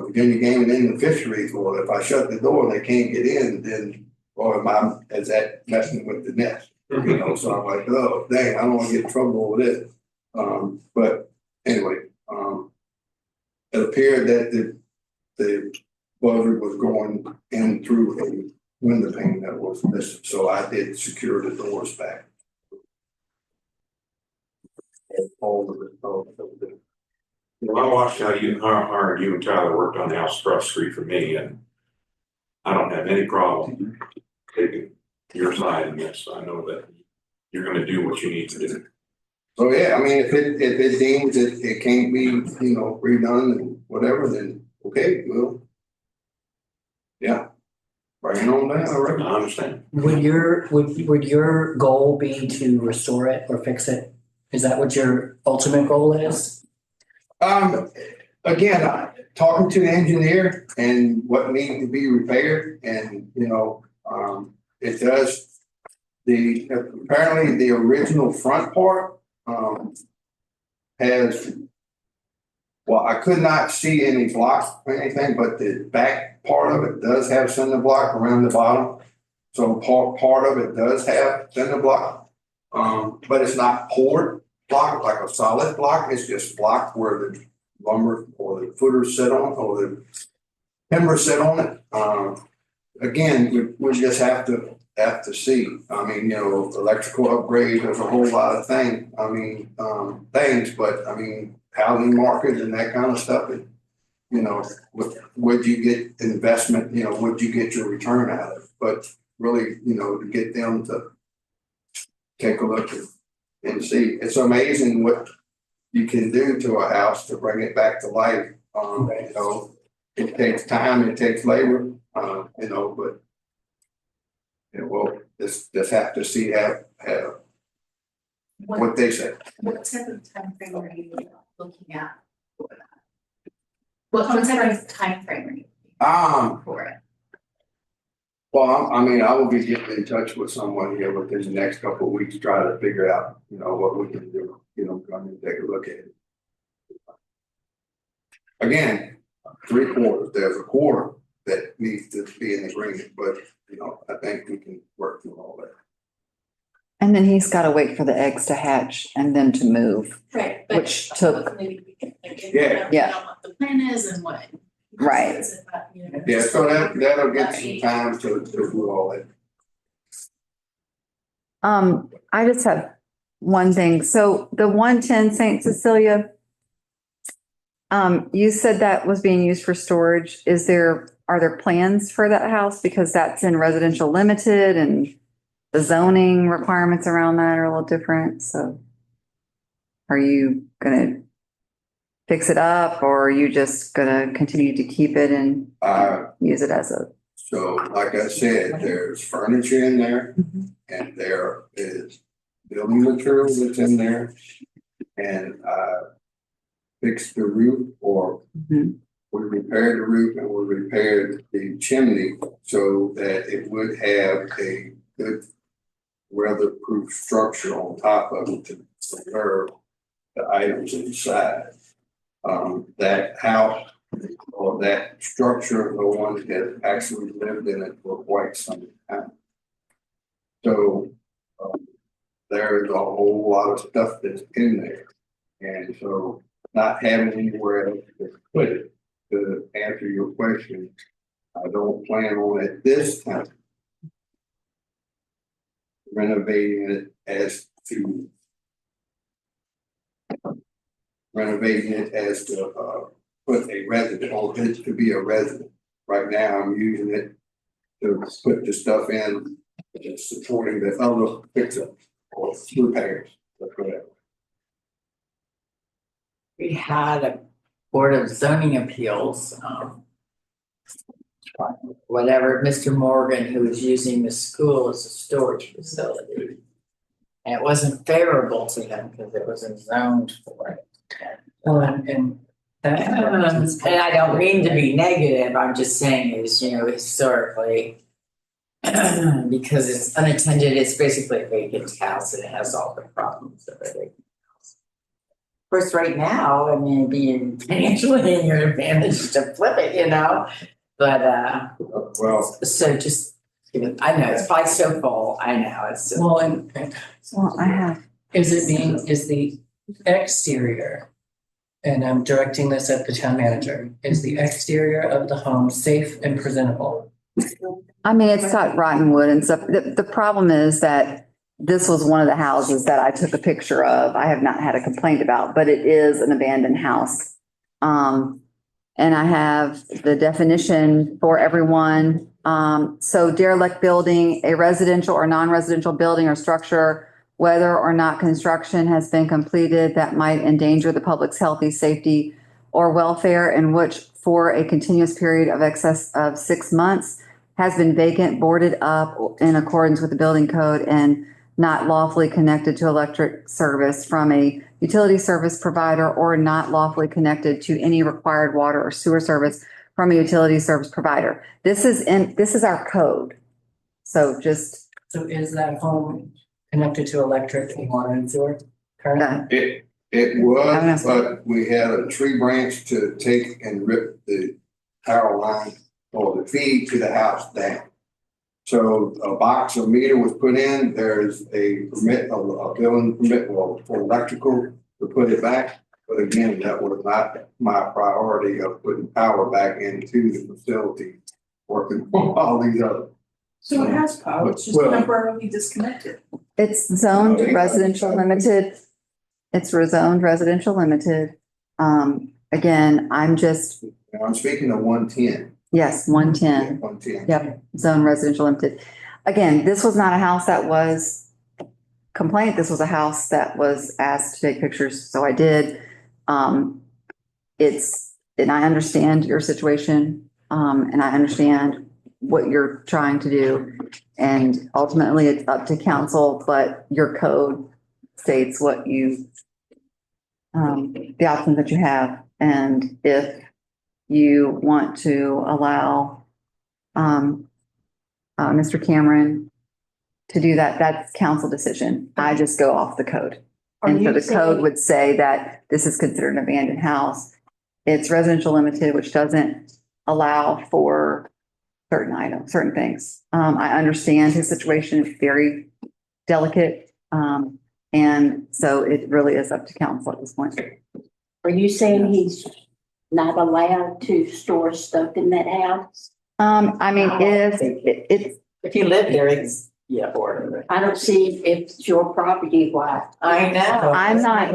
Virginia Game and Inland Fisheries, well, if I shut the door and they can't get in, then, or is that messing with the nest? You know, so I'm like, oh, dang, I don't want to get in trouble with this. But anyway, it appeared that the buzzard was going in through a window pane that was missing, so I did secure the doors back. All of it.
Well, I watched how you and Tyler worked on the house across the street from me, and I don't have any problem taking your side in this. I know that you're gonna do what you need to do.
So yeah, I mean, if it deems it can't be, you know, redone and whatever, then okay, well. Yeah. Bring it on down, I reckon.
I understand.
Would your goal be to restore it or fix it? Is that what your ultimate goal is?
Again, talking to the engineer and what needs to be repaired, and you know, it does. Apparently the original front part has. Well, I could not see any blocks or anything, but the back part of it does have cinder block around the bottom. So part of it does have cinder block, but it's not poured block like a solid block. It's just block where the lumber or the footers sit on, or the timber sit on it. Again, we just have to see. I mean, you know, electrical upgrade. There's a whole lot of things. I mean, things, but I mean, housing market and that kind of stuff. And you know, would you get investment? You know, would you get your return out of it? But really, you know, to get them to take a look and see, it's amazing what you can do to a house to bring it back to life. You know, it takes time, it takes labor, you know, but you know, we'll just have to see have what they say.
What type of time frame are you looking at for that? What type of time frame are you looking for it?
Well, I mean, I will be getting in touch with someone here within the next couple of weeks, try to figure out, you know, what we can do, you know, come and take a look at it. Again, 3/4, there's a quarter that needs to be in agreement, but, you know, I think we can work through all that.
And then he's got to wait for the eggs to hatch and then to move.
Right.
Which took.
Maybe we can, like,
Yeah.
what the plan is and what.
Right.
Yeah, so that'll get some time to do all that.
I just have one thing. So the 110 St. Cecilia, you said that was being used for storage. Are there plans for that house? Because that's in residential limited, and the zoning requirements around that are a little different. So are you gonna fix it up, or are you just gonna continue to keep it and use it as a?
So like I said, there's furniture in there, and there is building material that's in there. And fixed the roof, or we repaired the roof, and we repaired the chimney so that it would have a good weatherproof structure on top of it to preserve the items inside. That house or that structure, the one that actually lived in it for quite some time. So, there's a whole lot of stuff that's in there. And so not having anywhere else to put it, to answer your question, I don't plan on at this time renovating it as to put a resident on it to be a resident. Right now, I'm using it to put the stuff in, supporting the other fix-ups or repairs, whatever.
We had a Board of Zoning Appeals, whatever, Mr. Morgan, who was using the school as a storage facility. And it wasn't favorable to him because it wasn't zoned for it.
And
I don't mean to be negative, I'm just saying is, historically, because it's unattended, it's basically a vacant house and it has all the problems of a vacant house. Of course, right now, I mean, being financially in your advantage to flip it, but,
well,
so just, I know, it's probably so full, I know, it's.
well,
I have.
is the exterior, and I'm directing this at the town manager, is the exterior of the home safe and presentable?
I mean, it's got rotten wood and stuff. The problem is that this was one of the houses that I took a picture of. I have not had a complaint about, but it is an abandoned house. And I have the definition for everyone. So derelict building, a residential or non-residential building or structure, whether or not construction has been completed that might endanger the public's health, safety, or welfare, in which for a continuous period of excess of 6 months has been vacant, boarded up in accordance with the building code, and not lawfully connected to electric service from a utility service provider, or not lawfully connected to any required water or sewer service from a utility service provider. This is our code. So
is that home connected to electric and water and sewer currently?
It was, but we had a tree branch to take and rip the power line or the feed to the house down. So a box or meter was put in, there's a permit, a building permit for electrical to put it back. But again, that was not my priority of putting power back into the facility, working on all these other.
So it has power, it's just temporarily disconnected.
it's zoned residential limited. It's rezoned residential limited. Again, I'm
speaking of 110.
Yes, 110.
110.
Yep, zone residential limited. Again, this was not a house that was complaint. This was a house that was asked to take pictures, so I did. And I understand your situation, and I understand what you're trying to do. And ultimately, it's up to council, but your code states what the options that you have. And if you want to allow Mr. Cameron to do that, that's council decision. I just go off the code. And so the code would say that this is considered an abandoned house. It's residential limited, which doesn't allow for certain items, certain things. I understand his situation is very delicate. And so it really is up to council at this point.
Are you saying he's not allowed to store stuff in that house?
I mean,
if you live there, it's, yeah, or.
I don't see if it's your property, why.
I know.
I'm not.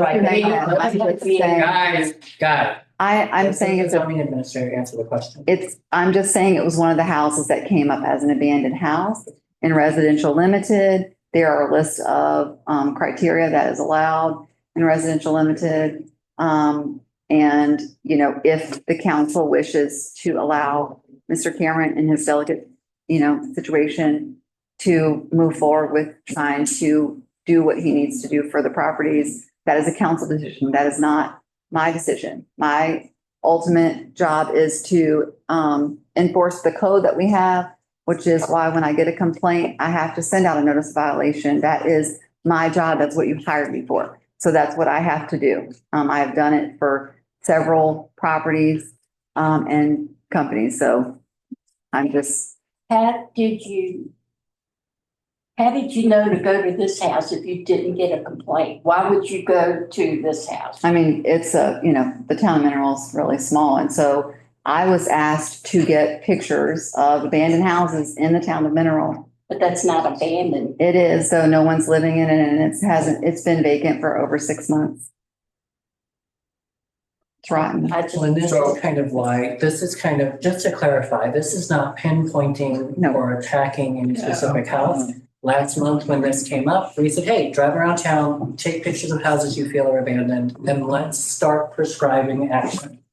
Guys.
I'm saying it's a
zoning administrator answer the question.
I'm just saying it was one of the houses that came up as an abandoned house in residential limited. There are a list of criteria that is allowed in residential limited. And, if the council wishes to allow Mr. Cameron in his delicate, situation to move forward with trying to do what he needs to do for the properties, that is a council decision. That is not my decision. My ultimate job is to enforce the code that we have, which is why when I get a complaint, I have to send out a notice of violation. That is my job. That's what you hired me for. So that's what I have to do. I have done it for several properties, and companies, so I'm just,
How did you know to go to this house if you didn't get a complaint? Why would you go to this house?
I mean, it's the town of Mineral's really small, and so I was asked to get pictures of abandoned houses in the town of Mineral.
But that's not abandoned.
It is, so no one's living in it, and it's been vacant for over 6 months. It's rotten.
Well, and this is kind of why, this is kind of, just to clarify, this is not pinpointing or attacking any specific house. Last month when this came up, we said, hey, drive around town, take pictures of houses you feel are abandoned, and let's start prescribing action.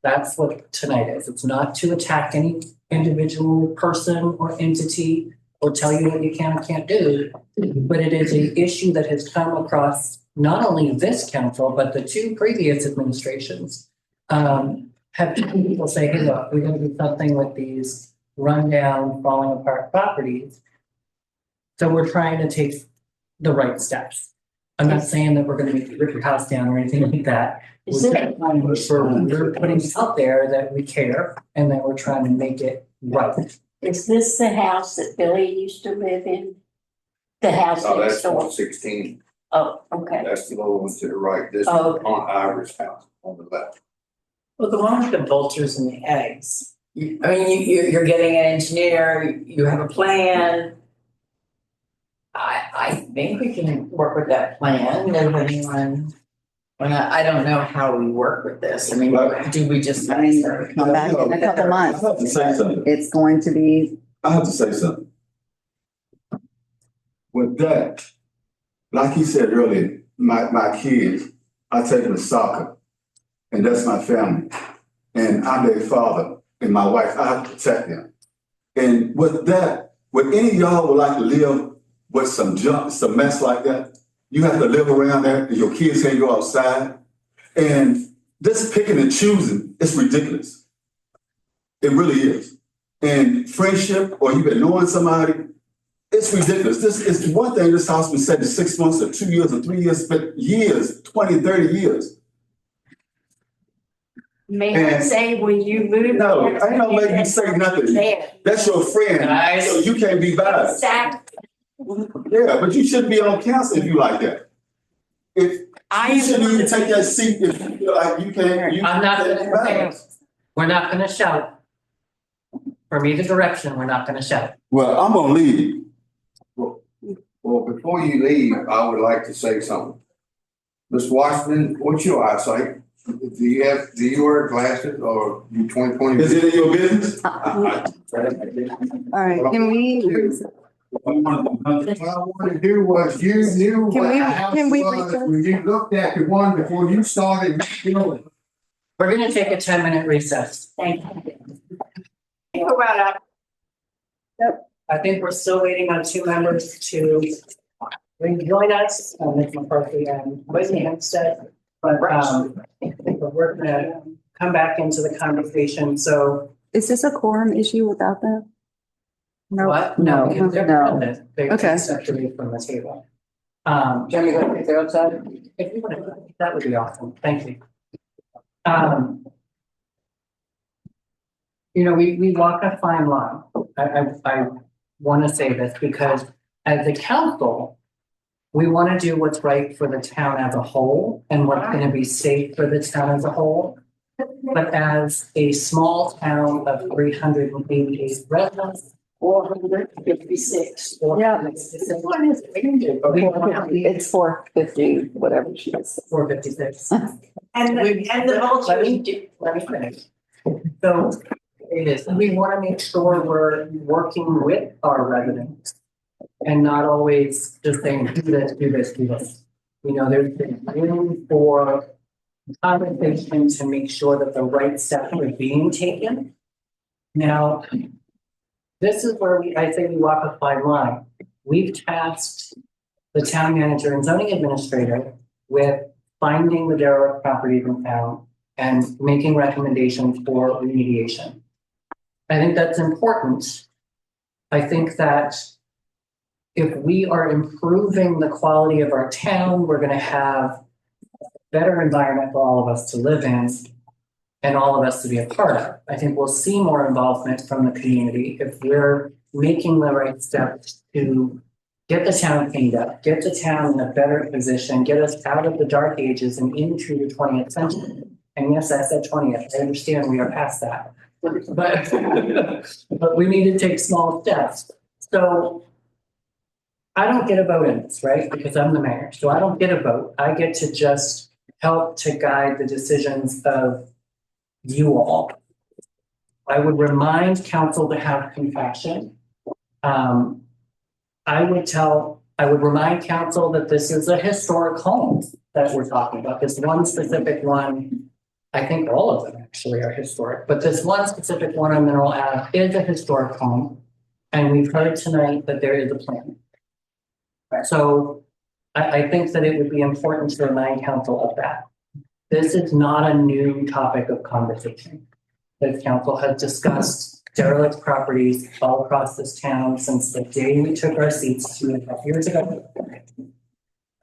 That's what tonight is. It's not to attack any individual person or entity or tell you what you can and can't do, but it is an issue that has come across not only this council, but the 2 previous administrations. Have people say, hey, look, we're going to do something with these rundown, falling apart properties. So we're trying to take the right steps. I'm not saying that we're going to rip your house down or anything like that. We're putting it out there that we care and that we're trying to make it right.
Is this the house that Billy used to live in? The house
Oh,
next
that's
door?
116.
Oh, okay.
That's the little one to the right. This is
Oh, okay.
on Ivor's house on the left.
Well, the one with the vultures and the eggs. You're getting an engineer, you have a plan. I think we can work with that plan, and when anyone, I don't know how we work with this. I mean, do we just?
Come back in a couple months.
I have to say something.
It's going to be.
I have to say something. With that, like he said earlier, my kids, I take them to soccer, and that's my family. And I'm their father, and my wife, I have to protect them. And with that, would any of y'all would like to live with some junk, some mess like that? You have to live around that, and your kids can't go outside. And this picking and choosing, it's ridiculous. It really is. And friendship, or you've been knowing somebody, it's ridiculous. This is one thing this house was said in 6 months or 2 years or 3 years, but years, 20, 30 years.
May I say when you move?
No, I ain't gonna make you say nothing. That's your friend, so you can't be biased.
Exactly.
Yeah, but you shouldn't be on council if you like that. If you shouldn't even take that seat if you feel like you can't.
I'm not gonna, we're not gonna shout. For me, the direction, we're not gonna shout.
Well, I'm gonna leave.
Well, before you leave, I would like to say something. Ms. Washington, what's your eyesight? Do you wear glasses or you 20/20?
Is it in your business?
All right, can we?
What I want to do was you knew what the house was when you looked at the one before you started building.
We're gonna take a 10-minute recess.
Thank you.
Yep. I think we're still waiting on 2 members to rejoin us, Ms. McCarthy and Whitney Hempstead. But we're gonna come back into the conversation, so.
Is this a quorum issue without them?
What?
No,
because they're
no.
present. They
Okay.
stepped away from the table.
Jamie, go take the outside.
If you want to, that would be awesome. Thank you. We walk a fine line. I want to say this because as a council, we want to do what's right for the town as a whole and what's going to be safe for the town as a whole. But as a small town of 388 residents,
456.
Yeah.
We
It's 450, whatever she is.
456.
And the vultures.
Let me finish. So it is, we want to make sure we're working with our residents and not always just saying, do this, do this, do this. There's been room for conversation to make sure that the right steps are being taken. Now, this is where I say we walk a fine line. We've tasked the town manager and zoning administrator with finding the derelict properties in town and making recommendations for remediation. I think that's important. I think that if we are improving the quality of our town, we're gonna have a better environment for all of us to live in and all of us to be a part of. I think we'll see more involvement from the community if we're making the right steps to get the town cleaned up, get the town in a better position, get us out of the dark ages and into the 20th century. And yes, I said 20th, I understand we are past that. But we need to take small steps. So I don't get a vote in this, right? Because I'm the mayor. So I don't get a vote. I get to just help to guide the decisions of you all. I would remind council to have compassion. I would remind council that this is a historic home that we're talking about. This one specific one, I think all of them actually are historic, but this one specific one on Mineral Ave is a historic home. And we've heard tonight that there is a plan. So I think that it would be important to remind council of that. This is not a new topic of conversation. The council has discussed derelict properties all across this town since the day we took our seats 2.5 years ago.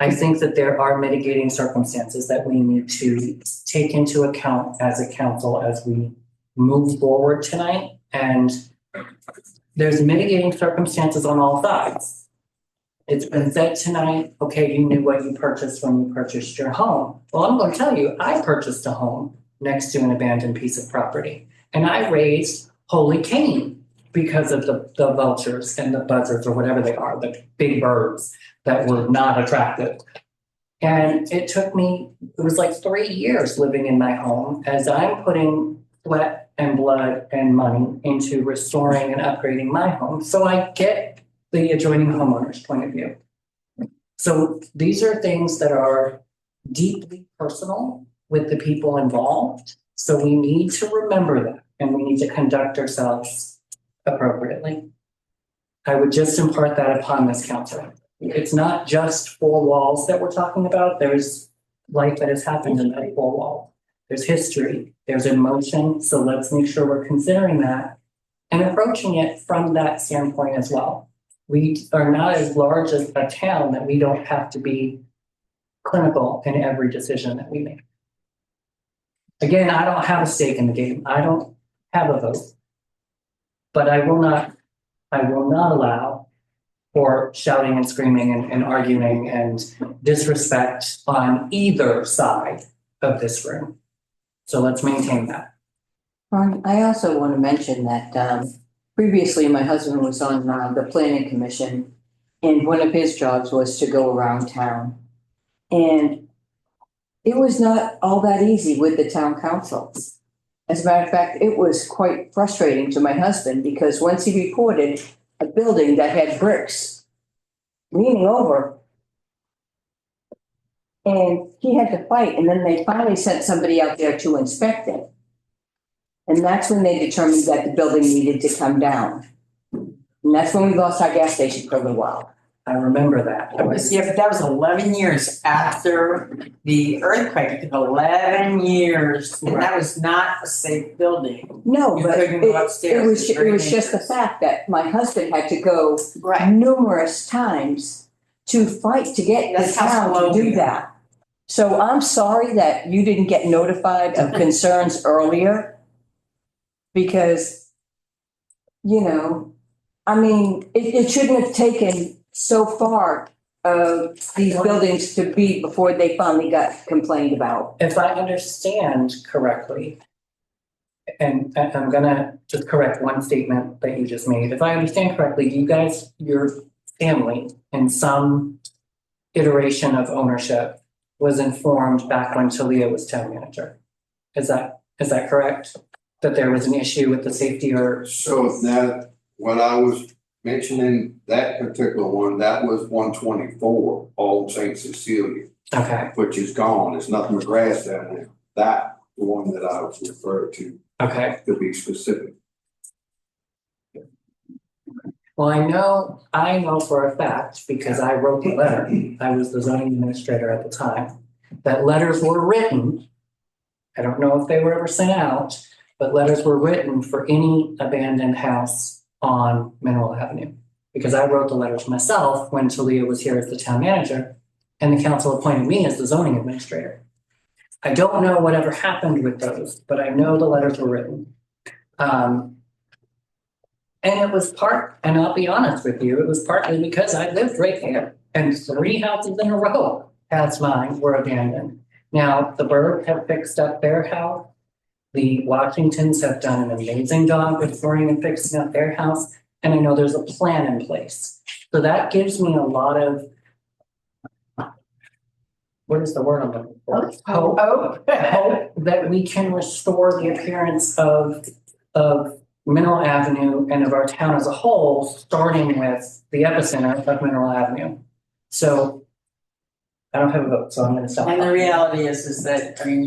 I think that there are mitigating circumstances that we need to take into account as a council as we move forward tonight. And there's mitigating circumstances on all sides. It's been said tonight, okay, you knew what you purchased when you purchased your home. Well, I'm going to tell you, I purchased a home next to an abandoned piece of property. And I raised Holy Cane because of the vultures and the buzzards or whatever they are, the big birds that were not attractive. And it took me, it was like 3 years living in my home as I'm putting sweat and blood and money into restoring and upgrading my home. So I get the adjoining homeowner's point of view. So these are things that are deeply personal with the people involved. So we need to remember that and we need to conduct ourselves appropriately. I would just impart that upon this council. It's not just 4 walls that we're talking about. There's life that has happened in that 4 wall. There's history, there's emotion. So let's make sure we're considering that and approaching it from that standpoint as well. We are not as large as a town that we don't have to be clinical in every decision that we make. Again, I don't have a stake in the game. I don't have a vote. But I will not allow for shouting and screaming and arguing and disrespect on either side of this room. So let's maintain that.
I also want to mention that previously my husband was on the planning commission and one of his jobs was to go around town. And it was not all that easy with the town council. As a matter of fact, it was quite frustrating to my husband because once he reported a building that had bricks leaning over, and he had to fight, and then they finally sent somebody out there to inspect it. And that's when they determined that the building needed to come down. And that's when we lost our gas station for a little while.
I remember that.
Yeah, but that was 11 years after the earthquake. It took 11 years, and that was not a safe building.
No,
You
but
couldn't go upstairs.
it was just the fact that my husband had to go numerous times to fight to get the
That's how
town
slow
to do
we are.
that. So I'm sorry that you didn't get notified of concerns earlier. Because, you know, I mean, it shouldn't have taken so far of these buildings to be before they finally got complained about.
If I understand correctly, and I'm gonna just correct one statement that you just made. If I understand correctly, you guys, your family, in some iteration of ownership, was informed back when Talia was town manager. Is that correct? That there was an issue with the safety or?
So that, what I was mentioning, that particular one, that was 124, Old St. Cecilia.
Okay.
Which is gone. There's nothing but grass down there. That, the one that I was referred to.
Okay.
To be specific.
Well, I know for a fact, because I wrote the letter, I was the zoning administrator at the time, that letters were written. I don't know if they were ever sent out, but letters were written for any abandoned house on Mineral Avenue. because I wrote the letters myself when Talia was here as the town manager, and the council appointed me as the zoning administrator. I don't know whatever happened with those, but I know the letters were written. And it was and I'll be honest with you, it was partly because I lived right there, and 3 houses in a row past mine were abandoned. Now, the Burke have fixed up their house. The Washingtons have done an amazing job restoring and fixing up their house, and I know there's a plan in place. So that gives me a lot of, what is the word I'm looking for? Hope that we can restore the appearance of Mineral Avenue and of our town as a whole, starting with the epicenter of Mineral Avenue. So I don't have a vote, so I'm gonna stop.
And the reality is that, I mean,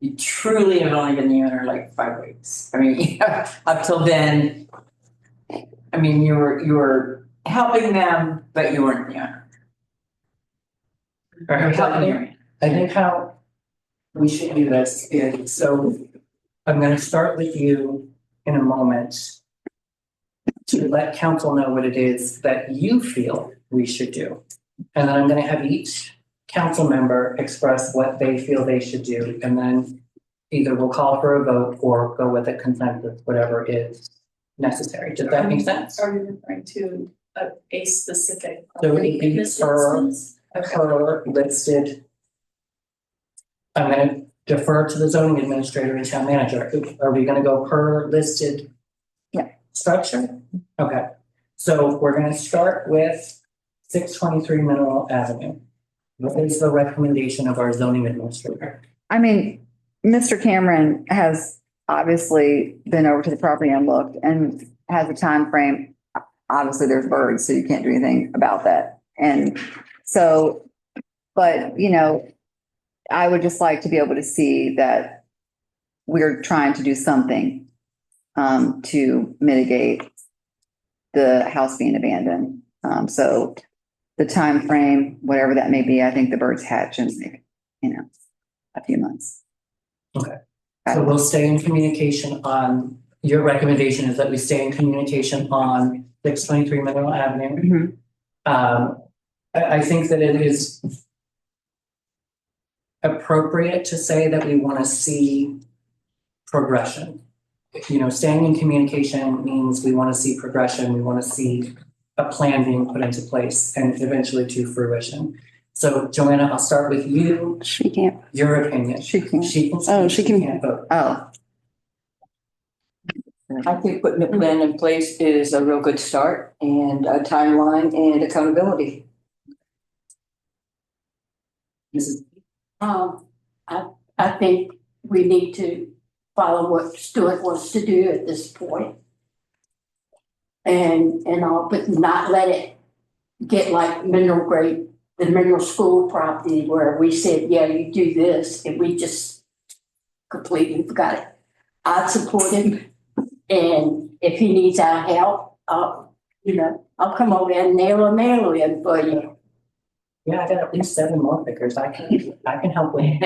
you truly have only been the owner like 5 weeks. I mean, up till then, I mean, you were helping them, but you weren't the owner.
I think how we should do this is, so I'm gonna start with you in a moment to let council know what it is that you feel we should do. And then I'm gonna have each council member express what they feel they should do, and then either we'll call for a vote or go with a consensus, whatever is necessary. Does that make sense?
Are you referring to a specific?
So it would be per listed. I'm gonna defer to the zoning administrator and town manager. Are we gonna go per listed?
Yeah.
Structure? Okay, so we're gonna start with 623 Mineral Avenue. What is the recommendation of our zoning administrator?
I mean, Mr. Cameron has obviously been over to the property and looked and has a time frame. Obviously, there's birds, so you can't do anything about that. And so, but, you know, I would just like to be able to see that we're trying to do something to mitigate the house being abandoned. So the time frame, whatever that may be, I think the birds hatch in, you know, a few months.
Okay, so we'll stay in communication on, your recommendation is that we stay in communication on 623 Mineral Avenue. I think that it is appropriate to say that we want to see progression. You know, staying in communication means we want to see progression, we want to see a plan being put into place and eventually to fruition. So Joanna, I'll start with you.
She can't.
Your opinion.
She can't.
She can.
Oh, she can.
Can't vote.
Oh.
I think putting a plan in place is a real good start, and a timeline and accountability.
Mrs.
I think we need to follow what Stuart wants to do at this point. And all, but not let it get like the mineral school property where we said, yeah, you do this, and we just completely forgot it. I'd support him, and if he needs our help, I'll come over and nail in for you.
Yeah, I got at least 7 more pickers. I can help with.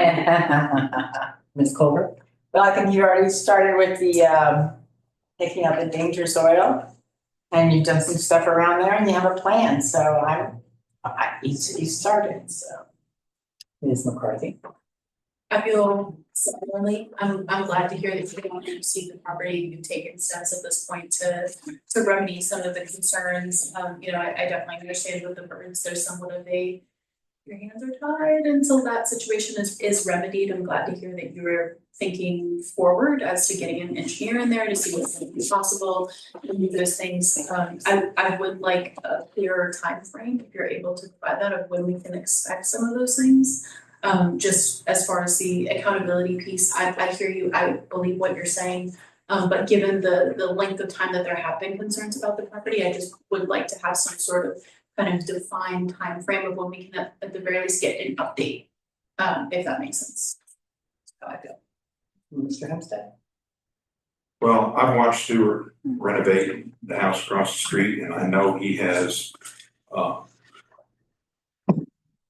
Ms. Colbert?
Well, I think you already started with the picking up endangered soil, and you've done some stuff around there, and you have a plan. So you started. So,
Ms. McCarthy?
I feel similarly. I'm glad to hear that you want to see the property. You've taken steps at this point to remedy some of the concerns. I definitely understand with the birds. There's somewhat of your hands are tied until that situation is remedied. I'm glad to hear that you're thinking forward as to getting an engineer in there to see what's going to be possible and do those things. I would like a clearer time frame if you're able to provide that of when we can expect some of those things. Just as far as the accountability piece, I hear you, I believe what you're saying. But given the length of time that there have been concerns about the property, I just would like to have some sort of kind of defined time frame of when we can at the very least get an update, if that makes sense. That's how I feel.
Mr. Hempstead?
Well, I've watched Stuart renovate the house across the street, and I know he has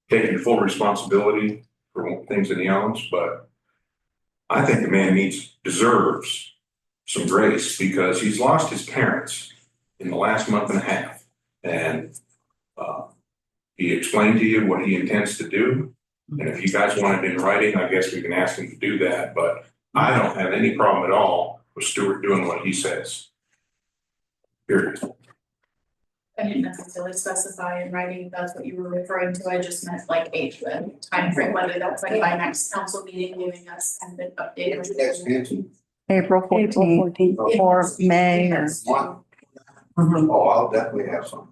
taken full responsibility for things that he owns, but I think the man deserves some grace because he's lost his parents in the last month and a half. And he explained to you what he intends to do. And if you guys want it in writing, I guess we can ask him to do that, but I don't have any problem at all with Stuart doing what he says. Period.
I didn't necessarily specify in writing that's what you were referring to, I just meant like a timeframe, whether that's like by next council meeting, giving us kind of an update.
April 14th or May or.
Oh, I'll definitely have some.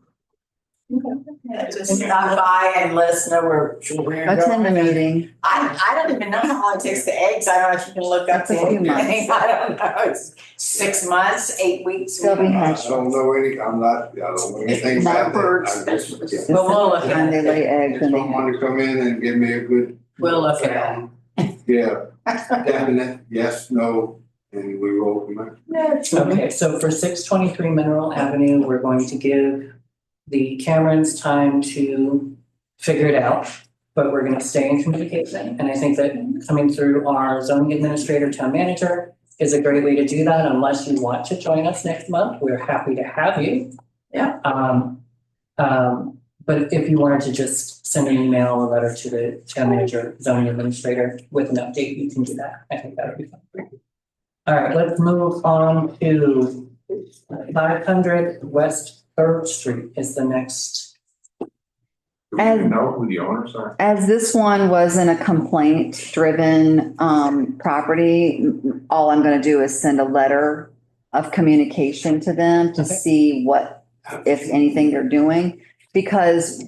Just stop by and let us know where we're
Attend the
going.
meeting.
I don't even know how long it takes the eggs. I don't know if you can look up
It's a few months.
anything. I don't know. It's 6 months, 8 weeks.
They'll be
I
hatched.
don't know I don't know anything about that. I just,
But we'll look at
And they
it.
lay eggs
If
and they
someone to come in and give me a good,
We'll look at
yeah, definite, yes, no, and we roll from there.
it.
Okay, so for 623 Mineral Avenue, we're going to give the Camerons time to figure it out, but we're gonna stay in communication. And I think that coming through our zoning administrator, town manager is a great way to do that. Unless you want to join us next month, we're happy to have you.
Yeah.
But if you wanted to just send an email or letter to the town manager, zoning administrator with an update, you can do that. I think that would be fun. All right, let's move on to 500 West 3rd Street is the next.
Do we even know who the owners are?
As this one wasn't a complaint-driven property, all I'm gonna do is send a letter of communication to them to
Okay.
see what, if anything, they're doing. Because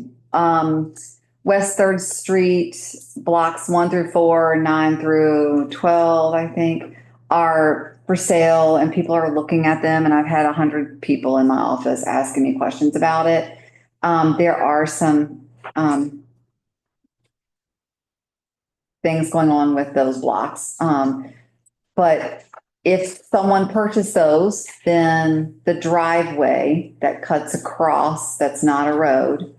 West 3rd Street, blocks 1 through 4, 9 through 12, I think, are for sale and people are looking at them. And I've had 100 people in my office asking me questions about it. There are some things going on with those blocks. But if someone purchased those, then the driveway that cuts across, that's not a road,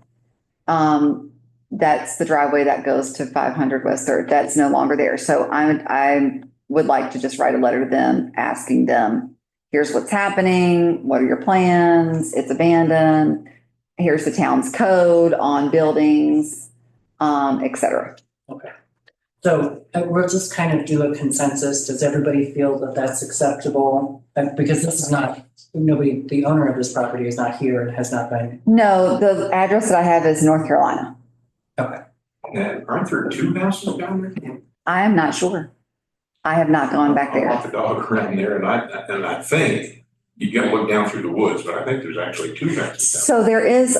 that's the driveway that goes to 500 West 3rd. That's no longer there. So I would like to just write a letter to them, asking them, here's what's happening. What are your plans? It's abandoned. Here's the town's code on buildings, et cetera.
Okay. So we'll just kind of do a consensus. Does everybody feel that that's acceptable? Because this is not, nobody, the owner of this property is not here and has not been.
No, the address that I have is North Carolina.
Okay.
And aren't there 2 houses down there?
I am not sure. I have not gone back
I
there.
walk the dog around there and I think you gotta look down through the woods, but I think there's actually 2 houses down
So there is,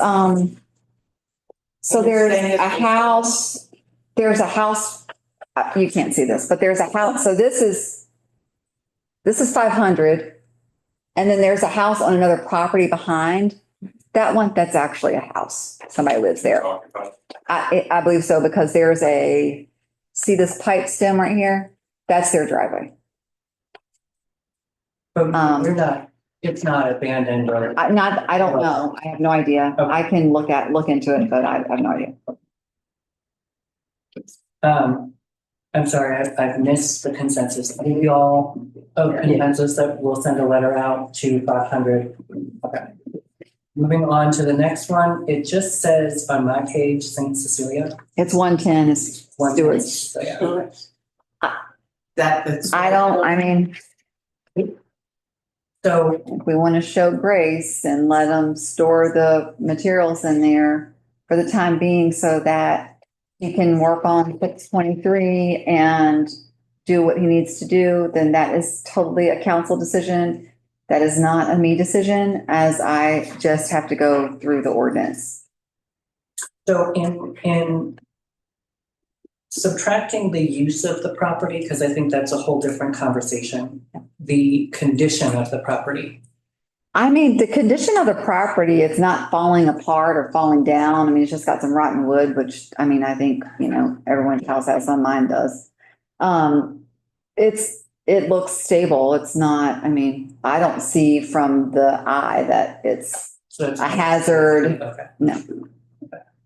so there's a house, you can't see this, but there's a house, so this is 500. And then there's a house on another property behind that one, that's actually a house. Somebody lives there. I believe so, because there's see this pipe stem right here? That's their driveway.
But we're not, it's not abandoned or.
I don't know. I have no idea. I can look into it, but I have no idea.
I'm sorry, I've missed the consensus. I think you all, consensus that we'll send a letter out to 500. Okay. Moving on to the next one, it just says on my page, St. Cecilia.
It's 110, it's Stewart's.
So, yeah.
So if we want to show grace and let them store the materials in there for the time being so that he can work on 623 and do what he needs to do, then that is totally a council decision. That is not a me decision, as I just have to go through the ordinance.
So in subtracting the use of the property, because I think that's a whole different conversation, the condition of the property.
I mean, the condition of the property, it's not falling apart or falling down. I mean, it's just got some rotten wood, which, I mean, I think, everyone's house has some, mine does. It looks stable. It's not, I don't see from the eye that it's a hazard.
Okay.
No.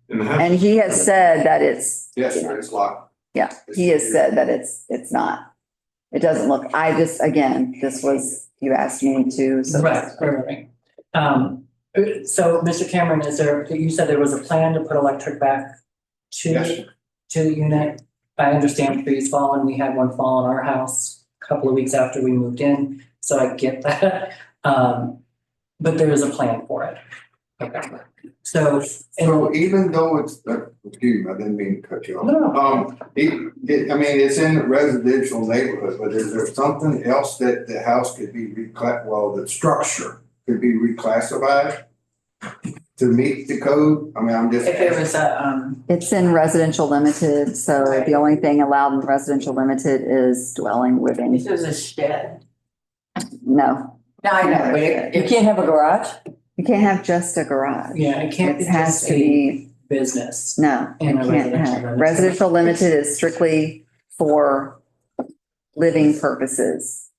And he has said that it's.
Yes, sir, it's locked.
Yeah, he has said that it's not. It doesn't look, this was, you asked me to. So
Right. So, Mr. Cameron, you said there was a plan to put electric back
Yes.
to the unit? I understand trees fallen. We had one fall in our house a couple of weeks after we moved in, so I get that. But there is a plan for it. Okay. So
even though it's, excuse me, I didn't mean to cut you off.
No.
I mean, it's in a residential neighborhood, but is there something else that the house could be the structure could be reclassified to meet the code? I mean, I'm just.
If it was a,
It's in residential limited, so the only thing allowed in residential limited is dwelling, living.
This is a shed.
No,
No, I know, but
You can't have a garage?
you can't have just a garage.
yeah, it can't be
It has
just
to
a
be,
business.
no, you
In a
can't
residential
have.
limited.
Residential limited is strictly for living purposes.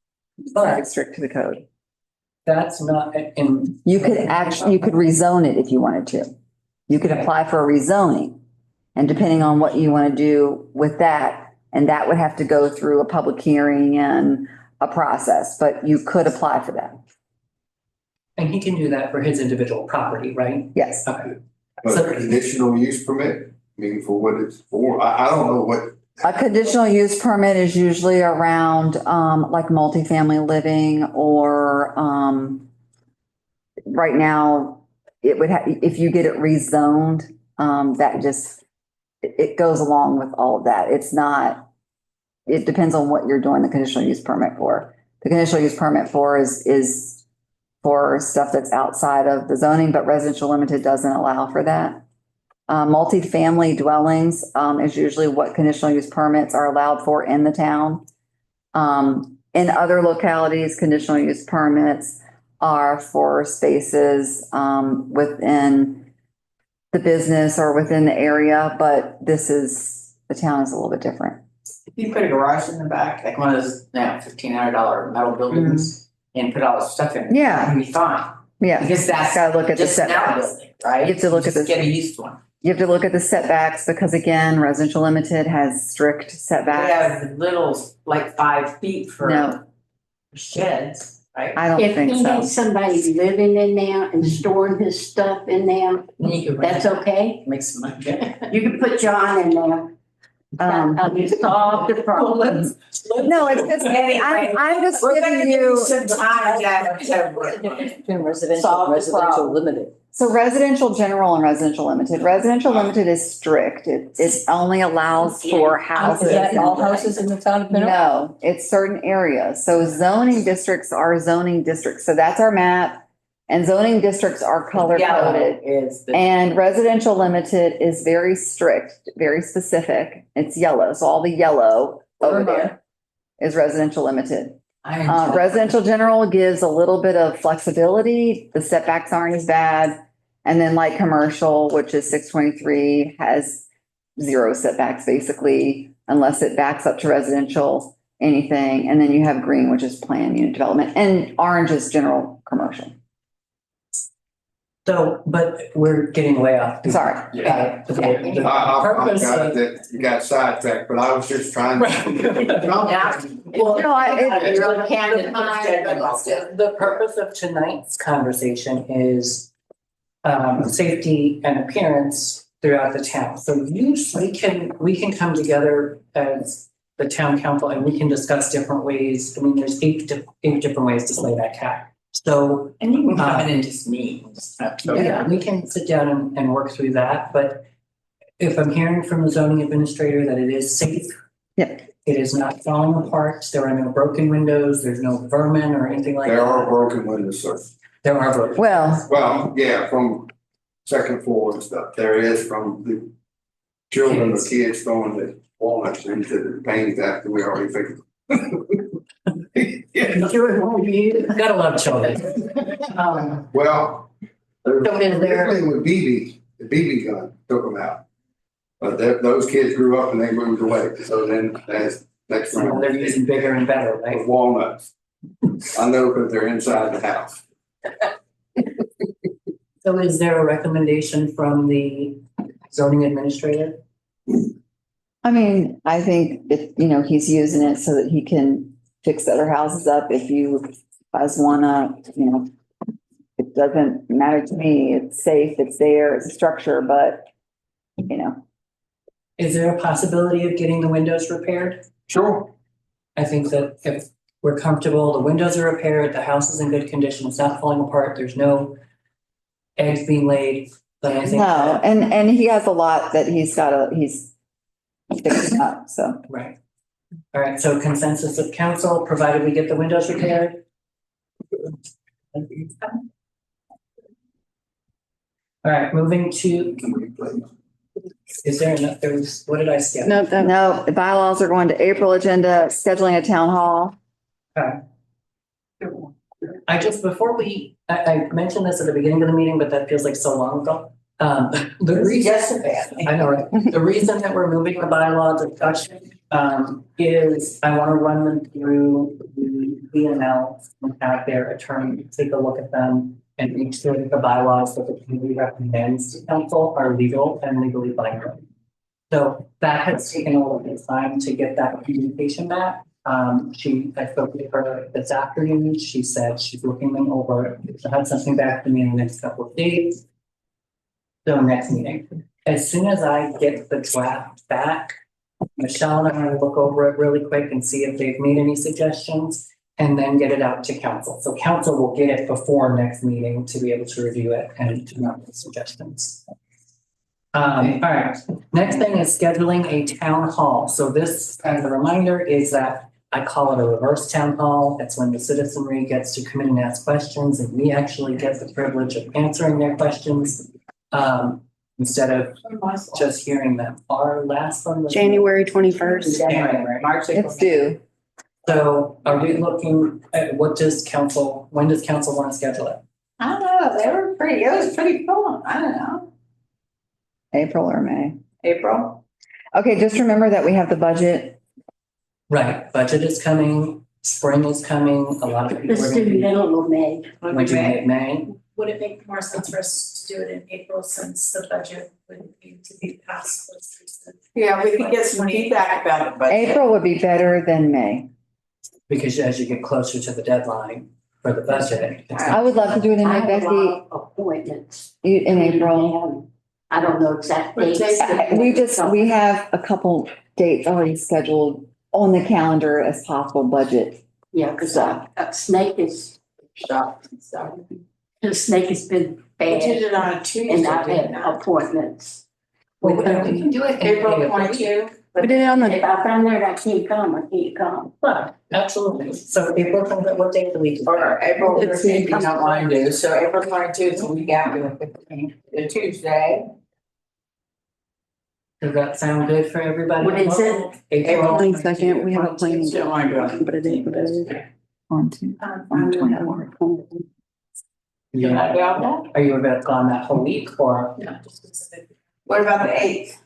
But
Strict to the code.
that's not in.
You could rezone it if you wanted to. You could apply for a rezoning. And depending on what you want to do with that, and that would have to go through a public hearing and a process, but you could apply for that.
And he can do that for his individual property, right?
Yes.
Okay.
But conditional use permit, I mean, for what it's for, I don't know what.
A conditional use permit is usually around, like multifamily living or, right now, it would have, if you get it rezoned, that just, it goes along with all of that. It's not, it depends on what you're doing the conditional use permit for. The conditional use permit for is for stuff that's outside of the zoning, but residential limited doesn't allow for that. Multifamily dwellings, is usually what conditional use permits are allowed for in the town. In other localities, conditional use permits are for spaces, within the business or within the area, but the town is a little bit different.
If you put a garage in the back, like one of those, $1,500 metal buildings, and put all the stuff in it.
Yeah.
It'd be fine.
Yeah.
Because that's
Gotta look at the
just an
setbacks.
outbuilding, right?
You have to look at
Just
the-
Get a used one.
You have to look at the setbacks because again, residential limited has strict
They
setbacks.
have little, like 5 feet for
No,
sheds, right?
I don't
If
think
he
so.
has somebody living in there and storing his stuff in there,
Then you could
that's okay.
make some money.
You can put John in there. I'll just solve the problem.
No, it's just, I'm just
We're
giving
gonna give you
you,
some time, Jack, to
Between residential,
Solve the
residential
problem.
limited.
so residential general and residential limited. Residential limited is strict. It only allows for houses.
Is that all houses in the town of Mineral?
No, it's certain areas. So zoning districts are zoning districts. So that's our map. And zoning districts are color
Yellow
coded.
is the.
And residential limited is very strict, very specific. It's yellow. So all the yellow over there is residential limited. Residential general gives a little bit of flexibility. The setbacks aren't as bad. And then like commercial, which is 623, has 0 setbacks basically, unless it backs up to residential, anything. And then you have green, which is planned unit development, and orange is general commercial.
So, but we're getting way off.
Sorry.
The
I
purpose
got
of.
that, you got sidetracked, but I was just trying to.
Yeah.
Well, no,
You're candid.
The purpose of tonight's conversation is safety and appearance throughout the town. So usually we can come together as the town council and we can discuss different ways. I mean, there's eight different ways to slay that cat. So.
And you can come in and just meet.
Yeah, we can sit down and work through that, but if I'm hearing from the zoning administrator that it is safe.
Yeah.
It is not falling apart, there are no broken windows, there's no vermin or anything like that.
There are broken windows, sir.
There are broken.
Well, yeah, from second floor and stuff. There is from the children or kids throwing the walnuts into the panes after we already fixed them.
Gotta love children.
Well,
So is there-
originally with the BB gun took them out. But those kids grew up and they moved away. So then that's next
So
round.
they're using bigger and better, right?
With walnuts. I know because they're inside the house.
So is there a recommendation from the zoning administrator?
I mean, I think if, he's using it so that he can fix other houses up. If you guys wanna, if it doesn't matter to me. It's safe, it's there, it's a structure, but, you know.
Is there a possibility of getting the windows repaired?
Sure.
I think that if we're comfortable, the windows are repaired, the house is in good condition, it's not falling apart, there's no eggs being laid, then I think.
No, and he has a lot that he's fixing up, so.
Right. All right, so consensus of council, provided we get the windows repaired. All right, moving to. Is there enough, what did I skip?
No,
No, the bylaws are going to April agenda, scheduling a town hall.
Okay. I just, before I mentioned this at the beginning of the meeting, but that feels like so long ago. The reason, I know, right? The reason that we're moving the bylaw discussion, is I want to run them through the VML and have their attorney take a look at them and make sure that the bylaws that the committee recommends to council are legal and legally binding. So that has taken a little bit of time to get that communication back. I spoke with her this afternoon. She said she's looking them over. She'll have something back to me in the next couple of days. So next meeting, as soon as I get the draft back, Michelle and I will look over it really quick and see if they've made any suggestions and then get it out to council. So council will get it before next meeting to be able to review it and to make suggestions. All right, next thing is scheduling a town hall. So this, as a reminder, is that I call it a reverse town hall. It's when the citizenry gets to come in and ask questions and we actually get the privilege of answering their questions. Instead of just hearing them. Our last one was
January 21st.
January, March.
It's due.
So are we looking at when does council want to schedule it?
I don't know, it was pretty fun, I don't know.
April or May.
April?
Okay, just remember that we have the budget.
Right, budget is coming, spring is coming, a lot of people are
Let's
gonna
do
be.
middle of May.
Would you make May?
Would it make more sense for us to do it in April since the budget would need to be passed?
Yeah, we could get some feedback about it, but.
April would be better than May.
Because as you get closer to the deadline for the budget. it's
I would love to do it in
I
May,
have a lot
Becky,
of appointments.
in April.
I don't know exactly.
We have a couple dates already scheduled on the calendar as possible budget.
Yeah, because Snake is, the Snake has been
We
bad.
did it on a Tuesday,
And I've had
didn't we?
appointments.
Well, we can do it in
April
May.
22.
We did it on the,
If I find out I can't come, I can't come.
Well, absolutely. So April, what day of the week?
Or April
It's
13th, you don't want to do, so April 22 is the week after the 15th, the Tuesday.
Does that sound good for everybody?
What is it?
April
22nd, we have a planning.
Still want to do it.
But it is what it is.
On to.
I'm
You're not available?
Are you available on that whole week or?
No, just specific.
What about the 8th?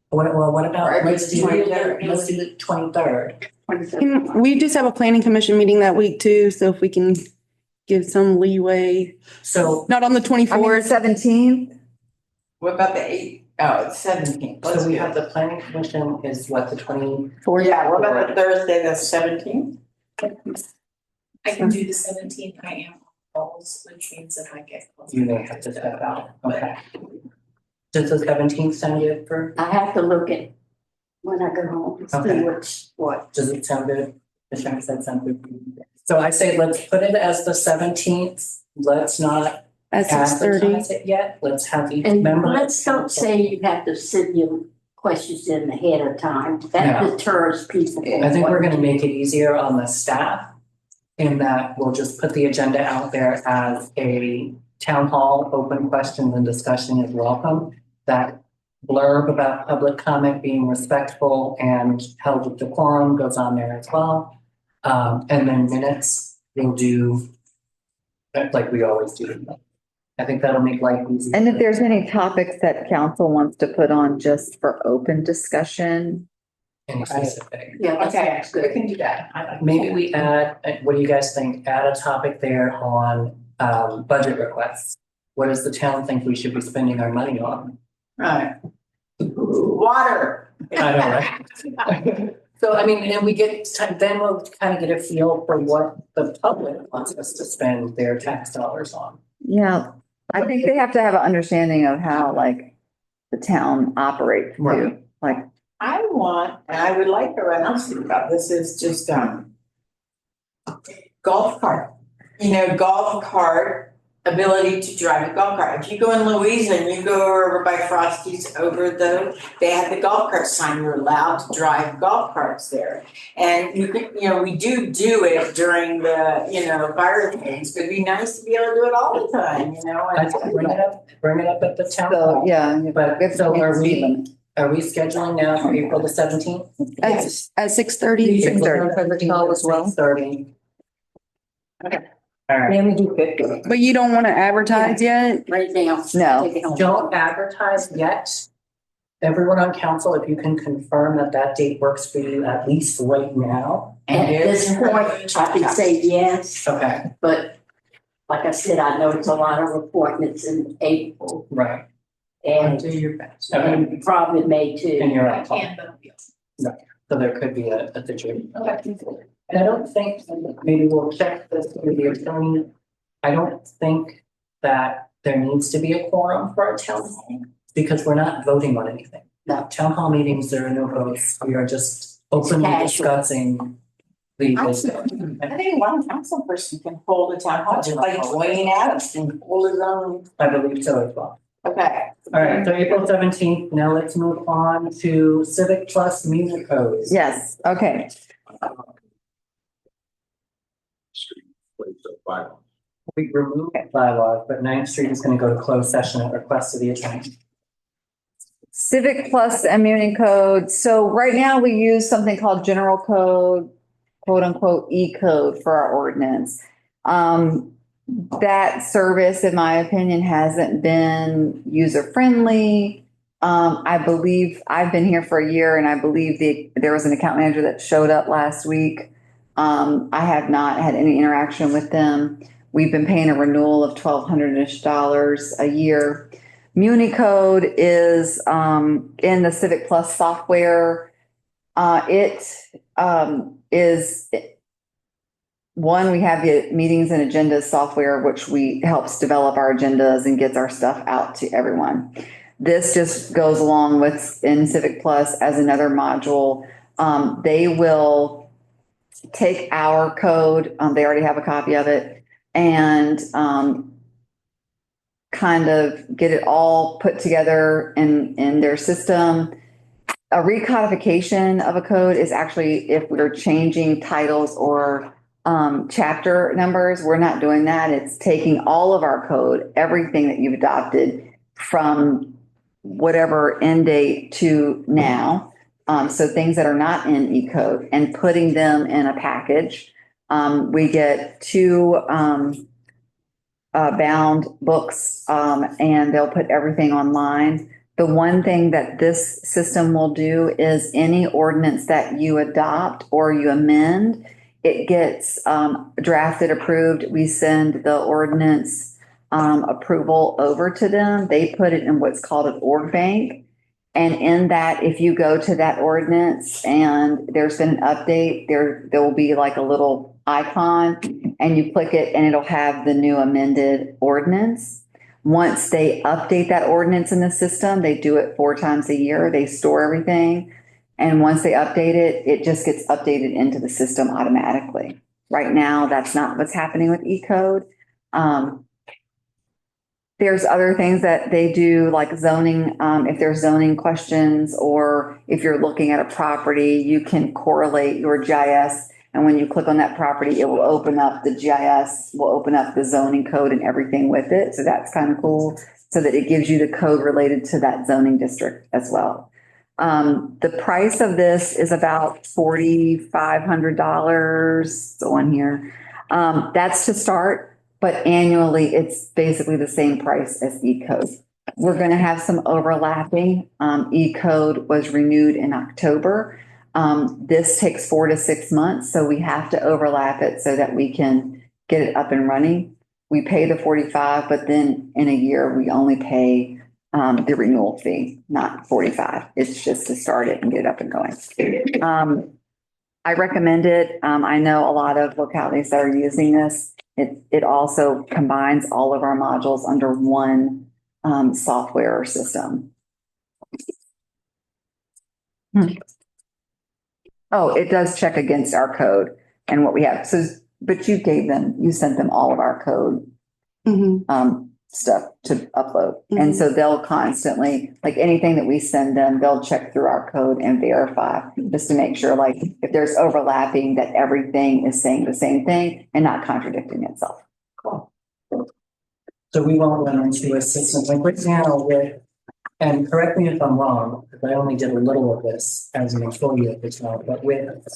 What about,
Or
let's do
23rd.
the 23rd.
We just have a planning commission meeting that week too, so if we can give some leeway,
So,
not on the
I mean,
24th.
17th.
What about the 8th? Oh, it's 17th.
so we have the planning commission is what, the 20?
Yeah, what about the Thursday, the 17th?
I can do the 17th, I am on calls, which means that I get. calls.
You may have to step out, okay. Does the 17th sound good for,
I have to look at when I go home, see
Okay.
what.
does it sound good? The Sharon said sound good. So I say let's put it as the 17th, let's not
At 6:30.
advertise it yet, let's have each
And
member.
let's don't say you have to send your questions in ahead of time. That
No.
deters people.
I think we're gonna make it easier on the staff in that we'll just put the agenda out there as a town hall, open questions and discussion is welcome. That blurb about public comment being respectful and held with decorum goes on there as well. And then minutes, we'll do like we always do. I think that'll make life easier.
And if there's any topics that council wants to put on just for open discussion,
Any specific.
Yeah, that
Okay,
sounds
we
good.
can do that. I like
Maybe
that.
we add, what do you guys think? Add a topic there on budget requests. What does the town think we should be spending our money on?
Right. Water.
I know, right? So I mean, and we get, then we'll kind of get a feel for what the public wants us to spend their tax dollars on.
Yeah, I think they have to have an understanding of how like the town operates too.
Right.
Like,
I want, and I would like to run out about this is just, golf cart. You know, golf cart, ability to drive a golf cart. If you go in Louisa and you go over by Frosty's they have the golf cart sign, you're allowed to drive golf carts there. And you could, we do it during the, fire things, but it'd be nice to be able to do it all the time,
I can bring it up at the town
so,
hall.
yeah.
But so are we scheduling now for April the 17th?
At 6:30.
6:30 as well. 6:30. Okay. All right.
Can we do 50?
But you don't want to advertise yet?
Right now.
No.
Take it home.
Don't advertise yet. Everyone on council, if you can confirm that date works for you, at least right now.
At this point, I can say yes,
Okay,
but like I said, I know it's a lot of appointments in April
right.
and,
Do your best.
and probably May too.
And you're
I
on call.
can, but
So there could be a situation.
okay.
And I don't think, maybe we'll check this with the attorney. I don't think that there needs to be a quorum for a town hall because we're not voting on anything.
No.
Town hall meetings, there are no votes. We are just openly
Casual.
discussing the.
I think one council person can hold a town hall, just like Dwayne Adams can hold his own.
I believe so as well.
Okay.
All right, so April 17th, now let's move on to Civic Plus music codes.
Yes, okay.
We removed bylaws, but 9th Street is going to go to closed session at request of the attorney.
Civic Plus and Muni Code. So right now we use something called General Code, quote unquote, E-code for our ordinance. That service, in my opinion, hasn't been user-friendly. I believe I've been here for a year and I believe there was an account manager that showed up last week. I have not had any interaction with them. We've been paying a renewal of $1,200-ish a year. Muni Code is in the Civic Plus software. It is one, we have the meetings and agendas software, which helps develop our agendas and gets our stuff out to everyone. This just goes along with in Civic Plus as another module. They will take our code, they already have a copy of it, and kind of get it all put together in their system. A recodification of a code is actually if we're changing titles or chapter numbers. We're not doing that. It's taking all of our code, everything that you've adopted from whatever end date to now. So things that are not in E-code and putting them in a package. We get 2 bound books and they'll put everything online. The one thing that this system will do is any ordinance that you adopt or you amend, it gets drafted, approved. We send the ordinance approval over to them. They put it in what's called an org bank. And in that, if you go to that ordinance and there's been an update, there will be like a little icon and you click it and it'll have the new amended ordinance. Once they update that ordinance in the system, they do it 4 times a year. They store everything. And once they update it, it just gets updated into the system automatically. Right now, that's not what's happening with E-code. There's other things that they do like zoning. If there's zoning questions or if you're looking at a property, you can correlate your GIS. And when you click on that property, it will open up the GIS, will open up the zoning code and everything with it. So that's kind of cool so that it gives you the code related to that zoning district as well. The price of this is about $4,500 on here. That's to start, but annually it's basically the same price as E-code. We're going to have some overlapping. E-code was renewed in October. This takes 4 to 6 months, so we have to overlap it so that we can get it up and running. We pay the $45, but then in a year we only pay the renewal fee, not $45. It's just to start it and get it up and going. I recommend it. I know a lot of localities that are using this. it also combines all of our modules under one software or system. Oh, it does check against our code and what we have. So, but you sent them all of our code stuff to upload. And so they'll constantly, like anything that we send them, they'll check through our code and verify just to make sure, like, if there's overlapping, that everything is saying the same thing and not contradicting itself.
Cool. So we won't run into a system like right now with, and correct me if I'm wrong, because I only did a little of this as an employee at the time, but with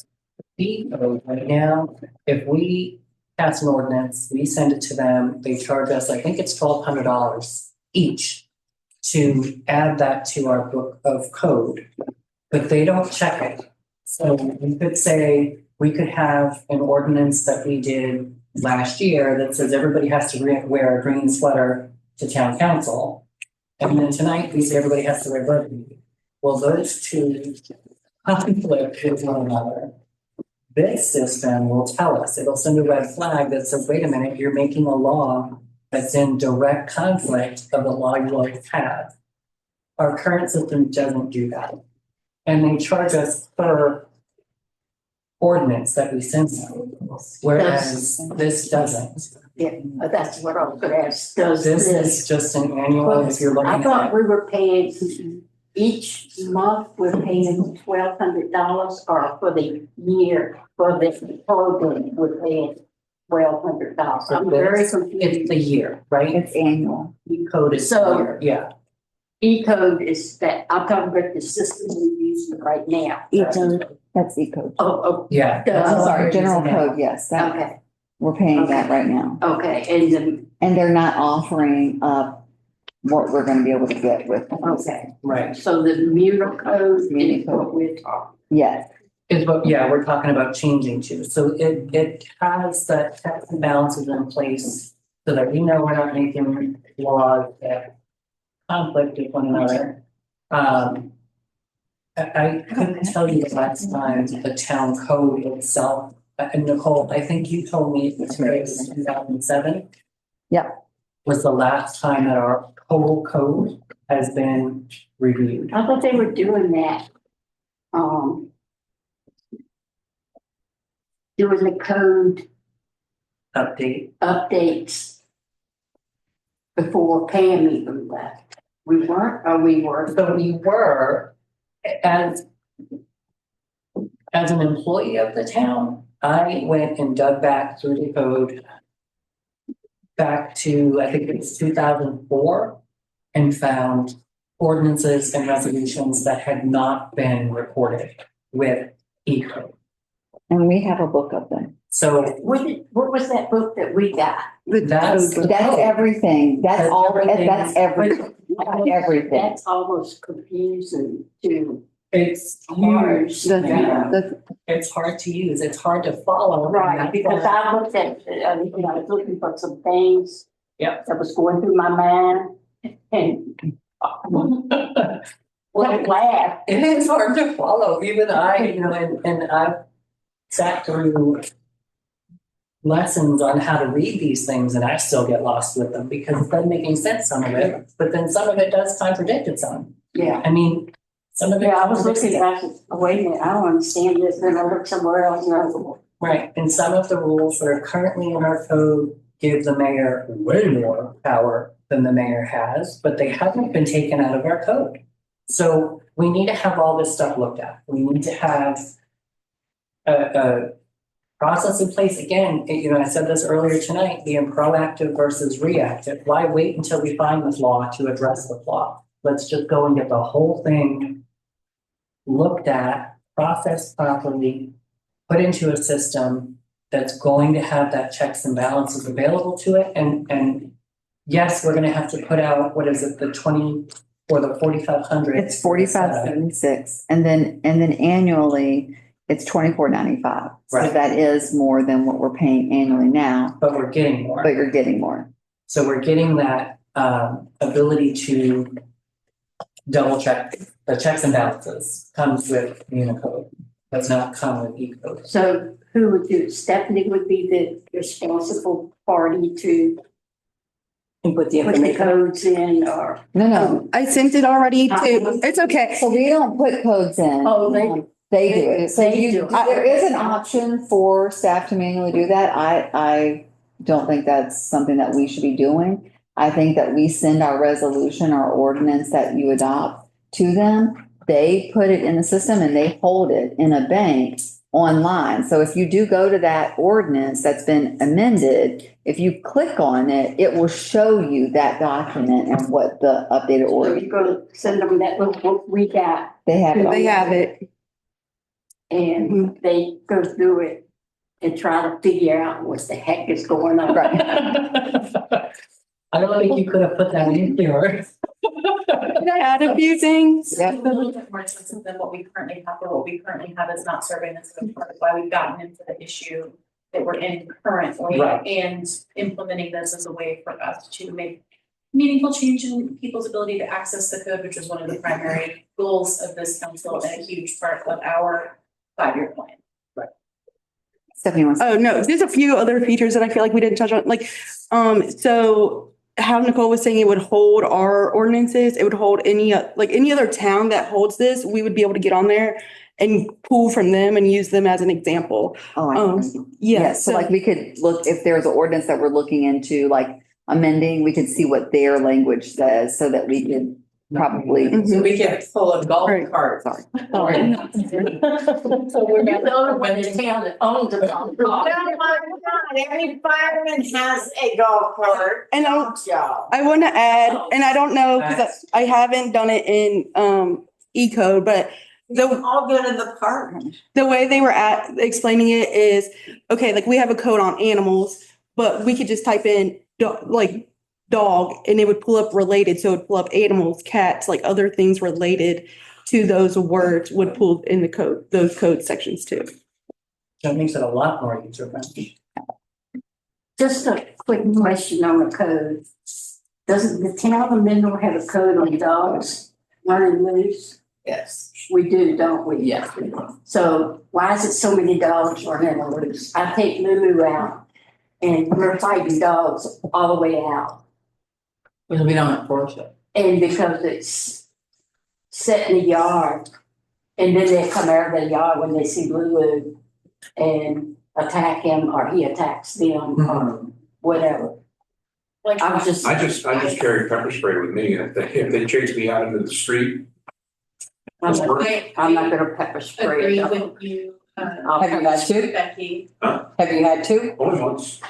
the code right now, if we pass an ordinance, we send it to them, they charge us, I think it's $1,200 each to add that to our book of code, but they don't check it. So we could say, we could have an ordinance that we did last year that says everybody has to wear a green sweater to town council. And then tonight we say everybody has to wear burgundy. Well, those two conflict with one another. This system will tell us, it'll send a red flag that says, wait a minute, you're making a law that's in direct conflict of the law you already have. Our current system doesn't do that. And they charge us per ordinance that we send them, whereas this doesn't.
Yeah, that's what I was gonna ask. Does
This is just an annual, if you're looking
I
at
thought
it.
we were paying, each month we're paying $1,200, or for the year, for the program, we're paying $1,200. I'm very confused.
It's the year, right?
It's annual.
E-code is the
So-
year, yeah.
E-code is that, I'm talking about the system we're using right now.
E-code, that's E-code.
Oh,
Yeah.
I'm sorry, general code, yes, that,
okay,
we're paying that right now.
okay, and then,
And they're not offering up what we're gonna be able to get with them.
okay,
Right.
so the Mural code is what we're talking.
Yes.
Is what, yeah, we're talking about changing to. So it has the checks and balances in place so that we know we're not making laws that conflict with one another. I couldn't tell you the last time the town code itself, and Nicole, I think you told me it was 2007.
Yep.
Was the last time that our total code has been reviewed.
I thought they were doing that. There was a code updates before Pam even left. We weren't, or we were?
So we were, as an employee of the town, I went and dug back through the code back to, I think it was 2004, and found ordinances and resolutions that had not been recorded with E-code.
And we have a book of them.
So
What was that book that we got?
that's
everything. That's all, that's everything. Everything.
That's almost confusing to.
It's
hard.
It's hard to use. It's hard to follow.
Right, because I looked at, I was looking for some things.
Yep.
That was going through my mind and. Don't laugh.
It is hard to follow. Even I, and I've sat through lessons on how to read these things, and I still get lost with them because it's not making sense, some of it, but then some of it does contradict itself.
Yeah.
I mean, some of it.
Yeah, I was looking back, wait a minute, I don't understand this, then I look somewhere else and I go.
Right, and some of the rules that are currently in our code give the mayor way more power than the mayor has, but they haven't been taken out of our code. So we need to have all this stuff looked at. We need to have a process in place. Again, I said this earlier tonight, being proactive versus reactive. Why wait until we find the flaw to address the flaw? Let's just go and get the whole thing looked at, processed properly, put into a system that's going to have that checks and balances available to it. And yes, we're going to have to put out, what is it, the 20 or the 4,500?
It's 4,576, and then annually it's 2,495. So
Right.
that is more than what we're paying annually now.
But we're getting more.
But you're getting more.
So we're getting that ability to double check the checks and balances comes with Unicode. Does not come with E-code.
So who would do, it? Stephanie would be the responsible party to
And put the
put the
information.
codes in or.
No,
I sent it already to, it's okay.
so we don't put codes in.
Oh, they,
They do it. So
They
you,
do.
there is an option for staff to manually do that. I don't think that's something that we should be doing. I think that we send our resolution, our ordinance that you adopt to them. They put it in the system and they hold it in a bank online. So if you do go to that ordinance that's been amended, if you click on it, it will show you that document and what the updated
so
ordinance.
you're gonna send them that little book we got
They have it.
They have it.
and they go through it and try to figure out what the heck is going on.
I don't think you could have put that in clearer.
Can I add a few things?
It's a little bit more expensive than what we currently have, but what we currently have is not serving us, so part of why we've gotten into the issue that we're in currently.
Right.
And implementing this as a way for us to make meaningful change in people's ability to access the code, which is one of the primary goals of this council and a huge part of our 5-year plan.
Stephanie wants.
Oh, no, there's a few other features that I feel like we didn't touch on, like, so how Nicole was saying it would hold our ordinances, it would hold any other town that holds this, we would be able to get on there and pull from them and use them as an example.
Oh, I see.
Yeah,
Yes, so like we could look, if there's an ordinance that we're looking into, like amending, we could see what their language says so that we could probably.
So we can pull a golf cart.
Sorry.
So we're not the only one in town that owns a golf cart.
Every fireman has a golf cart.
And I want to add, and I don't know, because I haven't done it in E-code, but
All good in the park.
the way they were explaining it is, okay, like we have a code on animals, but we could just type in dog and it would pull up related. So it would pull up animals, cats, like other things related to those words would pull in the code, those code sections too.
That makes it a lot more user friendly.
Just a quick question on the code. Doesn't the town of Mineral have a code on dogs running loose?
Yes.
We do, don't we?
Yeah.
So why is it so many dogs running loose? I take Lulu out and we're fighting dogs all the way out.
Because we don't enforce it.
And because it's set in the yard, and then they come out of the yard when they see Lulu and attack him, or he attacks them, or whatever.
Like,
I was
I just carry pepper spray with me, and if they chase me out into the street.
I'm not gonna pepper spray.
agree with you,
Have you had two?
Becky.
Have you had two?
Only once.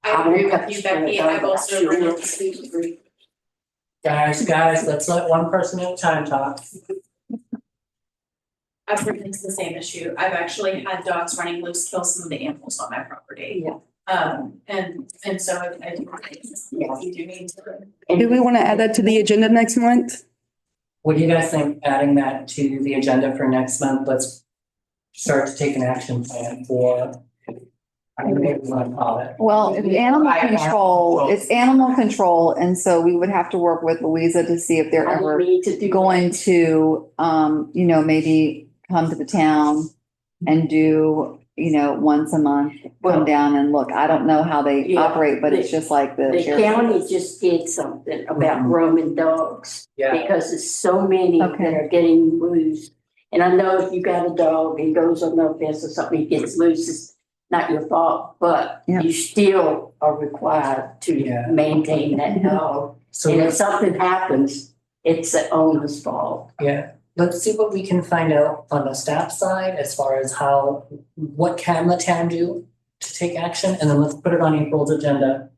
I agree with you, Becky. I've also read it.
Guys, let's let one person at a time talk.
I've run into the same issue. I've actually had dogs running loose, kill some of the animals on my property.
Yeah.
And so I do, yeah, you do need to.
Do we want to add that to the agenda next month?
What do you guys think, adding that to the agenda for next month? Let's start to take an action plan for, I don't know what you want to call it.
Well, it's animal control. And so we would have to work with Louisa to see if they're
I
ever
need to do
going to, maybe come to the town and do, once a month, come down and look. I don't know how they
Yeah,
operate, but it's just like the
The
sheriff.
county just did something about roaming dogs.
Yeah.
Because there's so many that
Okay.
are getting loose. And I know if you got a dog and goes on the fence or something, he gets loose, it's not your fault, but
Yeah.
you still are required to
Yeah.
maintain that dog.
So
And if
let's,
something happens, it's the owner's fault.
yeah, let's see what we can find out on the staff side as far as what can the town do to take action, and then let's put it on April's agenda.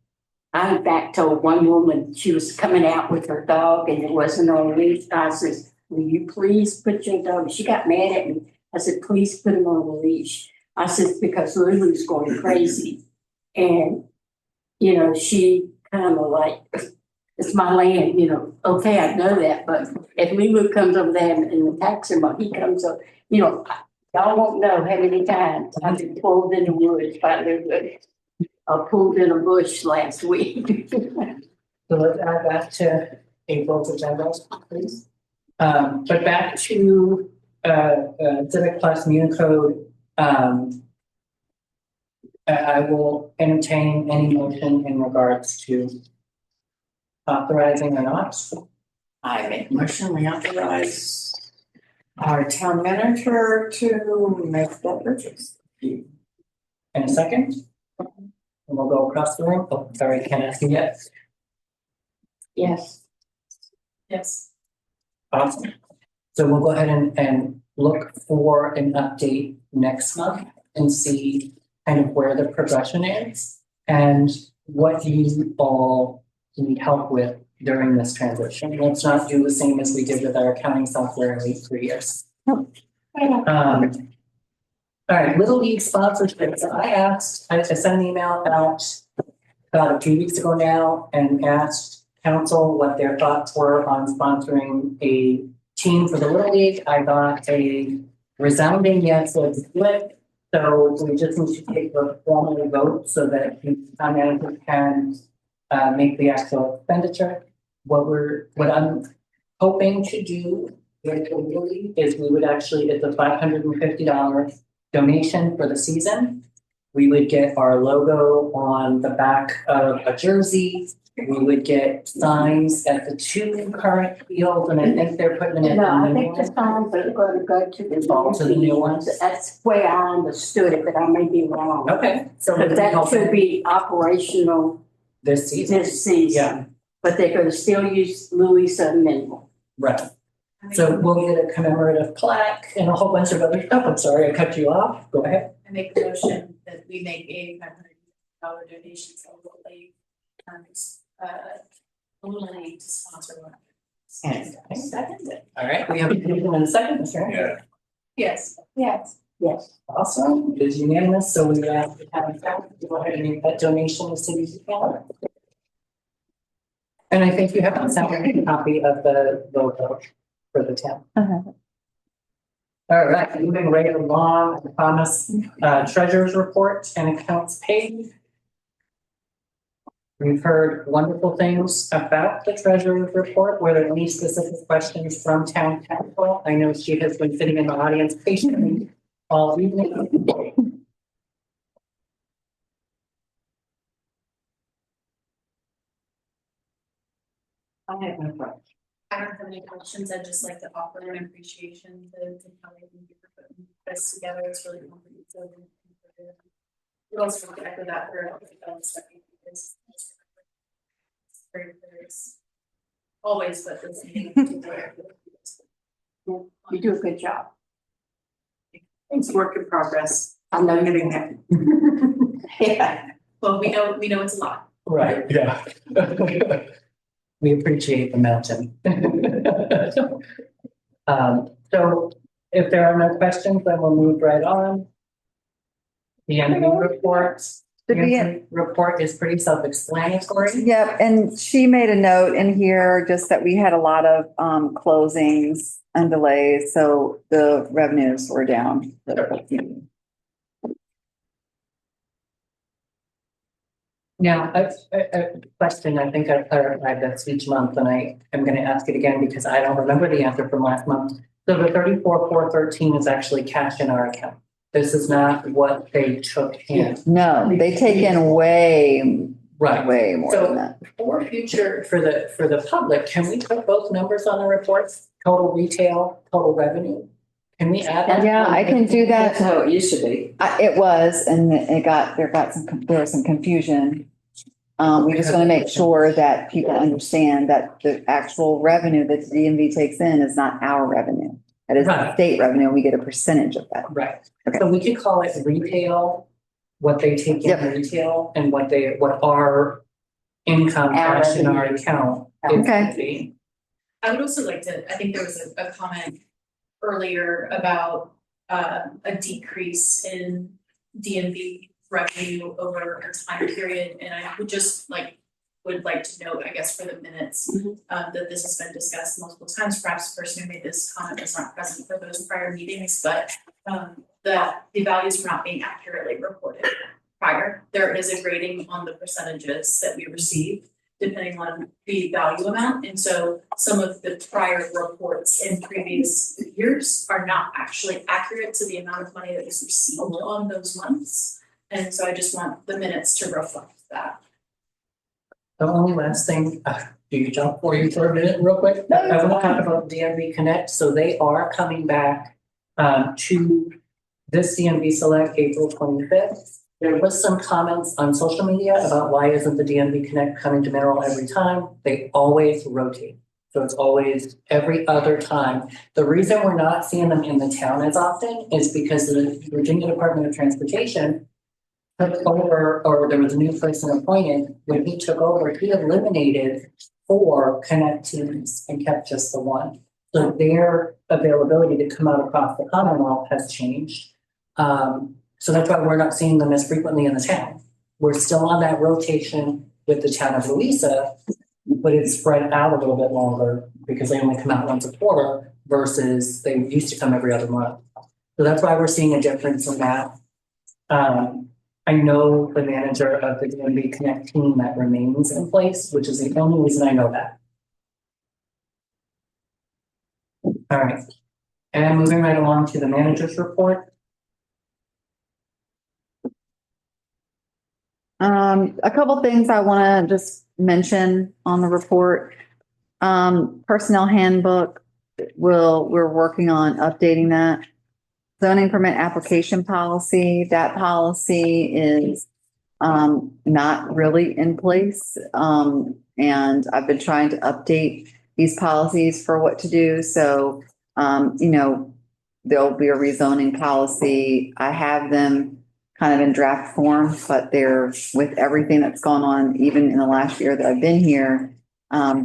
I in fact told one woman, she was coming out with her dog and it wasn't on a leash. I says, will you please put your dog, she got mad at me. I said, please put him on a leash. I said, because Lulu's going crazy. And, she kind of like, it's my land, okay, I know that, but if Lulu comes over there and attacks him, or he comes up, y'all won't know how many times I've been pulled in the woods by Lulu. Or pulled in a bush last week.
So let's add that to April's agenda, please. But back to Civic Plus Unicode, I will entertain any motion in regards to authorizing or not.
I make a motion, we authorize our town manager to make that purchase.
In a second. And we'll go across the room. Oh, sorry, can't ask you yet.
Yes.
Yes.
Awesome. So we'll go ahead and look for an update next month and see kind of where the progression is and what you all need help with during this transition. Let's not do the same as we did with our accounting software in 3 years. All right, Little League sponsorships. I sent an email out about a few weeks ago now and asked council what their thoughts were on sponsoring a team for the Little League. I got a resounding yes, let's do it. So we just need to take a formal vote so that the town manager can make the actual expenditure. What I'm hoping to do with the Little League is we would actually, it's a $550 donation for the season. We would get our logo on the back of a jersey. We would get signs at the 2 current fields, and I think they're putting it in.
No, I think the signs are going to go to the
new ones.
That's where I understood it, but I may be wrong.
Okay, so
But that should be operational
this season. Yeah.
But they're going to still use Louisa Mineral.
Right. So we'll get a commemorative plaque and a whole bunch of other stuff. I'm sorry, I cut you off. Go ahead.
I make the motion that we make a $500 donation to the league. Only to sponsor one.
And I second it. All right, we have a motion and a second, Mr. Henry.
Yeah.
Yes.
Yes. Yes.
Awesome, it is unanimous, so we ask the town council to go ahead and make that donation to city's account. And I think you have a second copy of the logo for the town. All right, moving right along, I promise, treasurer's report and accounts paid. We've heard wonderful things about the treasurer's report. Were there any specific questions from town council? I know she has been sitting in the audience patiently all evening.
I have no question.
I don't have any questions. I'd just like to offer an appreciation to Kelly and you for putting this together. It's really comprehensive. What else for the echo that for it's very always, but this
You do a good job.
It's work in progress.
I'm not getting there.
Yeah. Well, we know it's a lot.
Right, yeah. We appreciate the mountain. So if there are no questions, then we'll move right on. The enemy reports. The report is pretty self-explanatory.
Yep, and she made a note in here just that we had a lot of closings and delays, so the revenues were down.
Now, a question, I think I've clarified this each month, and I am going to ask it again because I don't remember the answer from last month. So the 34,413 is actually cash in our account. This is not what they took in.
No, they take in way more
So
than that.
for the public, can we put both numbers on the reports? Total retail, total revenue? Can we add that?
Yeah, I can do that.
That's how it used to be.
It was, and there was some confusion. We just want to make sure that people understand that the actual revenue that the DMV takes in is not our revenue. That is
Right.
state revenue. We get a percentage of that.
Right.
Okay.
So we could call it retail, what they take in retail and what our income cash in our account is
Okay.
to be.
I would also like to, I think there was a comment earlier about a decrease in DMV revenue over a time period, and I would just would like to note, I guess, for the minutes, that this has been discussed multiple times. Perhaps the person who made this comment was not present for those prior meetings, but that the values were not being accurately reported prior. There is a grading on the percentages that we receive depending on the value amount. And so some of the prior reports in previous years are not actually accurate to the amount of money that was received on those months. And so I just want the minutes to reflect that.
The only last thing, do you jump for you for a minute real quick? I want to talk about DMV Connect. So they are coming back to this DMV Select April 25th. There was some comments on social media about why isn't the DMV Connect coming to Mineral every time? They always rotate. So it's always every other time. The reason we're not seeing them in the town as often is because the Virginia Department of Transportation took over, or there was a new person appointed. When he took over, he eliminated 4 Connect teams and kept just the 1. So their availability to come out across the Commonwealth has changed. So that's why we're not seeing them as frequently in the town. We're still on that rotation with the town of Louisa, but it's spread out a little bit longer because they only come out once a quarter versus they used to come every other month. So that's why we're seeing a difference in that. I know the manager of the DMV Connect team that remains in place, which is the only reason I know that. All right, and moving right along to the manager's report.
A couple things I want to just mention on the report. Personnel handbook, we're working on updating that. Zoning permit application policy, that policy is not really in place. And I've been trying to update these policies for what to do. So, you know, there'll be a rezoning policy. I have them kind of in draft form, but they're with everything that's gone on, even in the last year that I've been here,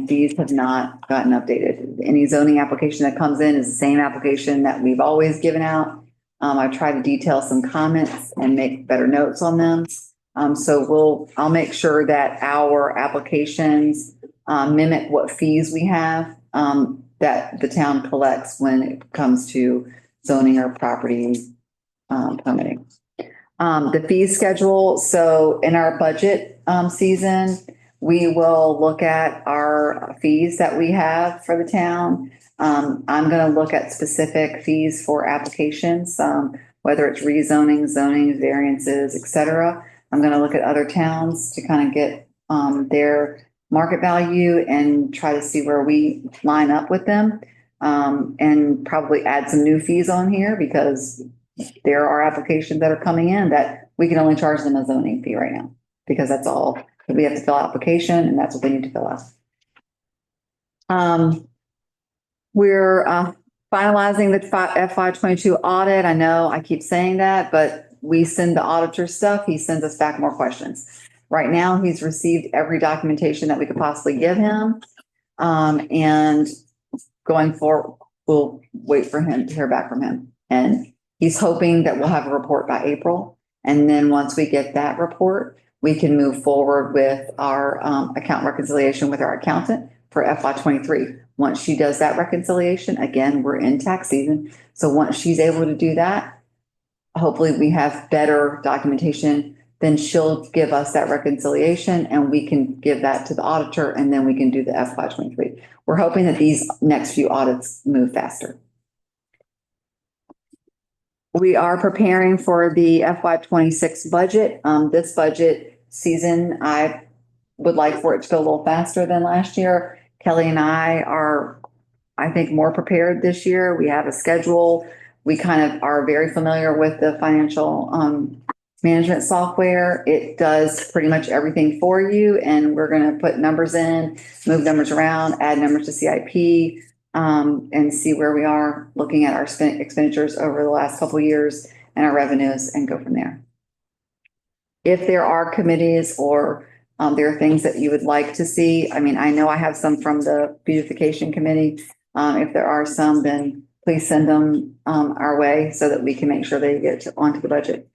these have not gotten updated. Any zoning application that comes in is the same application that we've always given out. I try to detail some comments and make better notes on them. So I'll make sure that our applications mimic what fees we have that the town collects when it comes to zoning or property permitting. The fee schedule. So in our budget season, we will look at our fees that we have for the town. I'm going to look at specific fees for applications, whether it's rezoning, zoning, variances, et cetera. I'm going to look at other towns to kind of get their market value and try to see where we line up with them, and probably add some new fees on here because there are applications that are coming in that we can only charge them a zoning fee right now because that's all we have to fill out application and that's what they need to fill out. We're finalizing the FY22 audit. I know I keep saying that, but we send the auditor stuff. He sends us back more questions. Right now, he's received every documentation that we could possibly give him. And going forward, we'll wait for him to hear back from him. And he's hoping that we'll have a report by April. And then once we get that report, we can move forward with our account reconciliation with our accountant for FY23. Once she does that reconciliation, again, we're in tax season. So once she's able to do that, hopefully we have better documentation. Then she'll give us that reconciliation and we can give that to the auditor and then we can do the FY23. We're hoping that these next few audits move faster. We are preparing for the FY26 budget. This budget season, I would like for it to go a little faster than last year. Kelly and I are, I think, more prepared this year. We have a schedule. We kind of are very familiar with the financial management software. It does pretty much everything for you. And we're going to put numbers in, move numbers around, add numbers to CIP, and see where we are looking at our expenditures over the last couple of years and our revenues and go from there. If there are committees or there are things that you would like to see, I mean, I know I have some from the beautification committee. If there are some, then please send them our way so that we can make sure they get onto the budget.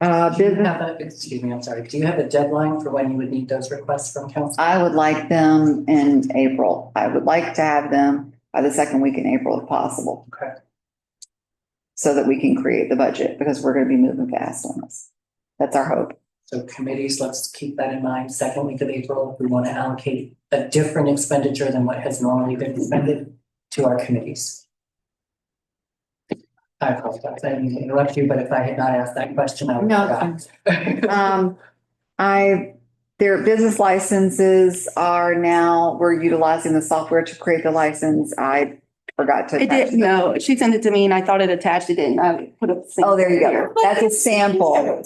Excuse me, I'm sorry. Do you have a deadline for when you would need those requests from council?
I would like them in April. I would like to have them by the second week in April if possible.
Okay.
So that we can create the budget because we're going to be moving fast on this. That's our hope.
So committees, let's keep that in mind. Second week of April, we want to allocate a different expenditure than what has normally been expended to our committees. I apologize, I didn't mean to interrupt you, but if I had not asked that question, I would
No,
have.
Their business licenses are now, we're utilizing the software to create the license. I forgot to.
It didn't, no, she sent it to me and I thought it attached, it didn't, I put up. the
Oh, there you
here.
go. That's a sample.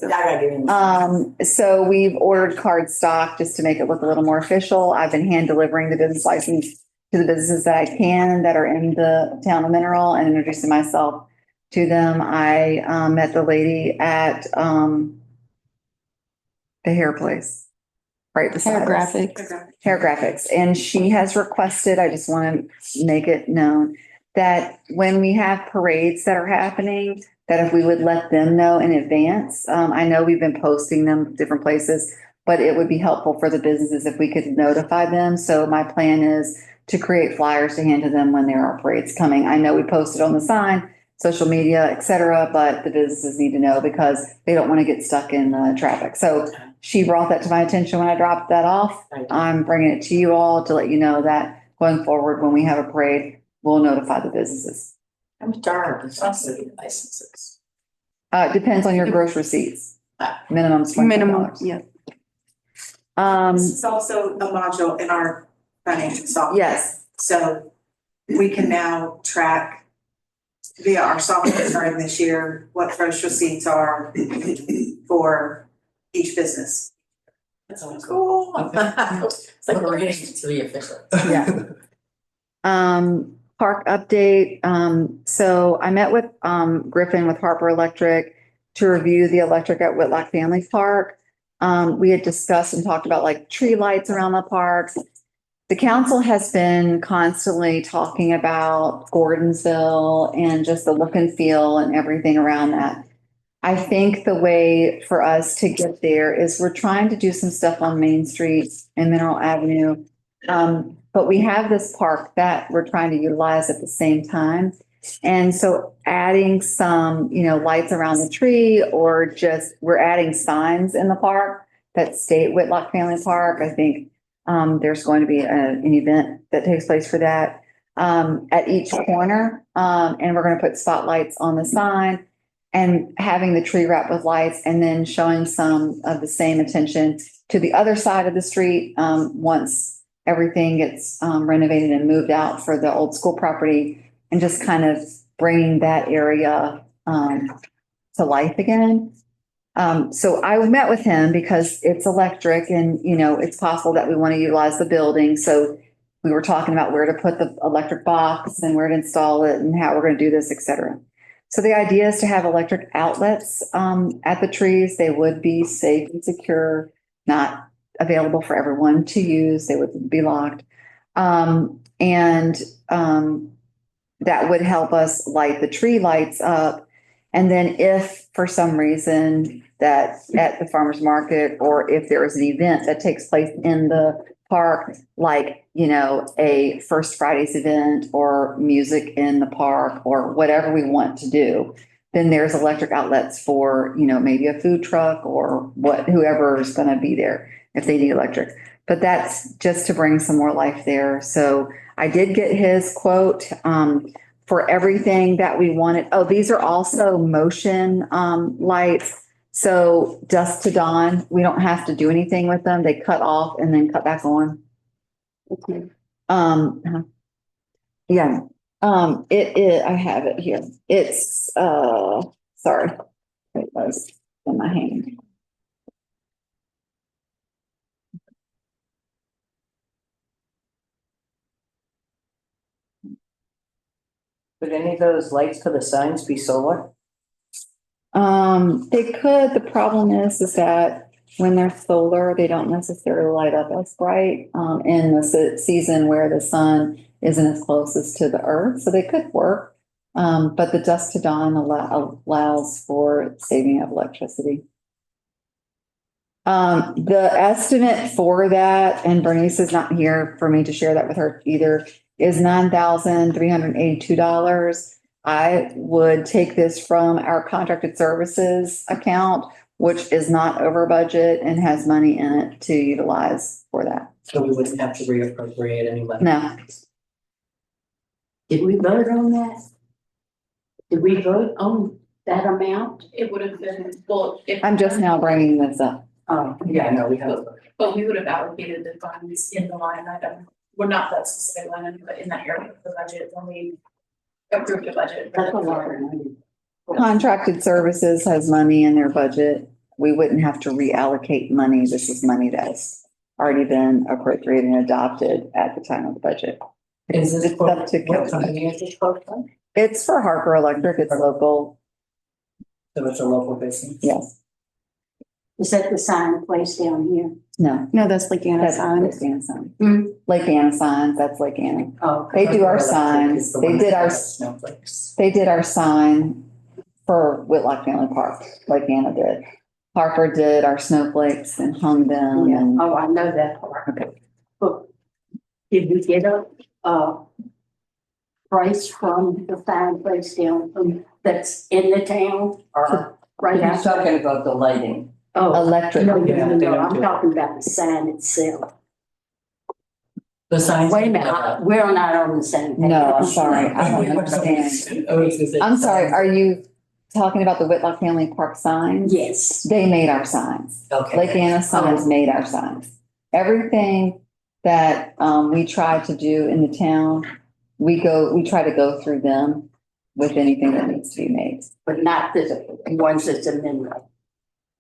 So we've ordered card stock just to make it look a little more official. I've been hand delivering the business license to the businesses that I can that are in the town of Mineral and introducing myself to them. I met the lady at the hair place, right beside us. Hair graphics. And she has requested, I just want to make it known that when we have parades that are happening, that if we would let them know in advance. I know we've been posting them different places, but it would be helpful for the businesses if we could notify them. So my plan is to create flyers to hand to them when there are parades coming. I know we posted on the sign, social media, et cetera, but the businesses need to know because they don't want to get stuck in traffic. So she brought that to my attention when I dropped that off. I'm bringing it to you all to let you know that going forward, when we have a parade, we'll notify the businesses.
How much are the subsidy licenses?
Depends on your gross receipts. Minimum $25.
Minimum, yeah.
This is also a module in our financial software.
Yes.
So we can now track via our software starting this year, what gross receipts are for each business.
That's cool. It's like we're getting to the official.
Yeah. Park update. So I met with Griffin with Harper Electric to review the electric at Whitlock Family Park. We had discussed and talked about like tree lights around the park. The council has been constantly talking about Gordonsville and just the look and feel and everything around that. I think the way for us to get there is we're trying to do some stuff on Main Street and Mineral Avenue. But we have this park that we're trying to utilize at the same time. And so adding some, lights around the tree or just we're adding signs in the park that state Whitlock Family Park. I think there's going to be an event that takes place for that at each corner. And we're going to put spotlights on the sign and having the tree wrapped with lights and then showing some of the same attention to the other side of the street once everything gets renovated and moved out for the old school property and just kind of bringing that area to life again. So I met with him because it's electric and, it's possible that we want to utilize the building. So we were talking about where to put the electric box and where to install it and how we're going to do this, et cetera. So the idea is to have electric outlets at the trees. They would be safe and secure, not available for everyone to use. They would be locked. That would help us light the tree lights up. And then if for some reason that at the farmer's market, or if there is an event that takes place in the park, like, a First Fridays event or music in the park or whatever we want to do, then there's electric outlets for, maybe a food truck or whoever is going to be there if they need electric. But that's just to bring some more life there. So I did get his quote for everything that we wanted. Oh, these are also motion lights. So dusk to dawn, we don't have to do anything with them. They cut off and then cut back on.
Okay.
Yeah. It is, I have it here. It's sorry. It was in my hand.
Could any of those lights for the signs be solar?
They could. The problem is that when they're solar, they don't necessarily light up as bright in the season where the sun isn't as closest to the earth. So they could work, but the dusk to dawn allows for saving of electricity. The estimate for that, and Bernice is not here for me to share that with her either, is $9,382. I would take this from our contracted services account, which is not over budget and has money in it to utilize for that.
So we wouldn't have to reappropriate any money.
No.
Did we vote on that? Did we vote on that amount?
It would have been, well, if.
I'm just now bringing this up.
Oh,
Yeah, no, we have.
But we would have allocated the funds in the line item, well, not that specific line item, but in that area of the budget when we approved the budget.
that's a lot of money.
Contracted services has money in their budget. We wouldn't have to reallocate money. This is money that's already been appropriated and adopted at the time of the budget.
Is this
It's
for,
up to
what
council.
company is this for?
It's for Harper Electric. It's local.
So it's a local business?
Yes.
Is that the sign place down here?
No.
No, that's Lake Anna
That's
sign.
Lake Anna sign.
Hmm?
Lake Anna signs. That's Lake Anna.
Oh,
They do our
Harper Electric
signs.
is the
They
one
did
that
our,
has snowflakes.
they did our sign for Whitlock Family Park. Lake Anna did. Harper did our snowflakes and hung them
yeah.
and.
Oh, I know that part.
Okay.
But did we get a price from the sign place down from, that's in the town or right
He's
outside?
talking about the lighting.
Oh,
Electric.
no,
Yeah,
no,
they
no,
don't
I'm
do it.
talking about the sign itself.
The signs.
Wait a minute, we're not on the same page.
No, I'm sorry. I don't understand.
Oh, it's the
I'm sorry.
signs.
Are you talking about the Whitlock Family Park signs?
Yes.
They made our signs.
Okay.
Lake Anna Signs made our signs. Everything that we try to do in the town, we try to go through them with anything that needs to be made.
But not the ones that's in Menlo.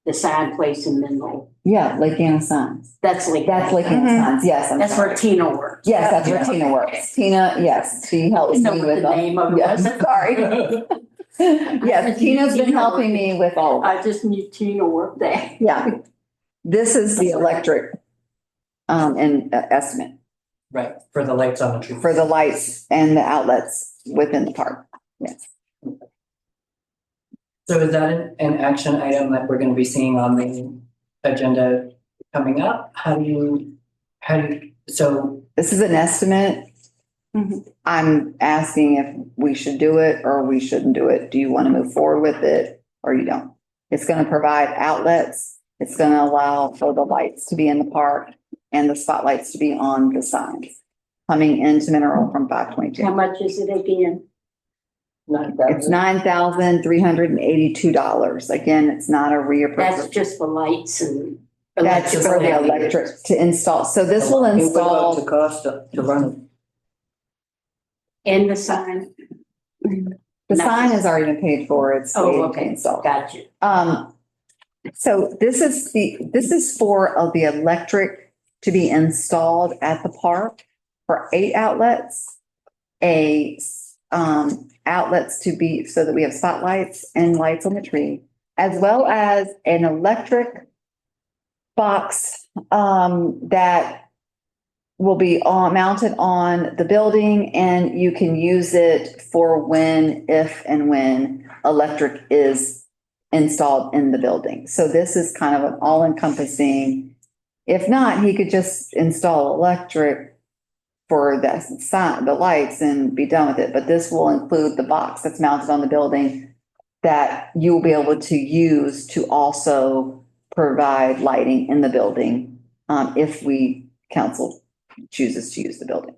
The sign place in Menlo.
Yeah, Lake Anna Signs.
That's Lake.
That's Lake Anna Signs. Yes, I'm
That's
sorry.
where Tina works.
Yes, that's where Tina works. Tina, yes, she helps
Know
me
what
with
the
them.
name of it
Yes,
was.
sorry. Yes, Tina's been helping me with all of it.
I just knew Tina worked there.
Yeah. This is the electric and estimate
Right, for the lights on the tree.
for the lights and the outlets within the park. Yes.
So is that an action item that we're gonna be seeing on the agenda coming up? So
This is an estimate.
Mhm.
I'm asking if we should do it or we shouldn't do it. Do you want to move forward with it or you don't? It's going to provide outlets. It's going to allow for the lights to be in the park and the spotlights to be on the signs coming into Mineral from
How
522.
much is it again?
It's $9,382. Again, it's not a
That's
reappropriation.
just for lights and.
That's for the electric to install. So this will
And what
install.
about the cost to run it?
And the sign.
The sign has already been paid for. It's
Oh,
waiting to
okay.
be installed.
Gotcha.
So this is for the electric to be installed at the park for 8 outlets. Outlets to be, so that we have spotlights and lights on the tree, as well as an electric box, that will be mounted on the building, and you can use it for if and when electric is installed in the building. So this is kind of an all-encompassing. If not, he could just install electric for the lights and be done with it. But this will include the box that's mounted on the building that you will be able to use to also provide lighting in the building, if council chooses to use the building.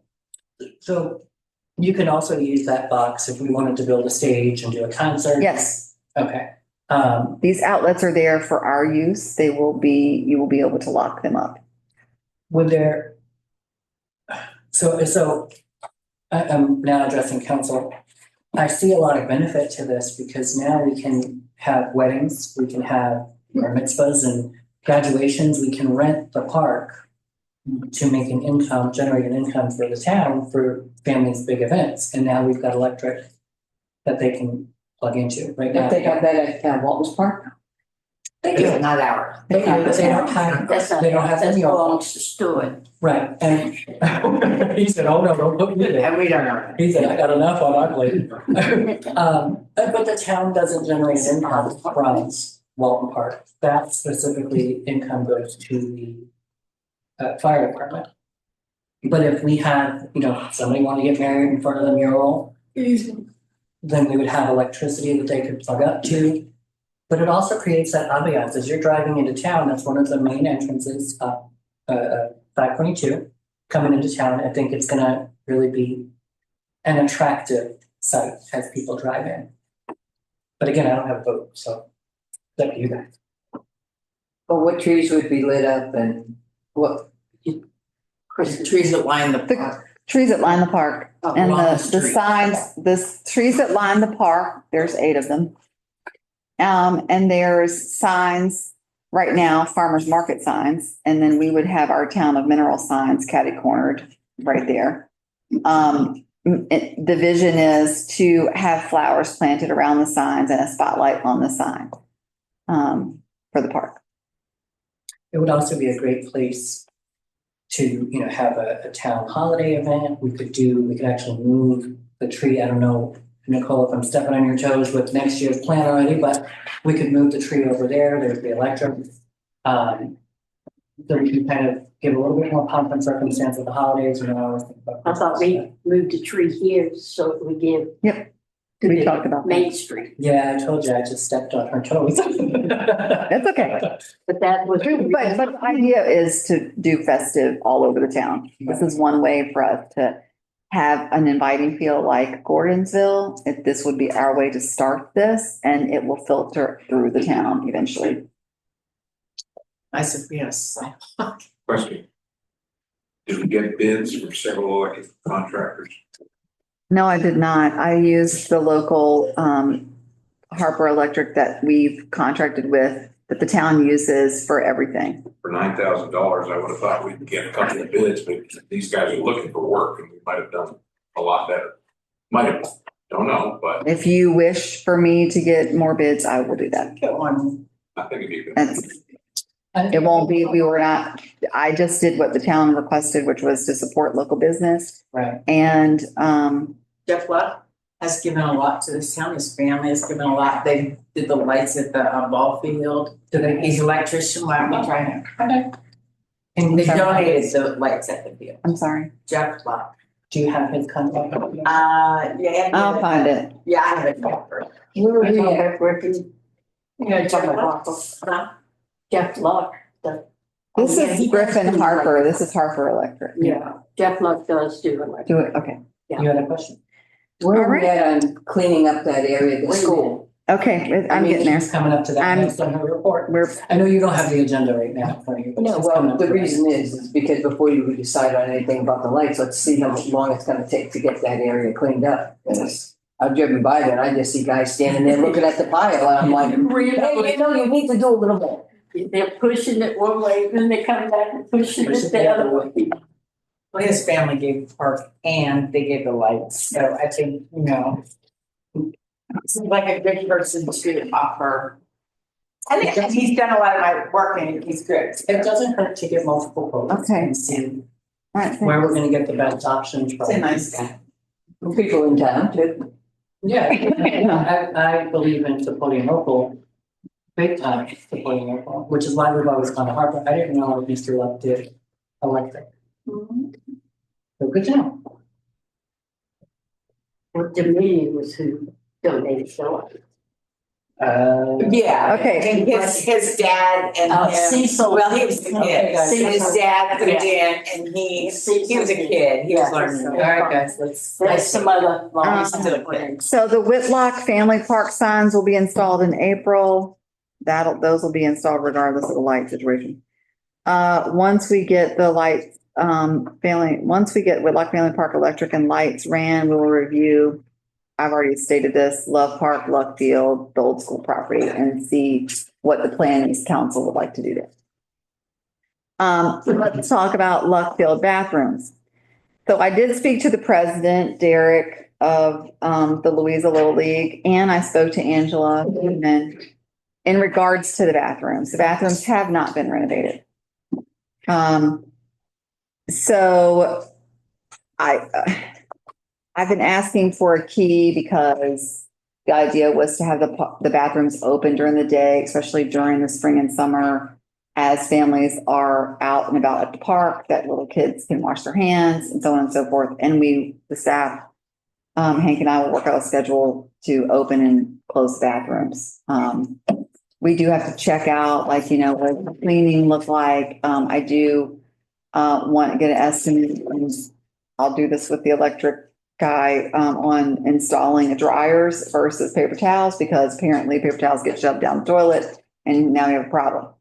So you can also use that box if we wanted to build a stage and do a concert.
Yes.
Okay.
These outlets are there for our use. You will be able to lock them up.
Would there? So I'm now addressing council. I see a lot of benefit to this because now we can have weddings, we can have bar mitzvahs and graduations, we can rent the park to make an income, generate an income for the town for families' big events. And now we've got electric that they can plug into right now.
If they got that at Walton's Park?
They do.
Not ours.
They do, but they don't have,
That's not,
they don't have
that
any of
belongs to Stewart.
Right, and he said, oh, no, don't put me there.
And we don't know.
He said, I got enough on my plate. But the town doesn't generate income from Walton Park. That specifically income goes to the fire department. But if we have, somebody want to get married in front of the mural, then we would have electricity that they could plug up to. But it also creates that ambiance. As you're driving into town, that's one of the main entrances up 522 coming into town. I think it's gonna really be an attractive site as people drive in. But again, I don't have a vote, so it's up to you guys.
But what trees would be lit up and what?
Trees that line the park.
Trees that line the park
Oh,
and
along the
the
street.
signs, trees that line the park, there's 8 of them. And there's signs right now, farmers market signs, and then we would have our town of mineral signs catty cornered right there. The vision is to have flowers planted around the signs and a spotlight on the sign for the park.
It would also be a great place to, have a town holiday event. We could actually move the tree. I don't know, Nicole, if I'm stepping on your toes with next year's plan already, but we could move the tree over there. There's the electric. So we can kind of give a little bit more pomp and circumstance of the holidays, I always think about.
I thought we moved the tree here so it would give.
Yep.
to
We
the
talked about that.
Main Street,
Yeah, I told you, I just stepped on her toes.
That's okay.
but that was.
But the idea is to do festive all over the town. This is one way for us to have an inviting feel like Gordonsville. If this would be our way to start this, and it will filter through the town eventually.
I said, yes.
Question. Did we get bids from several electric contractors?
No, I did not. I used the local Harper Electric that we've contracted with, that the town uses for everything.
For $9,000, I would have thought we'd get a couple of bids, but these guys are looking for work and we might have done a lot better. Might have, don't know, but
If you wish for me to get more bids, I will do that.
I think it'd be good.
That's- It won't be, I just did what the town requested, which was to support local business.
Right.
And,
Jeff Luck has given a lot to this town. His family has given a lot. They did the lights at the ball field. He's an electrician. Why don't we try him?
Okay.
And they donated the lights at the field.
I'm sorry.
Jeff Luck.
Do you have his contact?
Yeah.
I'll find it.
Yeah, I have it.
Where were we at, working?
Yeah, Jeff Luck.
Jeff Luck.
This
Yeah,
is
he
Griffin
does do
Harper.
electric.
This is Harper Electric.
Yeah, Jeff Luck does do electric.
Do it, okay.
You had a question?
Where are we
All
at on cleaning up that area, the school?
Okay, I'm getting there.
She's coming up to that
I'm-
next on her report.
We're,
I know you don't have the agenda right now in front of you. but
No,
she's coming
well,
up
the
to that.
reason is because before you decide on anything about the lights, let's see how long it's gonna take to get that area cleaned up. Because I've driven by there and I just see guys standing there looking at the pile and I'm like, hey, you need to do a little bit.
They're pushing it one way, then they come back and pushing
Push
it
it
the
the
other
other
way.
Well, his family gave the park and they gave the lights. So I think, seems like a good person to offer. I think he's done a lot of my work and he's good.
It doesn't hurt to get multiple quotes.
Okay.
And see
all right.
where we're gonna get the best options from.
He's a nice guy.
People in town too.
Yeah, I believe in supporting local, big time supporting local, which is why we've always gone to Harper. I didn't know Mr. Love did electric. So good to know.
Well, Dominion was who donated the light.
Yeah.
Okay.
And his dad and him.
Cecil.
Well, he was the
Okay,
kid.
guys.
His dad put it
Yeah.
in and he was
Cecil.
a kid. He was
Yeah.
learning. All right, guys,
There's some other.
Still a kid.
So the Whitlock Family Park signs will be installed in April. Those will be installed regardless of the light situation. Once we get the lights, once we get Whitlock Family Park electric and lights ran, we will review. I've already stated this, Love Park, Luck Field, the old school property, and see what the planning council would like to do there. Let's talk about Luck Field bathrooms. So I did speak to the president, Derek, of the Louisa Little League, and I spoke to Angela Goodman in regards to the bathrooms. The bathrooms have not been renovated. So I've been asking for a key because the idea was to have the bathrooms open during the day, especially during the spring and summer, as families are out and about at the park, that little kids can wash their hands and so on and so forth. And the staff, Hank and I will work out a schedule to open and close bathrooms. We do have to check out, what the cleaning look like. I do want to get an estimate. And I'll do this with the electric guy on installing dryers versus paper towels because apparently paper towels get shoved down the toilet and now we have a problem.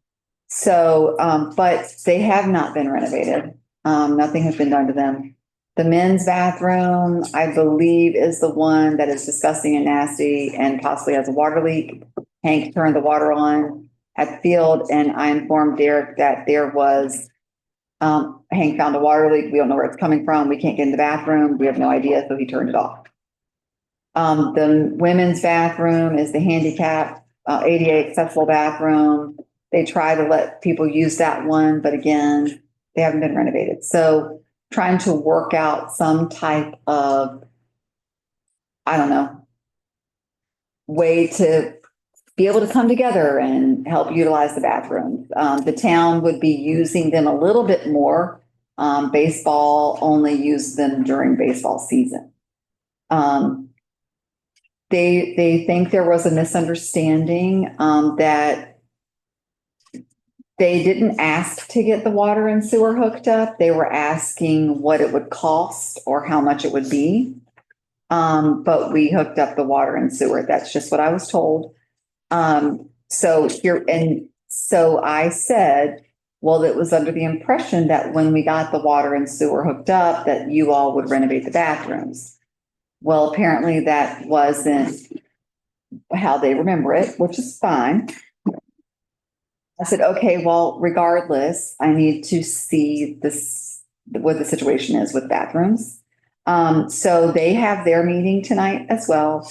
So, but they have not been renovated. Nothing has been done to them. The men's bathroom, I believe, is the one that is disgusting and nasty and possibly has a water leak. Hank turned the water on at the field and I informed Derek that there was Hank found a water leak. We don't know where it's coming from. We can't get in the bathroom. We have no idea. So he turned it off. The women's bathroom is the handicap, ADA accessible bathroom. They try to let people use that one, but again, they haven't been renovated. So trying to work out some type of, I don't know, way to be able to come together and help utilize the bathrooms. The town would be using them a little bit more. Baseball only use them during baseball season. They think there was a misunderstanding that they didn't ask to get the water and sewer hooked up. They were asking what it would cost or how much it would be. But we hooked up the water and sewer. That's just what I was told. So I said, well, it was under the impression that when we got the water and sewer hooked up, that you all would renovate the bathrooms. Well, apparently that wasn't how they remember it, which is fine. I said, okay, well, regardless, I need to see this, what the situation is with bathrooms. So they have their meeting tonight as well.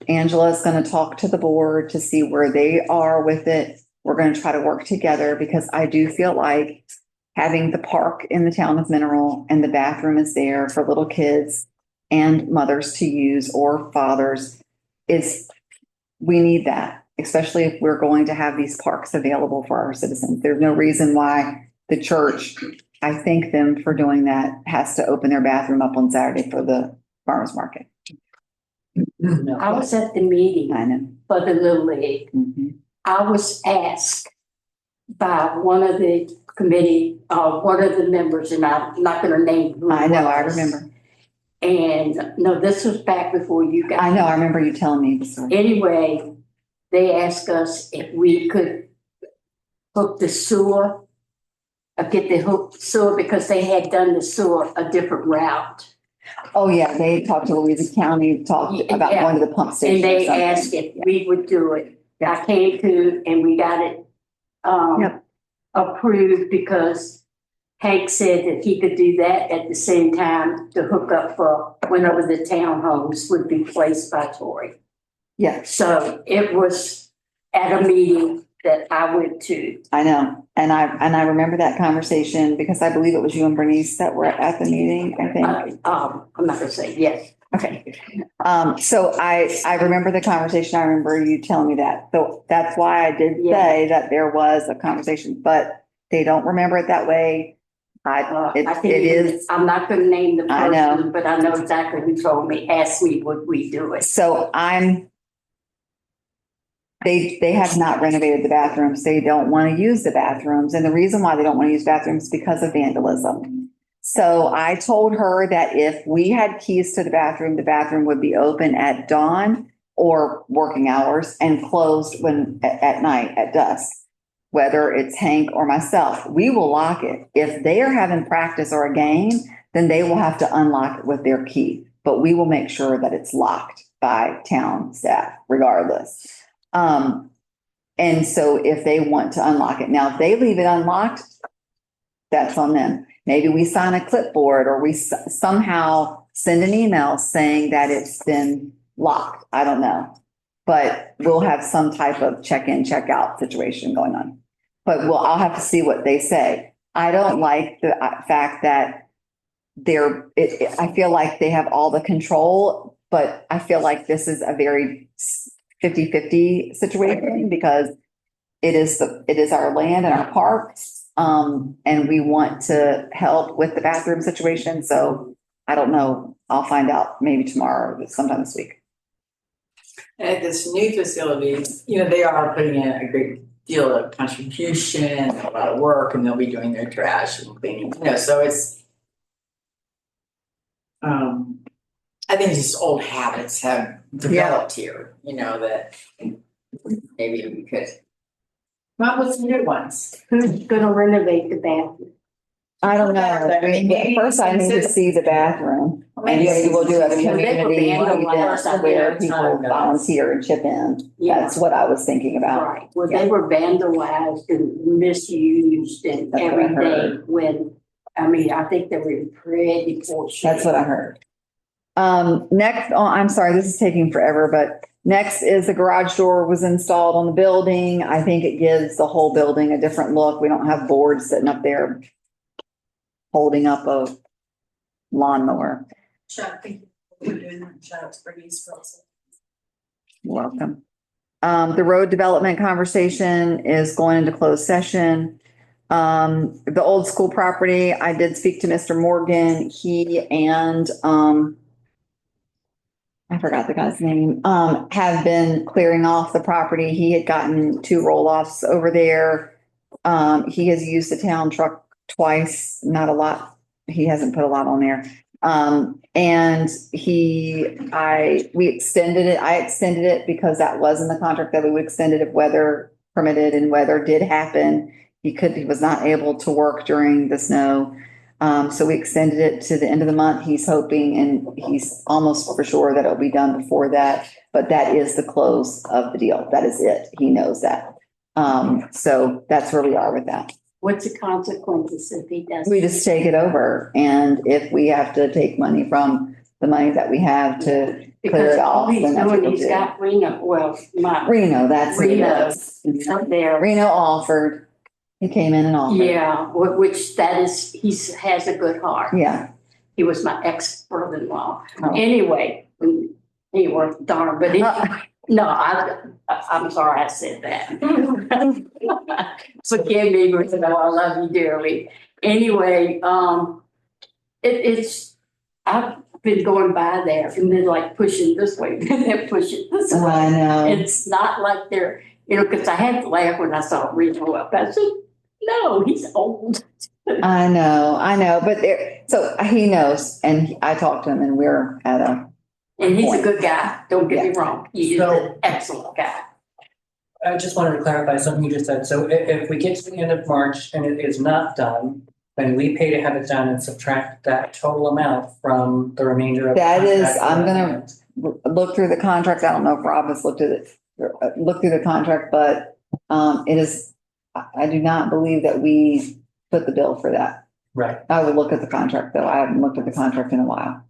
Angela's going to talk to the board to see where they are with it. We're going to try to work together because I do feel like having the park in the town of Mineral and the bathroom is there for little kids and mothers to use or fathers is, we need that, especially if we're going to have these parks available for our citizens. There's no reason why the church, I thank them for doing that, has to open their bathroom up on Saturday for the farmers market.
I was at the meeting for the Little League. I was asked by one of the committee, one of the members, and I'm not going to name who.
I know, I remember.
And no, this was back before you got.
I know, I remember you telling me the story.
Anyway, they asked us if we could hook the sewer, get the hook sewer because they had done the sewer a different route.
Oh, yeah, they talked to Louisa County, talked about going to the pump station.
And they asked if we would do it. I came to, and we got it approved because Hank said that he could do that at the same time to hook up for whenever the townhomes would be placed by Tory.
Yeah.
So it was at a meeting that I went to.
I know. And I remember that conversation because I believe it was you and Bernice that were at the meeting, I think.
I'm not gonna say yes.
Okay. So I remember the conversation. I remember you telling me that. So that's why I did say that there was a conversation, but they don't remember it that way. It is.
I'm not gonna name the
I know.
person, but I know exactly who told me, asked me would we do it.
So they have not renovated the bathrooms. They don't want to use the bathrooms. And the reason why they don't want to use bathrooms is because of vandalism. So I told her that if we had keys to the bathroom would be open at dawn or working hours and closed at night at dusk, whether it's Hank or myself. We will lock it. If they are having practice or a game, then they will have to unlock it with their key. But we will make sure that it's locked by town staff regardless. And so if they want to unlock it, now if they leave it unlocked, that's on them. Maybe we sign a clipboard or we somehow send an email saying that it's been locked. I don't know, but we'll have some type of check-in, check-out situation going on. But I'll have to see what they say. I don't like the fact that I feel like they have all the control, but I feel like this is a very 50-50 situation because it is our land and our parks. And we want to help with the bathroom situation. So I don't know. I'll find out maybe tomorrow or sometime this week.
At this new facility, they are putting in a great deal of contribution, and a lot of work, and they'll be doing their trash and cleaning, so it's, I think just old habits have developed here, you know, that maybe we could come up with some good ones.
Who's gonna renovate the bathroom?
I don't know. I mean, at first I need to see the bathroom. And maybe we'll do a community event where people volunteer and chip in. That's what I was thinking about.
Right, well, they were vandalized and misused and
That's what I
everything
heard.
when, I mean, I think they were in pretty poor shape.
That's what I heard. Next, oh, I'm sorry, this is taking forever, but next is the garage door was installed on the building. I think it gives the whole building a different look. We don't have boards sitting up there holding up a lawnmower.
Chuck, thank you for doing that. Shout out to Bernice for also.
Welcome. The road development conversation is going into closed session. The old school property, I did speak to Mr. Morgan. He and, I forgot the guy's name, have been clearing off the property. He had gotten 2 roll-offs over there. He has used the town truck twice, not a lot. He hasn't put a lot on there. And we extended it. I extended it because that was in the contract that we would extend it if weather permitted, and weather did happen. He was not able to work during the snow. So we extended it to the end of the month. He's hoping, and he's almost for sure that it'll be done before that, but that is the close of the deal. That is it. He knows that. So that's where we are with that.
What's the consequences if he doesn't?
We just take it over, and if we have to take money from the money that we have to clear it off, then that's what we'll
He's
do.
got Reno, well,
Reno, that's what it is.
up there.
Reno offered. He came in and offered.
Yeah, which that is, has a good heart.
Yeah.
He was my ex-brother-in-law.
Oh.
Anyway, he worked darn, but no, I'm sorry I said that. Forgive me, because I love you dearly. Anyway, I've been going by there and they're like pushing this way, and they're pushing this way.
I know.
It's not like they're, because I had to laugh when I saw Reno up. I said, no, he's old.
I know, but so he knows, and I talked to him, and we're at a.
And he's a good guy, don't get me wrong, he's an excellent guy.
I just wanted to clarify something you just said. So if we get to the end of March and it is not done, then we pay to have it done and subtract that total amount from the remainder of.
That
the
is,
contract.
I'm gonna look through the contract. I don't know if Rob has looked through the contract, but it is, I do not believe that we put the bill for that.
Right.
I will look at the contract, though. I haven't looked at the contract in a while.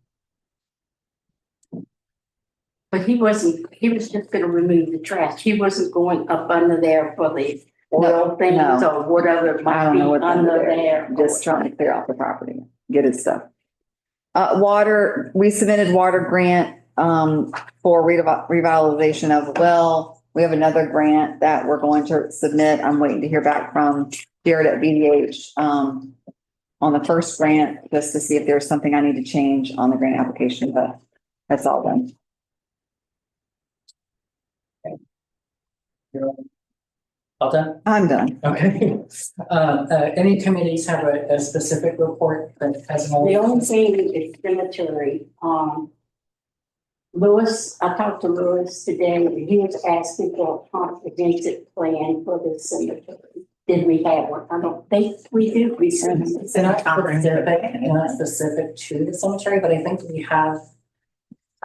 But he was just gonna remove the trash, he wasn't going up under there for the oil things
no.
or whatever
I
might
don't
be
know what's
under
under
there.
there. Just trying to clear off the property, get his stuff. Water, we submitted water grant for revitalization of the well. We have another grant that we're going to submit. I'm waiting to hear back from Jared at VDH on the first grant, just to see if there's something I need to change on the grant application, but that's all done.
All done?
I'm done.
Okay. Any committees have a specific report that has an.
The only thing is cemetery, Lewis, I talked to Lewis today, and he was asking for a comprehensive plan for the cemetery. Did we have one? I don't think we do. We should.
It's not specific to the cemetery, but I think we have.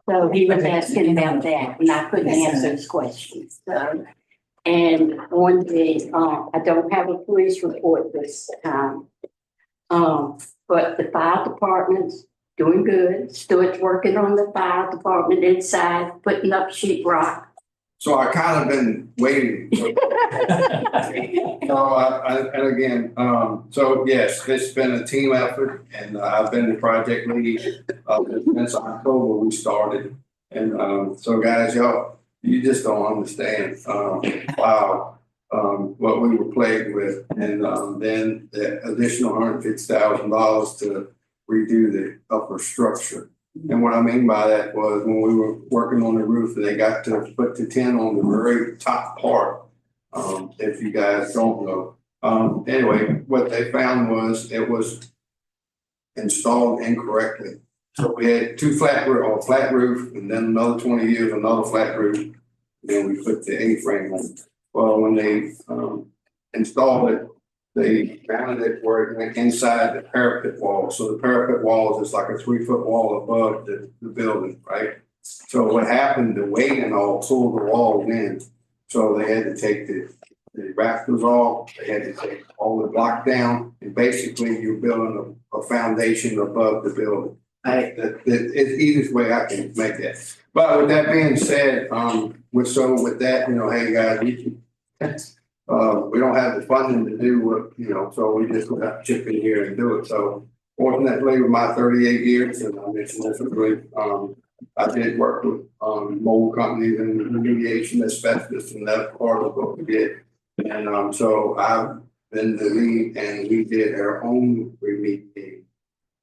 So he was asking about that, and I couldn't answer his questions, so. And on the, I don't have a police report this time. But the fire department's doing good. Stuart's working on the fire department inside, putting up sheetrock.
So I kind of been waiting. And again, so yes, it's been a team effort, and I've been the project lead since October we started. And so guys, you just don't understand wow what we were plagued with, and then the additional $150,000 to redo the upper structure. And what I mean by that was when we were working on the roof, they got to put the tin on the very top part. If you guys don't know, anyway, what they found was it was installed incorrectly. So we had two flat roof, and then another 20 years, another flat roof. Then we put the A-frame on. Well, when they installed it, they mounted it where it went inside the parapet wall. So the parapet wall is like a 3-foot wall above the building, right? So what happened, the weight and all pulled the walls in. So they had to take the rafters off, they had to take all the block down, and basically you're building a foundation above the building. It's the easiest way I can make that. But with that being said, with that, hey guys, we don't have the funding to do what, so we just got to chip in here and do it. So fortunately, with my 38 years, and I mentioned this earlier, I did work with mold companies and remediation asbestos, and that's part of what we did. And so I've been the lead, and we did our own remediation.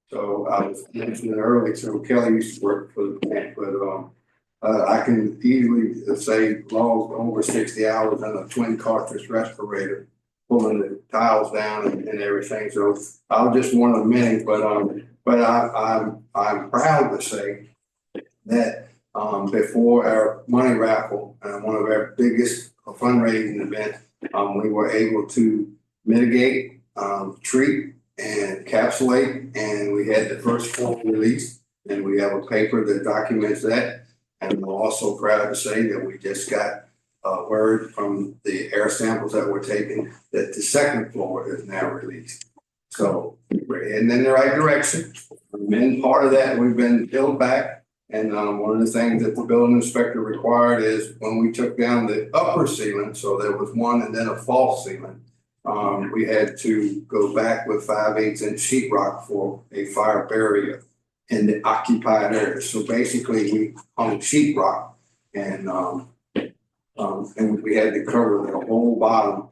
So I was mentioning earlier, so Kelly used to work for the plant, but I can easily say logged over 60 hours on a twin cartridge respirator, pulling the tiles down and everything. So I'll just one of many, but I'm proud to say that before our money raffle, one of our biggest fundraising events, we were able to mitigate, treat, and encapsulate, and we had the first floor release, and we have a paper that documents that. And we're also proud to say that we just got word from the air samples that were taken that the second floor is now released. So we're heading in the right direction. And then part of that, we've been built back. And one of the things that the building inspector required is when we took down the upper ceiling, so there was one and then a false ceiling, we had to go back with 5/8 inch sheetrock for a fire barrier in the occupied area. So basically we hung sheetrock and we had to cover the whole bottom.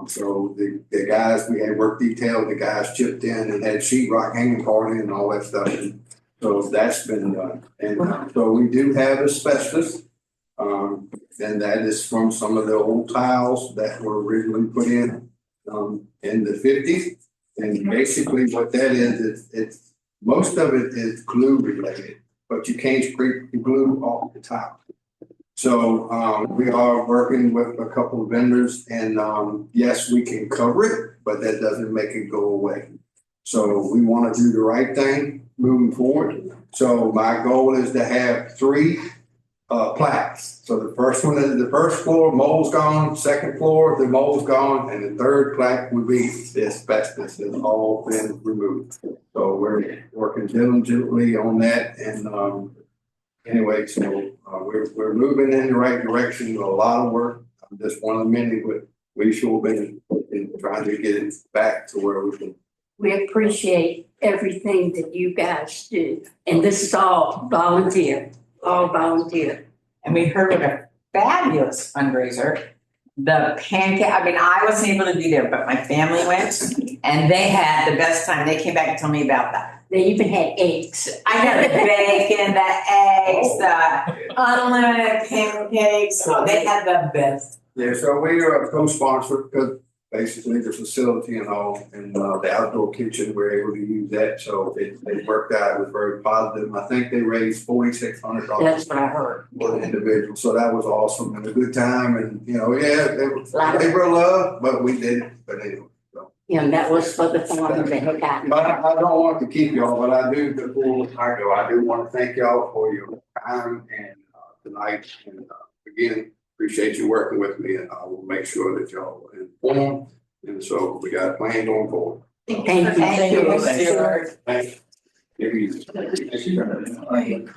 So the guys, we had work detail, the guys chipped in and had sheetrock hanging party and all that stuff. And so that's been done. And so we do have asbestos. And that is from some of the old tiles that were originally put in the 50s. And basically what that is, it's most of it is glue related, but you can't scrape the glue off the top. So we are working with a couple of vendors, and yes, we can cover it, but that doesn't make it go away. So we want to do the right thing moving forward. So my goal is to have 3 plaques. So the first one is the first floor, mold's gone, second floor, the mold's gone, and the third plaque would be the asbestos has all been removed. So we're working diligently on that. And anyway, so we're moving in the right direction with a lot of work. I'm just one of many, but we sure been trying to get it back to where we can.
We appreciate everything that you guys do. And this is all volunteer.
And we heard of a fabulous fundraiser, the pancake. I mean, I wasn't able to be there, but my family went and they had the best time. They came back and told me about that.
They even had eggs.
I know the bacon, the eggs, the unlimited pancakes. Oh, they had the best.
Yeah, so we are a co-sponsor because basically the facility and all, and the outdoor kitchen, we're able to use that. So it worked out. It was very positive. I think they raised $4,600.
That's what I heard.
For the individual. So that was awesome and a good time. And, yeah, they were loved, but we did it. But anyway. So.
Yeah, and that was for the farm they had gotten.
But I don't want to keep y'all, but I do, before I go, I do want to thank y'all for your time and tonight. And again, appreciate you working with me, and I will make sure that y'all are informed. And so we got a plan going forward.
Thank you.
Thank you.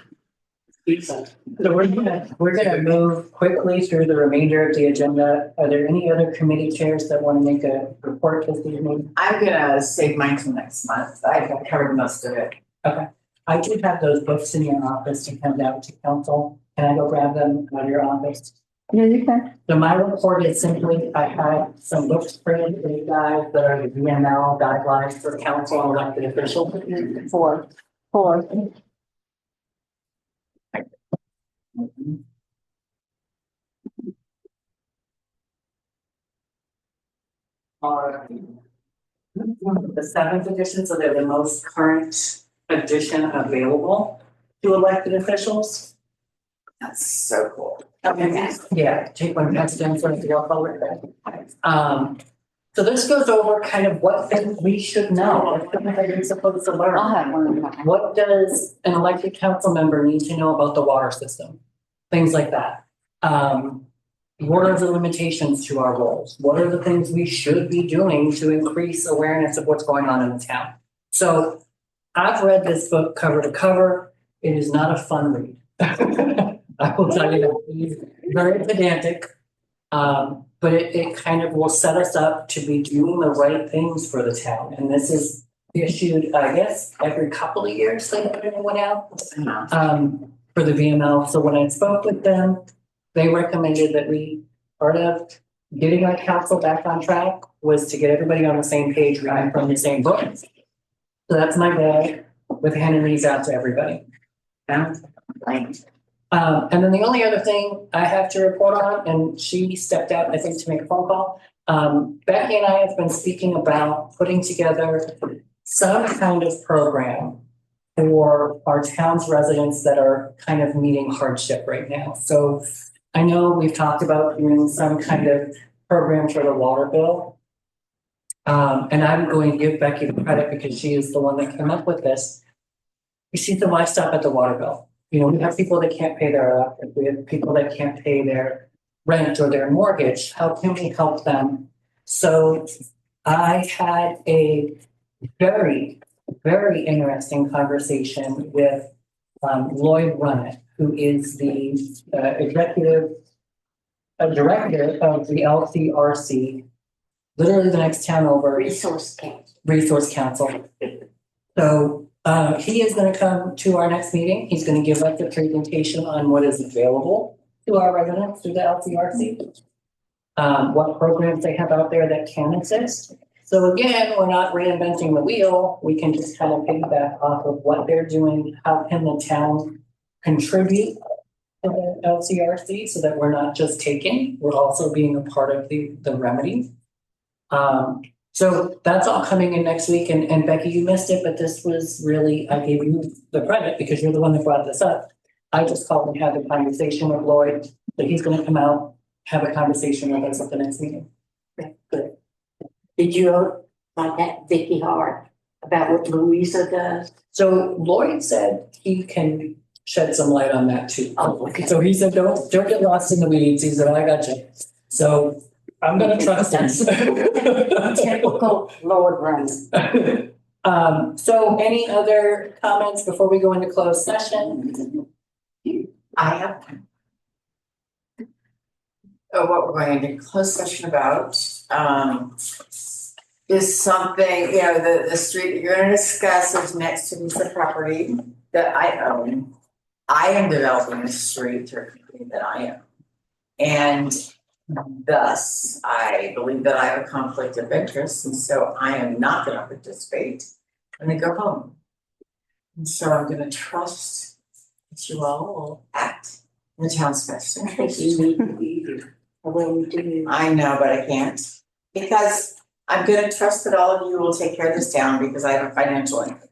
So we're gonna move quickly through the remainder of the agenda. Are there any other committee chairs that want to make a report this evening?
I'm gonna save mine till next month. I've covered most of it.
Okay. I do have those books in your office to hand out to council. Can I go grab them out of your office?
Yeah, you can.
So my report is simply, I had some books printed for you guys that are the VML guidelines for council and elected officials.
Four.
The 7th edition, so they're the most current
addition available to elected officials.
That's so cool.
Yeah, take one next down for the roll call record. So this goes over kind of what things we should know, what things are we supposed to learn?
I'll have one.
What does an elected council member need to know about the water system? Things like that. What are the limitations to our roles? What are the things we should be doing to increase awareness of what's going on in the town? So I've read this book cover to cover. It is not a fun read. I will tell you that. It is very pedantic. But it kind of will set us up to be doing the right things for the town. And this is issued, I guess, every couple of years, they put it one out, for the VML. So when I spoke with them, they recommended that we, part of getting our council back on track was to get everybody on the same page, reading from the same book. So that's my bag with handing these out to everybody.
Yeah.
And then the only other thing I have to report on, and she stepped out, I think, to make a phone call. Becky and I have been speaking about putting together some kind of program for our town's residents that are kind of meeting hardship right now. So I know we've talked about doing some kind of program for the water bill. And I'm going to give Becky the credit because she is the one that came up with this. You see the livestock at the water bill. You know, we have people that can't pay their electric, we have people that can't pay their rent or their mortgage. How can we help them? So I had a very, very interesting conversation with Lloyd Runnett, who is the director of the LCRC, literally the next town over.
Resource
Council. So he is going to come to our next meeting. He's going to give us a presentation on what is available to our residents through the LCRC. What programs they have out there that can exist. So again, we're not reinventing the wheel. We can just kind of piggyback off of what they're doing. How can the town contribute to the LCRC so that we're not just taking, we're also being a part of the remedy. So that's all coming in next week. And Becky, you missed it, but this was really, I gave you the credit because you're the one that brought this up. I just called and had the conversation with Lloyd, that he's going to come out, have a conversation with us at the next meeting.
Good. Did you contact Vicky Hart about what Louisa does?
So Lloyd said he can shed some light on that too.
Oh, okay.
So he said, don't get lost in the weeds. He said, I got you. So I'm going to trust him.
Typical Lord Runner.
So any other comments before we go into closed session?
I have. What we're going into closed session about, is something, you know, the street that you're gonna discuss is next to the property that I own. I am developing a street through a company that I own. And thus, I believe that I have a conflict of interest, and so I am not gonna participate when they go home. And so I'm gonna trust that you all will act in the town's best
I think
interest.
you need to be there. Well, we do.
I know, but I can't, because I'm gonna trust that all of you will take care of this town because I have a financial interest.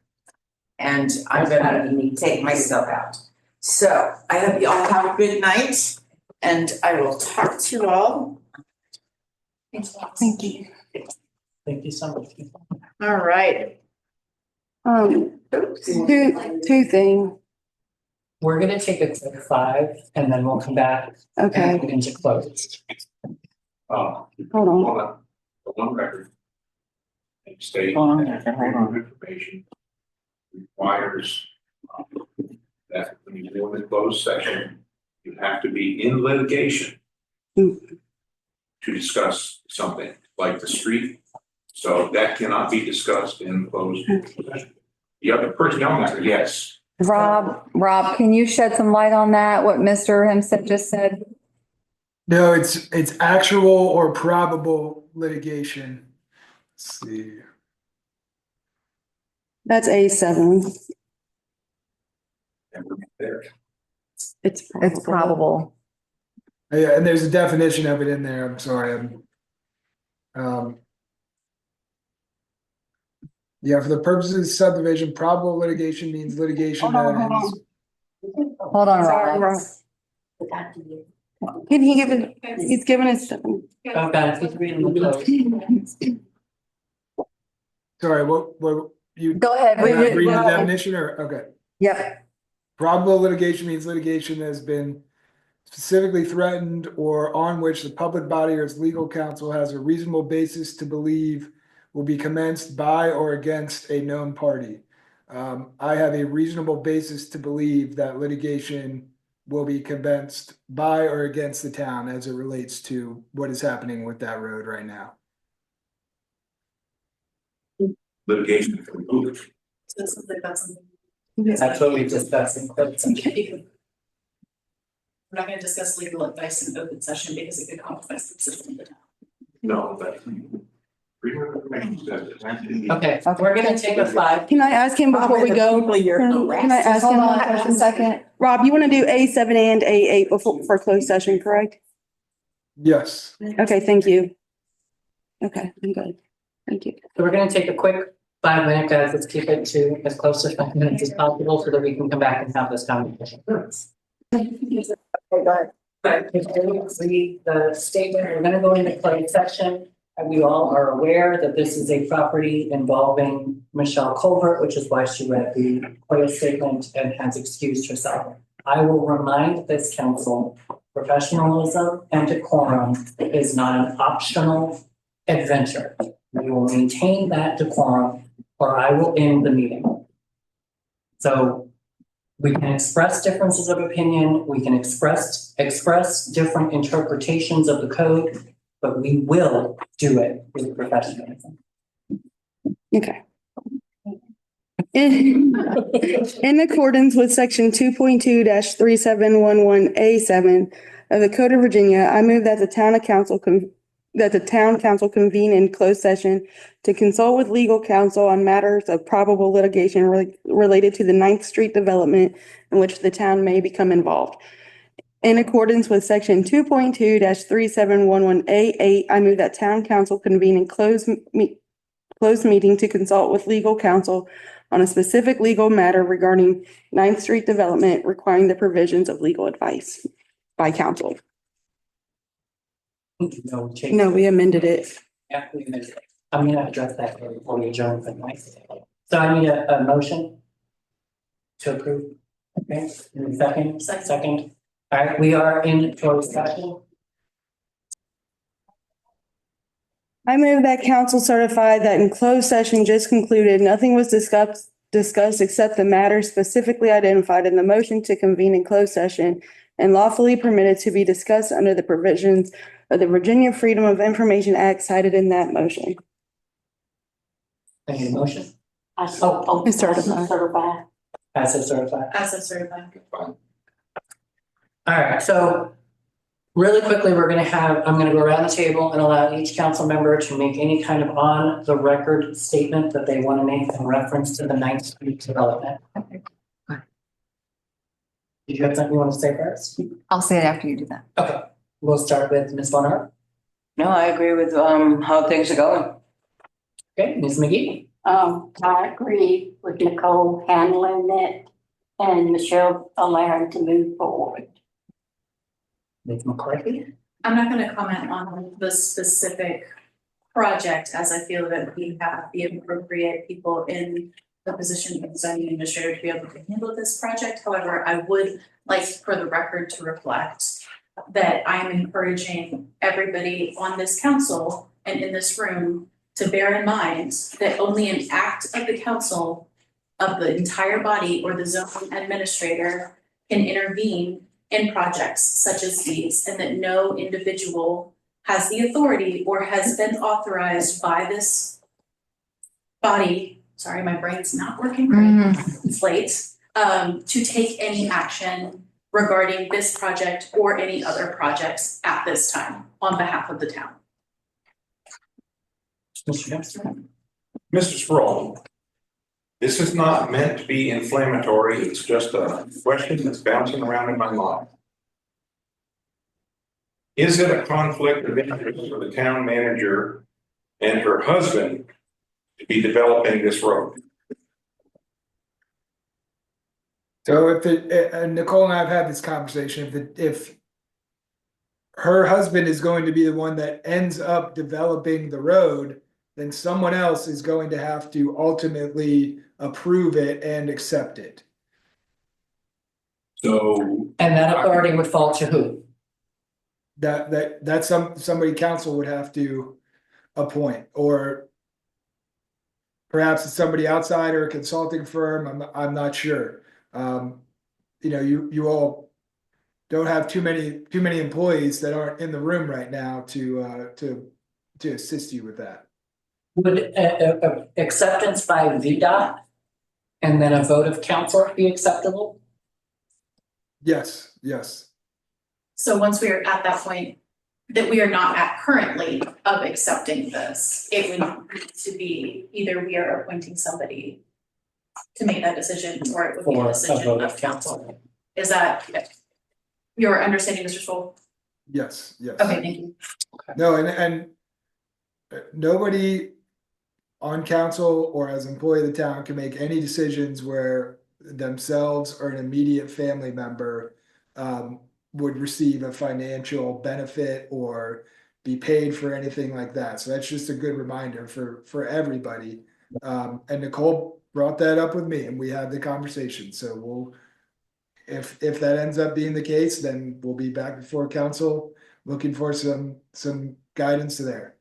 And I'm gonna take myself out. So I hope you all have a good night and I will talk to you all.
Thank you.
Thank you so much.
All right.
Two things.
We're gonna take a quick 5 and then we'll come back.
Okay.
And into closed.
Hold on.
For one record. And state
Hold on.
that information requires that when you go in the closed session, you have to be in litigation to discuss something like the street. So that cannot be discussed in closed session. The other personnel matter, yes.
Rob, can you shed some light on that, what Mr. Hempstead just said?
No, it's actual or probable litigation. Let's see.
That's A7.
And we're there.
It's
probable.
Yeah, and there's a definition of it in there. I'm sorry. Yeah, for the purposes of subdivision, probable litigation means litigation
Hold on,
that
hold
ends.
Hold on,
Sorry,
Rob.
Rob. Can he give it, he's giving us.
Okay, he's reading the code.
Sorry, what you?
Go ahead.
Read the
Rob.
definition or, okay.
Yep.
Probable litigation means litigation that has been specifically threatened or on which the public body or its legal counsel has a reasonable basis to believe will be commenced by or against a known party. I have a reasonable basis to believe that litigation will be commenced by or against the town as it relates to what is happening with that road right now.
Litigation concluded.
So it sounds like that's something.
That's what we discussed in closed session.
We're not gonna discuss legal advice in open session because it could compromise the decision of the town.
No, but. Freedom of information says it.
Okay, we're gonna take a 5.
Can I ask him before we go? Can I ask him
Hold
one
on a
question?
second.
Rob, you want to do A7 and A8 before, for closed session, correct?
Yes.
Okay, thank you. Okay, I'm good. Thank you.
So we're gonna take a quick 5-minute, guys. Let's keep it to as close to 5 minutes as possible so that we can come back and have this conversation. But if you read the statement, we're gonna go into closed session. And we all are aware that this is a property involving Michelle Colbert, which is why she read the FOIA statement and has excused herself. I will remind this council, professionalism and decorum is not an optional adventure. We will maintain that decorum or I will end the meeting. So we can express differences of opinion, we can express different interpretations of the code, but we will do it with professionalism.
Okay. In accordance with section 2.2-3711A7 of the Code of Virginia, I move that the town council convene in closed session to consult with legal counsel on matters of probable litigation related to the 9th Street development in which the town may become involved. In accordance with section 2.2-3711A8, I move that town council convene in closed meeting to consult with legal counsel on a specific legal matter regarding 9th Street development requiring the provisions of legal advice by counsel. No, we amended it.
Yeah, we amended it. I'm gonna address that before we adjourn for tonight. So I need a motion to approve. Okay, in a second. All right, we are in closed session.
I move that council certify that in closed session just concluded, nothing was discussed except the matter specifically identified in the motion to convene in closed session and lawfully permitted to be discussed under the provisions of the Virginia Freedom of Information Act cited in that motion.
Any motion?
Certify.
As a certified.
As a certified.
All right, so really quickly, I'm gonna go around the table and allow each council member to make any kind of on the record statement that they want to make in reference to the 9th Street development. Did you have something you want to say first?
I'll say it after you do that.
Okay, we'll start with Ms. Bonner.
No, I agree with how things are going.
Okay, Ms. McGee.
I agree with Nicole handling it and Michelle allowing to move forward.
Ms. McCarthy.
I'm not gonna comment on the specific project as I feel that we have the appropriate people in the position of zoning administrator to be able to handle this project. However, I would like for the record to reflect that I am encouraging everybody on this council and in this room to bear in mind that only an act of the council of the entire body or the zoning administrator can intervene in projects such as these, and that no individual has the authority or has been authorized by this body, sorry, my brain's not working great, it's late, to take any action regarding this project or any other projects at this time on behalf of the town.
Mr. Sproul, this is not meant to be inflammatory, it's just a question that's bouncing around in my mind. Is it a conflict of interest for the town manager and her husband to be developing this road.
So if and Nicole and I have had this conversation, if her husband is going to be the one that ends up developing the road, then someone else is going to have to ultimately approve it and accept it.
So.
And that authority would fall to who?
That's somebody council would have to appoint, or perhaps it's somebody outside or a consulting firm. I'm not sure. You all don't have too many employees that aren't in the room right now to assist you with that.
Would acceptance by VDOT and then a vote of council be acceptable?
Yes.
So once we are at that point that we are not at currently of accepting this, it would need to be either we are appointing somebody to make that decision, or it would be a
For a
decision
vote
of
of
council. Is that your understanding, Mr. Stoll?
Yes.
Okay, thank you.
No, and nobody on council or as employee of the town can make any decisions where themselves or an immediate family member would receive a financial benefit or be paid for anything like that. So that's just a good reminder for everybody. And Nicole brought that up with me and we had the conversation. So if that ends up being the case, then we'll be back before council looking for some guidance there.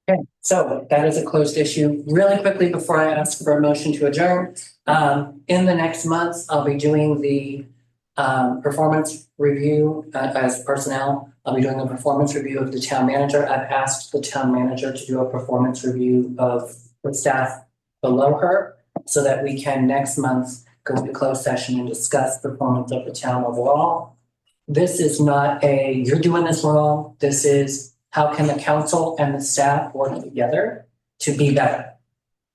Okay, so that is a closed issue. Really quickly before I ask for a motion to adjourn, in the next month, I'll be doing the performance review as personnel. I'll be doing a performance review of the town manager. I've asked the town manager to do a performance review of the staff below her so that we can next month go into closed session and discuss performance of the town overall. This is not you're doing this wrong. This is how can the council and the staff work together to be better?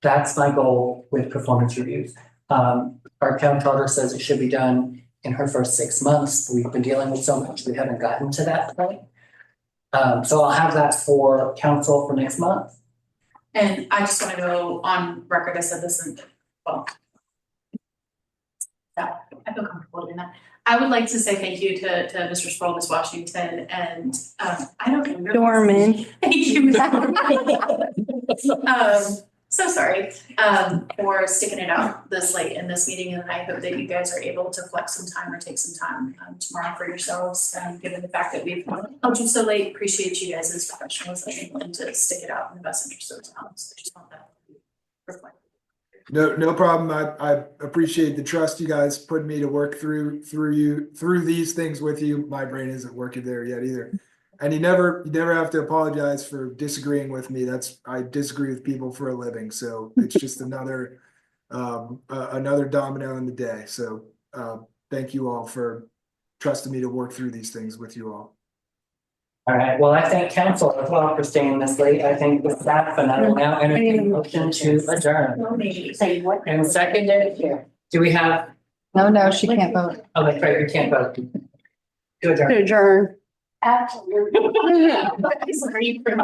That's my goal with performance reviews. Our town charter says it should be done in her first 6 months. We've been dealing with so much, we haven't gotten to that point. So I'll have that for council for next month.
And I just want to go on record, I said this in, well, yeah, I feel comfortable doing that. I would like to say thank you to Mr. Sproul, Ms. Washington, and I don't know.
Dorman.
Thank you. So sorry for sticking it out this late in this meeting, and I hope that you guys are able to flex some time or take some time tomorrow for yourselves. Given the fact that we've held you so late, appreciate you guys' professionalism and to stick it out in the best interest of the town. So I just want that to be reflected.
No problem. I appreciate the trust you guys put me to work through these things with you. My brain isn't working there yet either. And you never have to apologize for disagreeing with me. I disagree with people for a living. So it's just another domino in the day. So thank you all for trusting me to work through these things with you all.
All right, well, I thank council as well for staying this late. I think the staff, and I will now entertain a motion to adjourn. And seconded here. Do we have?
No, she can't vote.
Oh, that's right, you can't vote. To adjourn.
To adjourn.
Absolutely.
All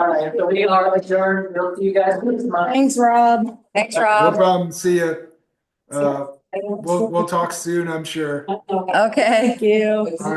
right, so we are adjourned. We'll see you guys next month.
Thanks, Rob.
Thanks,
No
Rob.
problem. See ya. We'll talk soon, I'm sure.
Okay.
Thank you.